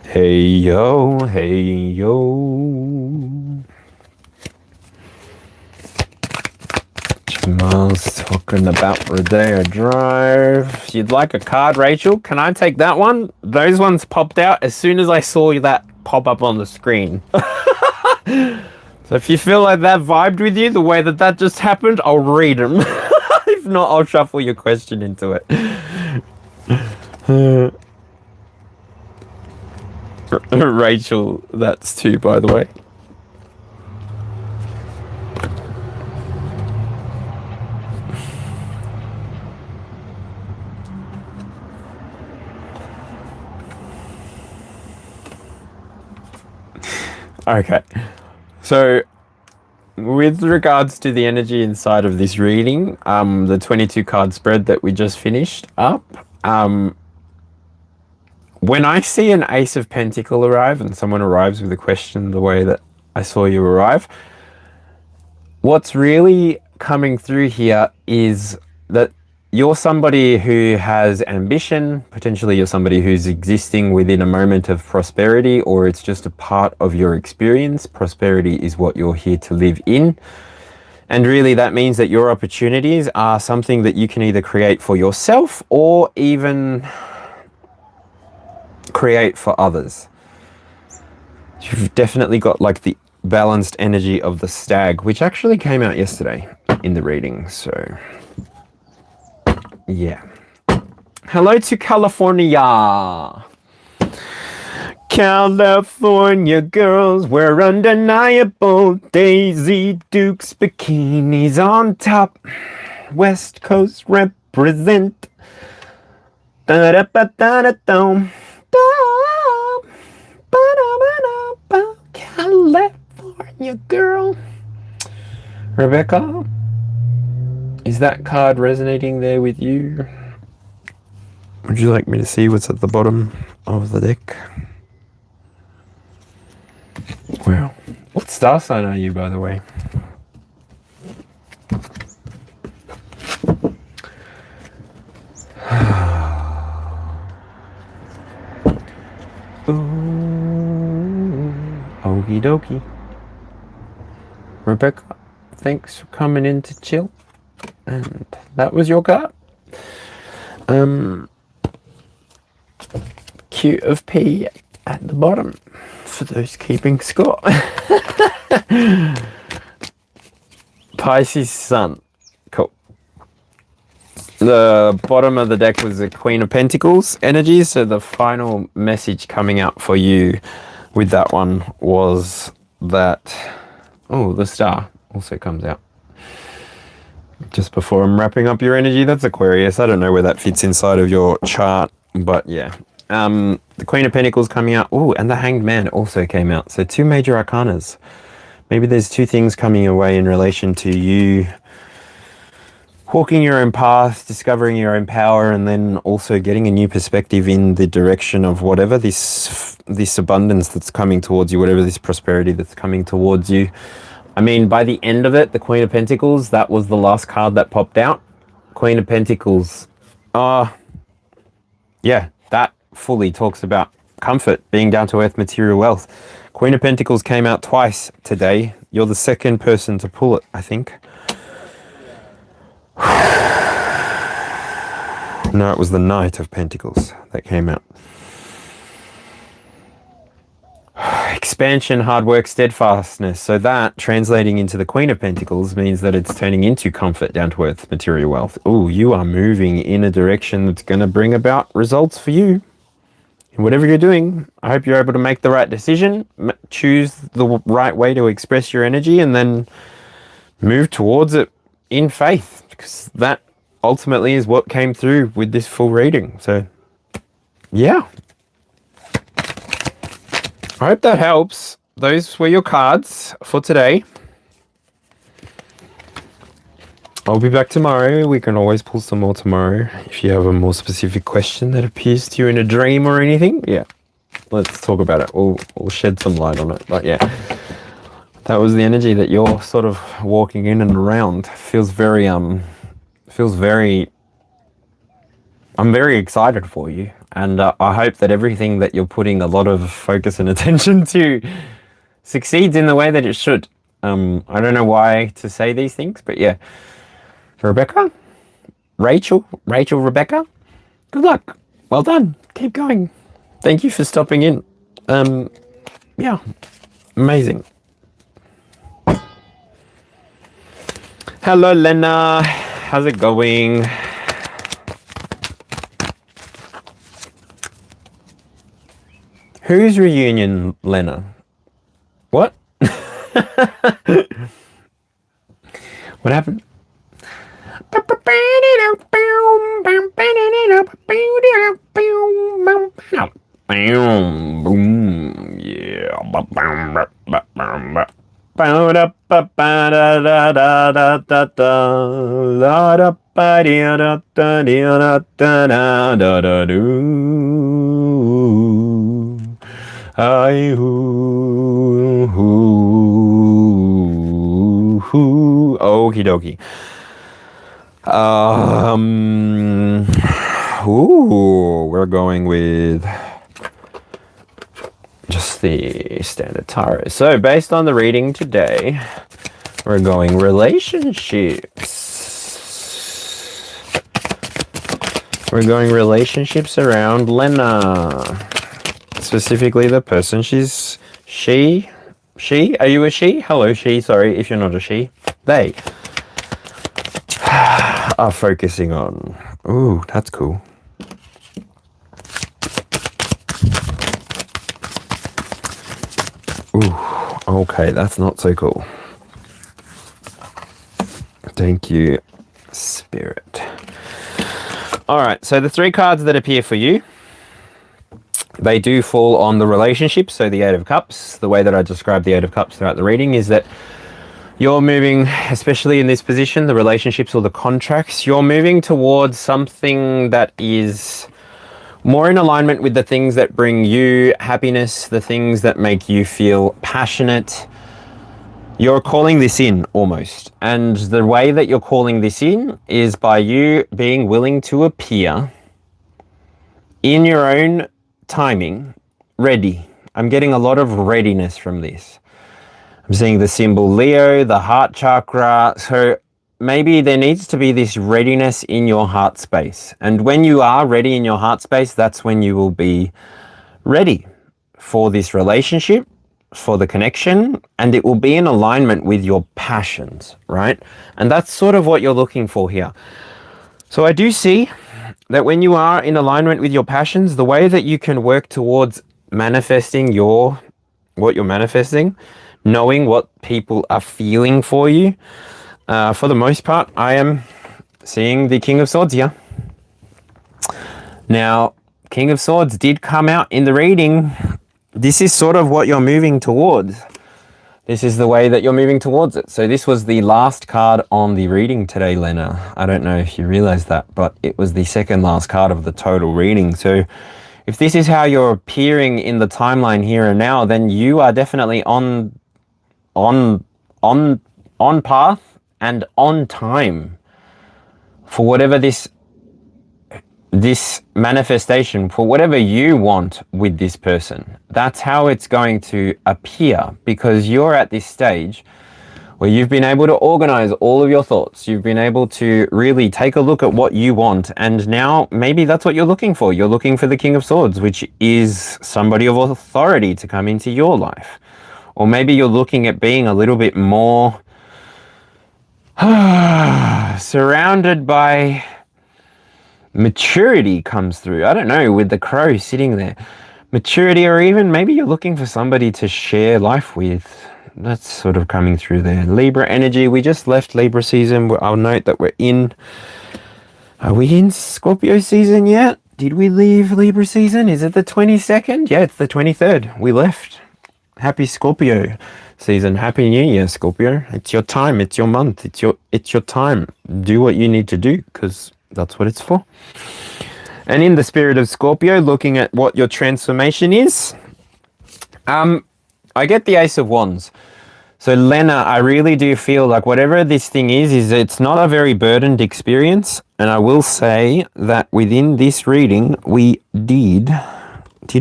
Hey yo, hey yo. Jamal's talking about Rodeo Drive. You'd like a card, Rachel? Can I take that one? Those ones popped out as soon as I saw that pop up on the screen. So if you feel like that vibed with you, the way that just happened, I'll read them. If not, I'll shuffle your question into it. Rachel, that's two, by the way. Okay, so with regards to the energy inside of this reading, the 22 card spread that we just finished up, when I see an Ace of Pentacle arrive and someone arrives with a question the way that I saw you arrive, what's really coming through here is that you're somebody who has ambition. Potentially you're somebody who's existing within a moment of prosperity, or it's just a part of your experience. Prosperity is what you're here to live in. And really that means that your opportunities are something that you can either create for yourself or even create for others. You've definitely got like the balanced energy of the stag, which actually came out yesterday in the reading. So yeah. Hello to California. California girls wear undeniable Daisy Dukes bikinis on top. West Coast represent. California girl. Rebecca, is that card resonating there with you? Would you like me to see what's at the bottom of the deck? Wow. What star sign are you, by the way? Ooh, okie dokie. Rebecca, thanks for coming in to chill. And that was your card. Q of P at the bottom for those keeping score. Pisces Sun. Cool. The bottom of the deck was the Queen of Pentacles energy. So the final message coming out for you with that one was that, oh, the Star also comes out just before I'm wrapping up your energy. That's Aquarius. I don't know where that fits inside of your chart, but yeah. The Queen of Pentacles coming out. Oh, and the Hanged Man also came out. So 2 major arcanas. Maybe there's 2 things coming your way in relation to you walking your own path, discovering your own power, and then also getting a new perspective in the direction of whatever this abundance that's coming towards you, whatever this prosperity that's coming towards you. I mean, by the end of it, the Queen of Pentacles, that was the last card that popped out. Queen of Pentacles. Yeah, that fully talks about comfort, being down to earth, material wealth. Queen of Pentacles came out twice today. You're the second person to pull it, I think. No, it was the Knight of Pentacles that came out. Expansion, hard work, steadfastness. So that, translating into the Queen of Pentacles, means that it's turning into comfort, down to earth, material wealth. Oh, you are moving in a direction that's going to bring about results for you. And whatever you're doing, I hope you're able to make the right decision, choose the right way to express your energy, and then move towards it in faith, because that ultimately is what came through with this full reading. So, yeah. I hope that helps. Those were your cards for today. I'll be back tomorrow. We can always pull some more tomorrow. If you have a more specific question that appears to you in a dream or anything, yeah, let's talk about it. We'll shed some light on it. But yeah, that was the energy that you're sort of walking in and around. Feels very, I'm very excited for you. And I hope that everything that you're putting a lot of focus and attention to succeeds in the way that it should. I don't know why to say these things, but yeah. Rebecca, Rachel, Rebecca, good luck. Well done. Keep going. Thank you for stopping in. Yeah, amazing. Hello, Lena. How's it going? Whose reunion, Lena? What? What happened? Okie dokie. We're going with just the standard tarot. So based on the reading today, we're going relationships. We're going relationships around Lena. Specifically the person she? Are you a she? Hello, she. Sorry if you're not a she. They are focusing on. Ooh, that's cool. Ooh, okay, that's not so cool. Thank you, Spirit. All right, so the 3 cards that appear for you, they do fall on the relationship. So the 8 of Cups, the way that I describe the 8 of Cups throughout the reading is that you're moving, especially in this position, the relationships or the contracts, you're moving towards something that is more in alignment with the things that bring you happiness, the things that make you feel passionate. You're calling this in almost. And the way that you're calling this in is by you being willing to appear in your own timing, ready. I'm getting a lot of readiness from this. I'm seeing the symbol Leo, the heart chakra. So maybe there needs to be this readiness in your heart space. And when you are ready in your heart space, that's when you will be ready for this relationship, for the connection, and it will be in alignment with your passions, right? And that's sort of what you're looking for here. So I do see that when you are in alignment with your passions, the way that you can work towards manifesting what you're manifesting, knowing what people are feeling for you, for the most part, I am seeing the King of Swords here. Now, King of Swords did come out in the reading. This is sort of what you're moving towards. This is the way that you're moving towards it. So this was the last card on the reading today, Lena. I don't know if you realize that, but it was the second last card of the total reading. So if this is how you're appearing in the timeline here and now, then you are definitely on path and on time for whatever this manifestation, for whatever you want with this person. That's how it's going to appear, because you're at this stage where you've been able to organize all of your thoughts. You've been able to really take a look at what you want, and now maybe that's what you're looking for. You're looking for the King of Swords, which is somebody of authority to come into your life. Or maybe you're looking at being a little bit more surrounded by maturity comes through. I don't know, with the crow sitting there. Maturity, or even maybe you're looking for somebody to share life with. That's sort of coming through there. Libra energy. We just left Libra season. I'll note that we're in... Are we in Scorpio season yet? Did we leave Libra season? Is it the 22nd? Yeah, it's the 23rd. We left. Happy Scorpio season. Happy New Year, Scorpio. It's your time. It's your month. It's your time. Do what you need to do, because that's what it's for. And in the spirit of Scorpio, looking at what your transformation is, I get the Ace of Wands. So Lena, I really do feel like whatever this thing is it's not a very burdened experience. And I will say that within this reading, we did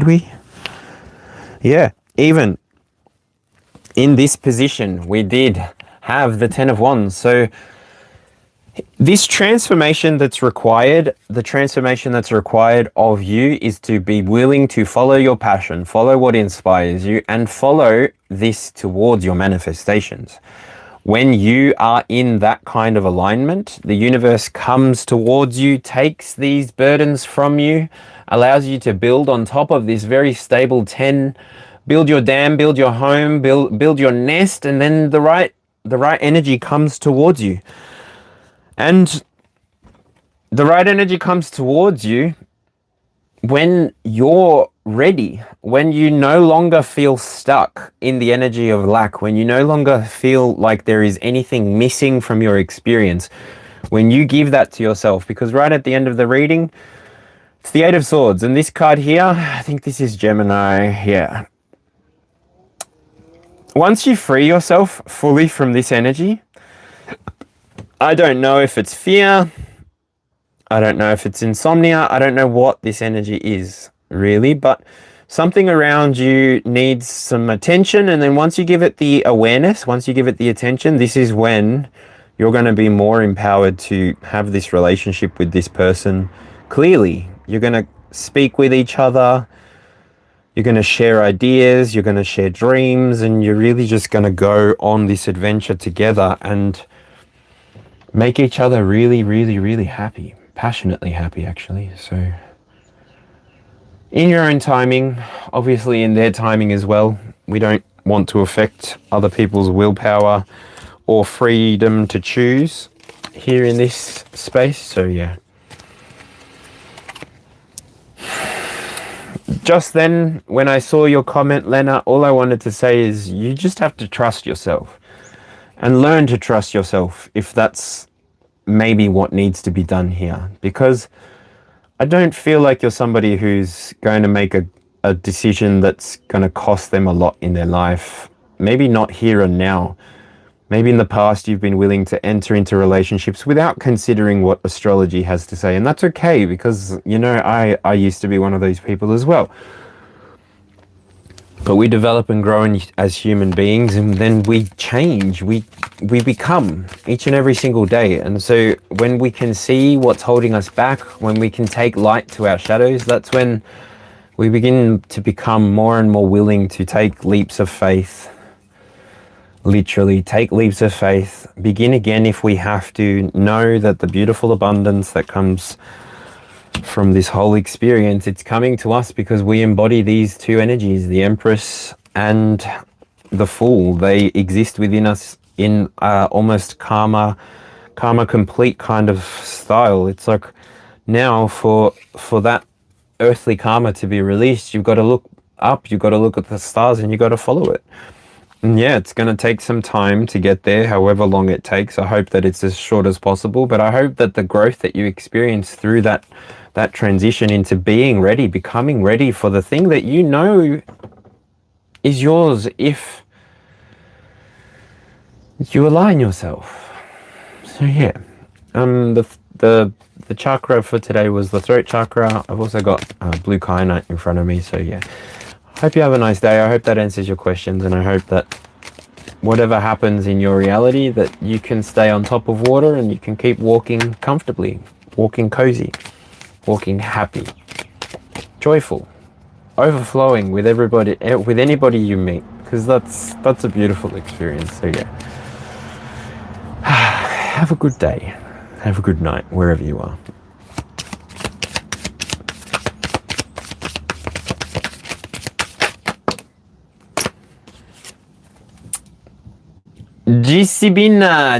we? Yeah, even in this position, we did have the Ten of Wands. So this transformation that's required, the transformation that's required of you, is to be willing to follow your passion, follow what inspires you, and follow this towards your manifestations. When you are in that kind of alignment, the universe comes towards you, takes these burdens from you, allows you to build on top of this very stable 10, build your dam, build your home, build your nest, and then the right energy comes towards you. And the right energy comes towards you when you're ready, when you no longer feel stuck in the energy of lack, when you no longer feel like there is anything missing from your experience, when you give that to yourself. Because right at the end of the reading, it's the Eight of Swords. And this card here, I think this is Gemini, yeah. Once you free yourself fully from this energy, I don't know if it's fear, I don't know if it's insomnia, I don't know what this energy is really, but something around you needs some attention, and then once you give it the awareness, once you give it the attention, this is when you're going to be more empowered to have this relationship with this person clearly. You're going to speak with each other, you're going to share ideas, you're going to share dreams, and you're really just going to go on this adventure together and make each other really, really, really happy. Passionately happy, actually. So in your own timing, obviously in their timing as well. We don't want to affect other people's willpower or freedom to choose here in this space. So yeah. Just then, when I saw your comment, Lena, all I wanted to say is you just have to trust yourself and learn to trust yourself, if that's maybe what needs to be done here. Because I don't feel like you're somebody who's going to make a decision that's going to cost them a lot in their life. Maybe not here and now. Maybe in the past you've been willing to enter into relationships without considering what astrology has to say. And that's okay, because, you know, I used to be one of those people as well. But we develop and grow as human beings, and then we change. We become each and every single day. And so when we can see what's holding us back, when we can take light to our shadows, that's when we begin to become more and more willing to take leaps of faith Literally, take leaps of faith. Begin again if we have to. Know that the beautiful abundance that comes from this whole experience, it's coming to us because we embody these two energies, the Empress and the Fool. They exist within us in almost karma complete kind of style. It's like now for that earthly karma to be released, you've got to look up, you've got to look at the stars, and you've got to follow it. And yeah, it's going to take some time to get there, however long it takes. I hope that it's as short as possible, but I hope that the growth that you experience through that transition into being ready, becoming ready for the thing that you know is yours if you align yourself. So yeah, the chakra for today was the throat chakra. I've also got blue kyanite in front of me. So yeah, hope you have a nice day. I hope that answers your questions, and I hope that whatever happens in your reality, that you can stay on top of water and you can keep walking comfortably, walking cozy, walking happy, joyful, overflowing with everybody, with anybody you meet, because that's a beautiful experience. So yeah, have a good day, have a good night wherever you are. Gisibina,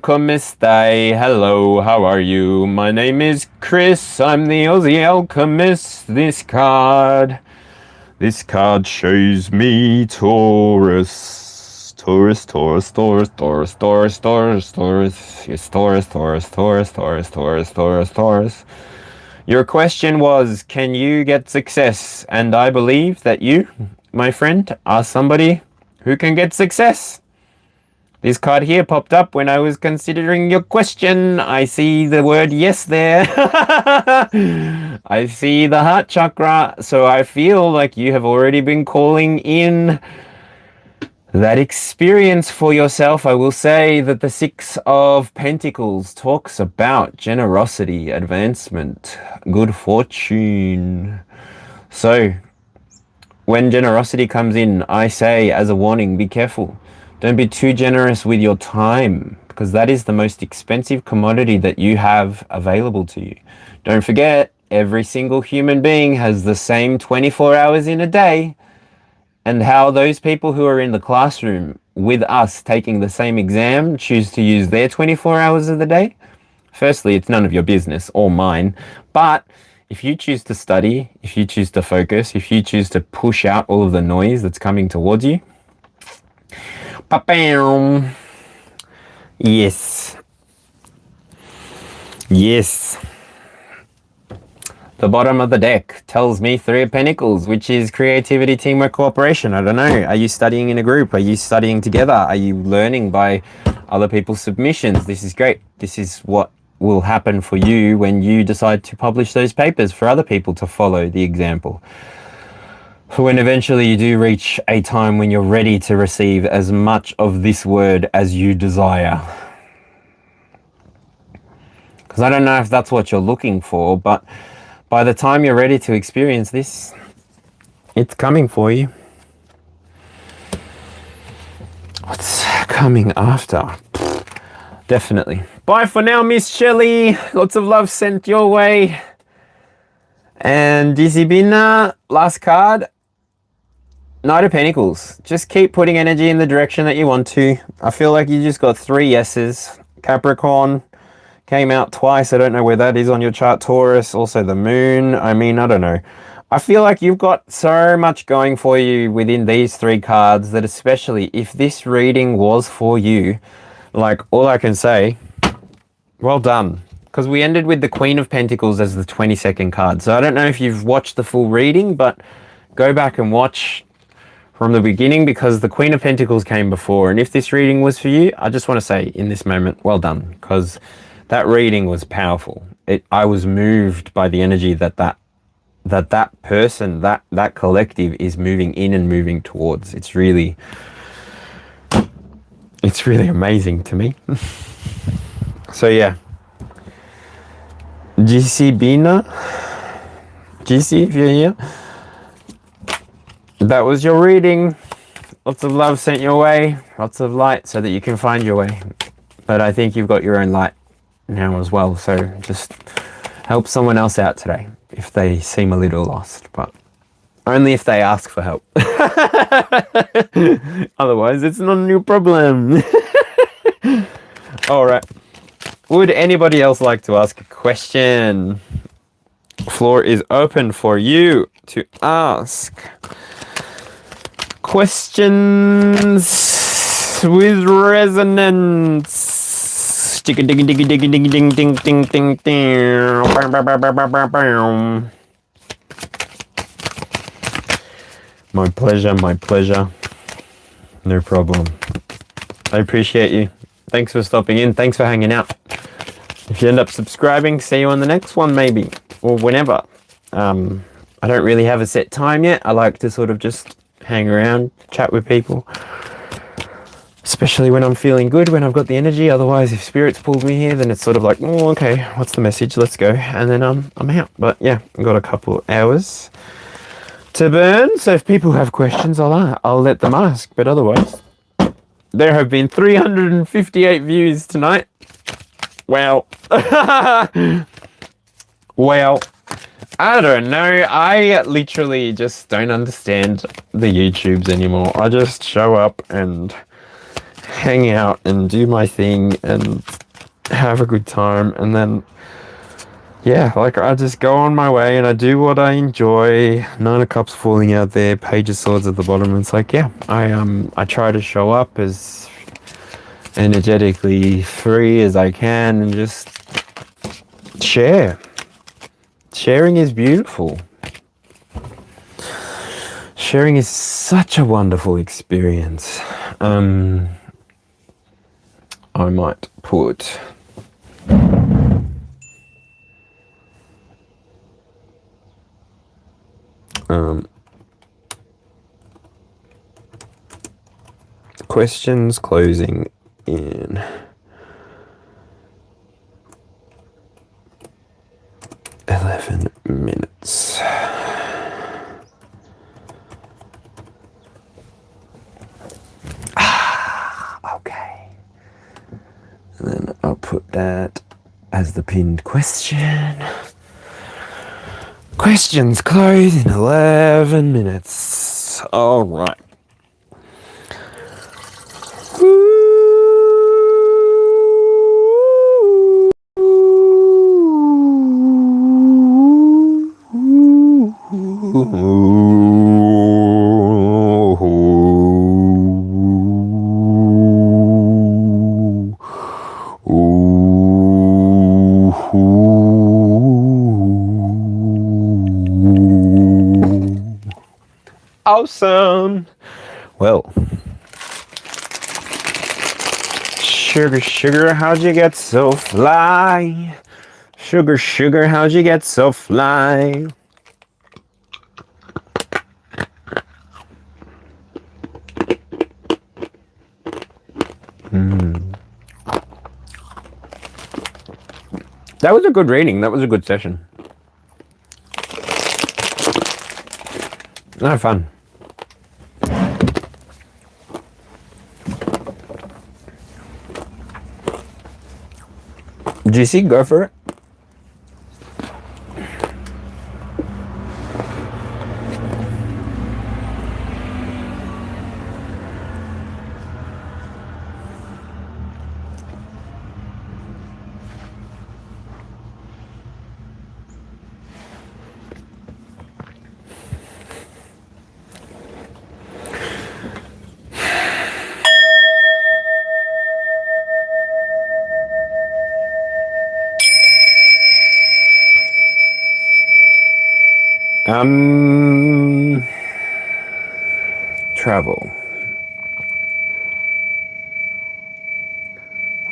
come stai? Hello, how are you? My name is Chris, I'm the Aussie Alchemist. This card shows me Taurus. Taurus. Yes, Taurus. Your question was, can you get success? And I believe that you, my friend, are somebody who can get success. This card here popped up when I was considering your question. I see the word yes there. I see the heart chakra. So I feel like you have already been calling in that experience for yourself. I will say that the Six of Pentacles talks about generosity, advancement, good fortune. So when generosity comes in, I say as a warning, be careful. Don't be too generous with your time, because that is the most expensive commodity that you have available to you. Don't forget, every single human being has the same 24 hours in a day, and how those people who are in the classroom with us taking the same exam choose to use their 24 hours of the day. Firstly, it's none of your business or mine, but if you choose to study, if you choose to focus, if you choose to push out all of the noise that's coming towards you, yes. The bottom of the deck tells me Three of Pentacles, which is creativity, teamwork, cooperation. I don't know. Are you studying in a group? Are you studying together? Are you learning by other people's submissions? This is great. This is what will happen for you when you decide to publish those papers for other people to follow the example. For when eventually you do reach a time when you're ready to receive as much of this word as you desire. Because I don't know if that's what you're looking for, but by the time you're ready to experience this, it's coming for you. What's coming after? Definitely. Bye for now, Miss Shelley. Lots of love sent your way. And Disibina, last card. Knight of Pentacles. Just keep putting energy in the direction that you want to. I feel like you just got 3 yeses. Capricorn came out twice. I don't know where that is on your chart. Taurus, also the moon. I mean, I don't know. I feel like you've got so much going for you within these 3 cards that, especially if this reading was for you, like, all I can say, well done. Because we ended with the Queen of Pentacles as the 22nd card. So I don't know if you've watched the full reading, but go back and watch from the beginning, because the Queen of Pentacles came before. And if this reading was for you, I just want to say in this moment, well done, because that reading was powerful. I was moved by the energy that person, that collective is moving in and moving towards. It's really amazing to me. So yeah, GC Bina, GC, if you're here, that was your reading. Lots of love sent your way. Lots of light so that you can find your way. But I think you've got your own light now as well. So just help someone else out today if they seem a little lost. But only if they ask for help. Otherwise, it's not a new problem. All right. Would anybody else like to ask a question? Floor is open for you to ask questions with resonance. Digga digga digga digga digga ding ding ding ding ding. My pleasure, my pleasure. No problem. I appreciate you. Thanks for stopping in. Thanks for hanging out. If you end up subscribing, see you on the next one maybe. Or whenever. I don't really have a set time yet. I like to sort of just hang around, chat with people. Especially when I'm feeling good, when I've got the energy. Otherwise, if spirits pulled me here, then it's sort of like, oh, okay, what's the message? Let's go. And then I'm out. But yeah, I've got a couple hours to burn. So if people have questions, I'll let them ask. But otherwise, there have been 358 views tonight. Wow. Well, I don't know. I literally just don't understand the YouTubes anymore. I just show up and hang out and do my thing and have a good time. And then, yeah, like I just go on my way and I do what I enjoy. Nine of Cups falling out there, Page of Swords at the bottom. And it's like, yeah, I try to show up as energetically free as I can and just share. Sharing is beautiful. Sharing is such a wonderful experience. I might put questions closing in 11 minutes. Okay. And then I'll put that as the pinned question. Questions close in 11 minutes. All right. Awesome. Well, sugar, sugar, how'd you get so fly? Sugar, sugar, how'd you get so fly? That was a good reading. That was a good session. No fun. GC, go for it. Travel.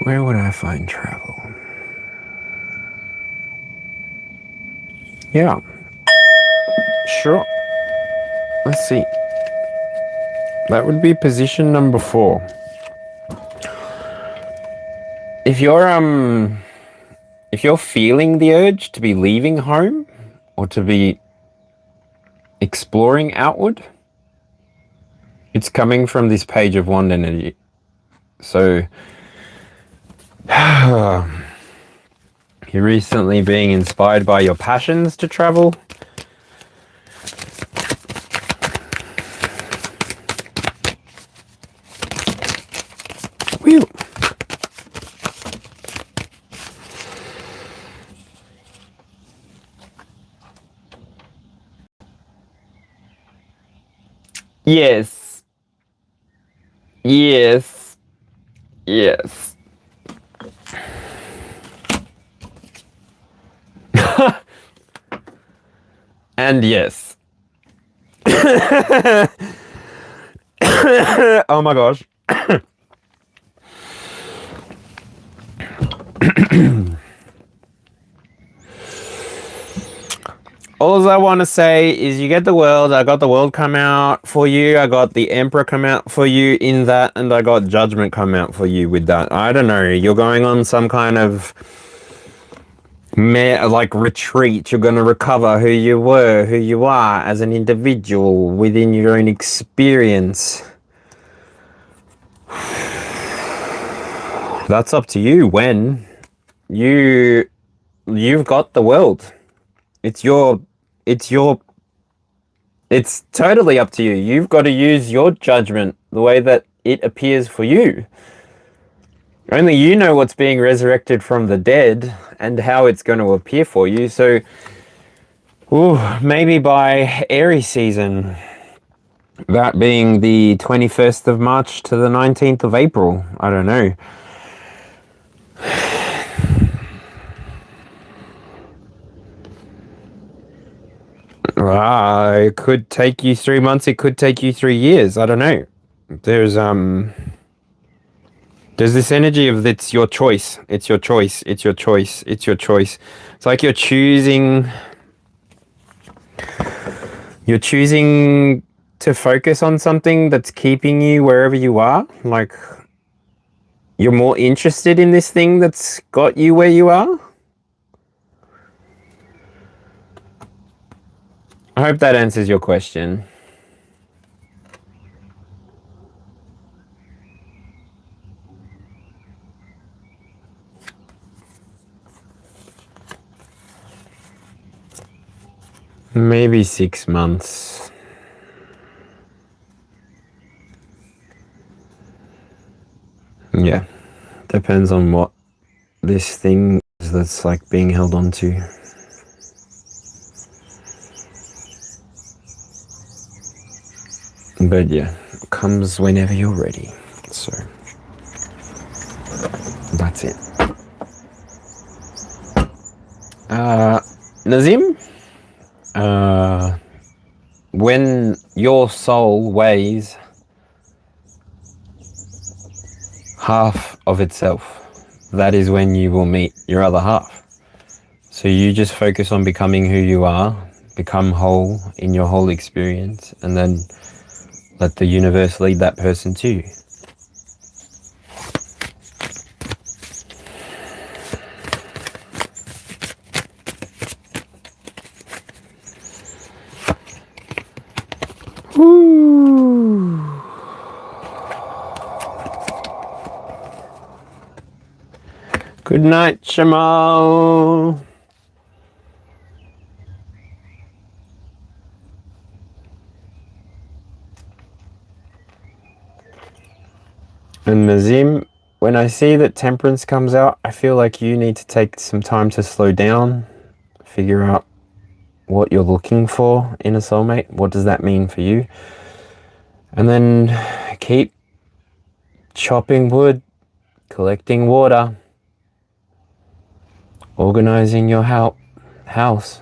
Where would I find travel? Yeah. Sure. Let's see. That would be position number 4. If you're feeling the urge to be leaving home or to be exploring outward, It's coming from this page of wand energy. So you're recently being inspired by your passions to travel. Whew. Yes. Yes. Yes. And yes. Oh my gosh. All I want to say is you get the world. I got the world come out for you. I got the emperor come out for you in that. And I got judgment come out for you with that. I don't know. You're going on some kind of like retreat. You're going to recover who you were, who you are as an individual within your own experience. That's up to you. When you've got the world, it's totally up to you. You've got to use your judgment the way that it appears for you. Only you know what's being resurrected from the dead and how it's going to appear for you. So, maybe by Aries season, that being the 21st of March to the 19th of April. I don't know. It could take you 3 months. It could take you 3 years. I don't know. There's this energy of it's your choice. It's your choice. It's your choice. It's your choice. It's like you're choosing to focus on something that's keeping you wherever you are. Like you're more interested in this thing that's got you where you are. I hope that answers your question. Maybe 6 months. Yeah. Depends on what this thing is that's like being held on to. But yeah, it comes whenever you're ready. So that's it. Nazim, when your soul weighs half of itself, that is when you will meet your other half. So you just focus on becoming who you are, become whole in your whole experience, and then let the universe lead that person to you. Woo. Good night, Shamal. And Nazim, when I see that temperance comes out, I feel like you need to take some time to slow down, figure out what you're looking for in a soulmate. What does that mean for you? And then keep chopping wood, collecting water, organizing your house.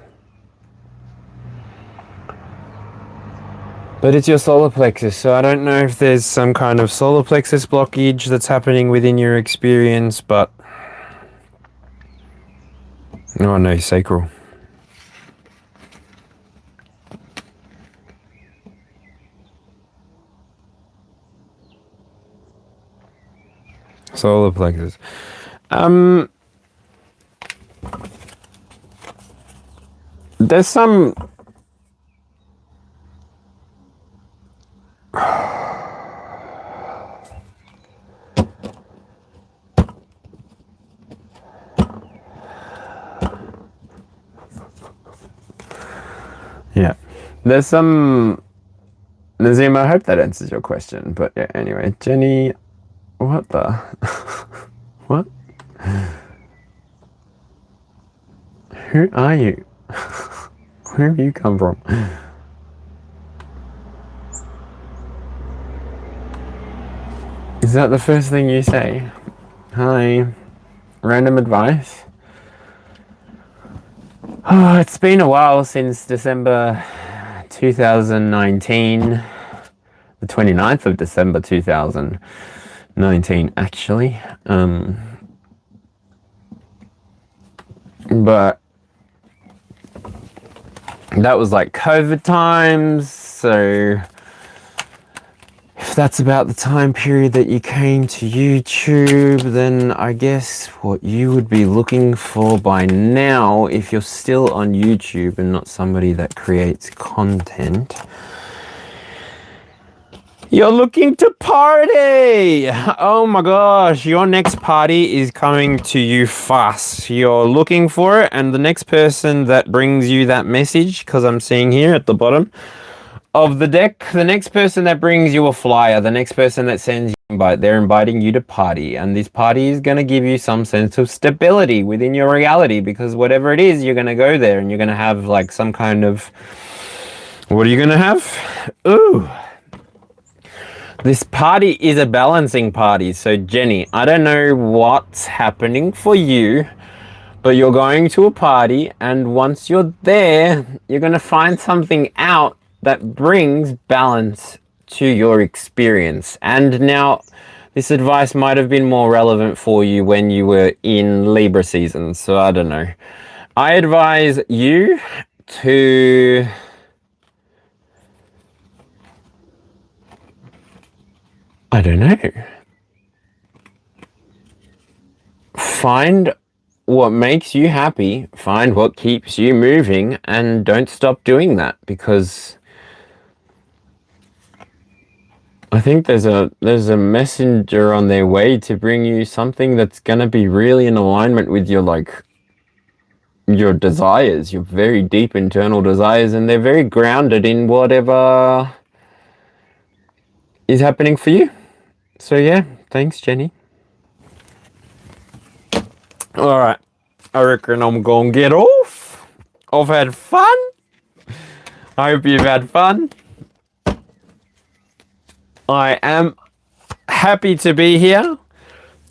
But it's your solar plexus, so I don't know if there's some kind of solar plexus blockage that's happening within your experience, but... Oh no, sacral. Solar plexus. There's some... Yeah. There's some... Nazim, I hope that answers your question. But yeah, anyway. Jenny... What the... What? Who are you? Where have you come from? Is that the first thing you say? Hi. Random advice? Oh, it's been a while since December 2019. The 29th of December 2019, actually. But that was like COVID times, so if that's about the time period that you came to YouTube, then I guess what you would be looking for by now, if you're still on YouTube and not somebody that creates content, you're looking to party! Oh my gosh, your next party is coming to you fast. You're looking for it, and the next person that brings you that message, because I'm seeing here at the bottom of the deck, the next person that brings you a flyer, the next person that sends you an invite, they're inviting you to party, and this party is going to give you some sense of stability within your reality, because whatever it is, you're going to go there and you're going to have like some kind of... What are you going to have? Ooh. This party is a balancing party. So Jenny, I don't know what's happening for you, but you're going to a party, and once you're there, you're going to find something out that brings balance to your experience. And now, this advice might have been more relevant for you when you were in Libra season, so I don't know. I advise you to... I don't know. Find what makes you happy, find what keeps you moving, and don't stop doing that, because I think there's a messenger on their way to bring you something that's gonna be really in alignment with your your desires, your very deep internal desires, and they're very grounded in whatever is happening for you. So yeah, thanks, Jenny. All right, I reckon I'm gonna get off. I've had fun. I hope you've had fun. I am happy to be here,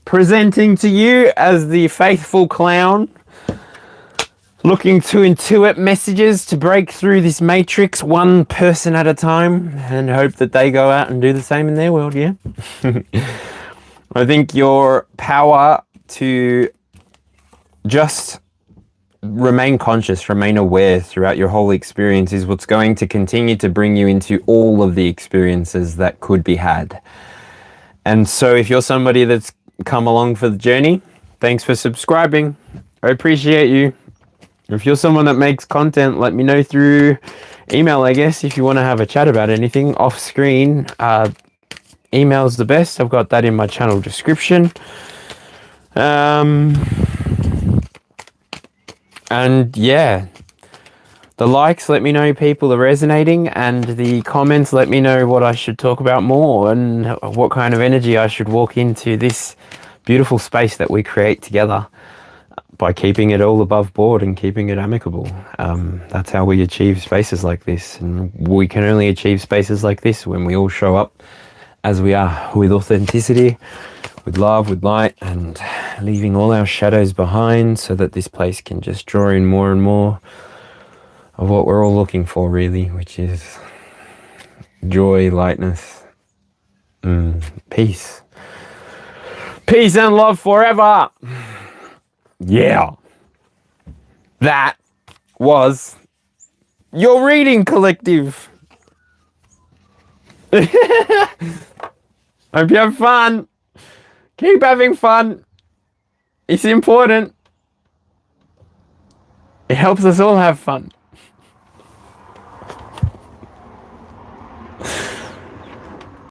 presenting to you as the faithful clown, looking to intuit messages to break through this matrix one person at a time, and hope that they go out and do the same in their world, yeah? I think your power to just remain conscious, remain aware throughout your whole experience is what's going to continue to bring you into all of the experiences that could be had. And so if you're somebody that's come along for the journey, thanks for subscribing. I appreciate you. If you're someone that makes content, let me know through email, I guess, if you want to have a chat about anything off screen. Email's the best. I've got that in my channel description. And yeah, the likes let me know people are resonating, and the comments let me know what I should talk about more and what kind of energy I should walk into this beautiful space that we create together by keeping it all above board and keeping it amicable. That's how we achieve spaces like this, and we can only achieve spaces like this when we all show up as we are, with authenticity, with love, with light, and leaving all our shadows behind, so that this place can just draw in more and more of what we're all looking for, really, which is joy, lightness, peace. Peace and love forever. Yeah. That was your reading collective. Hope you have fun. Keep having fun. It's important. It helps us all have fun.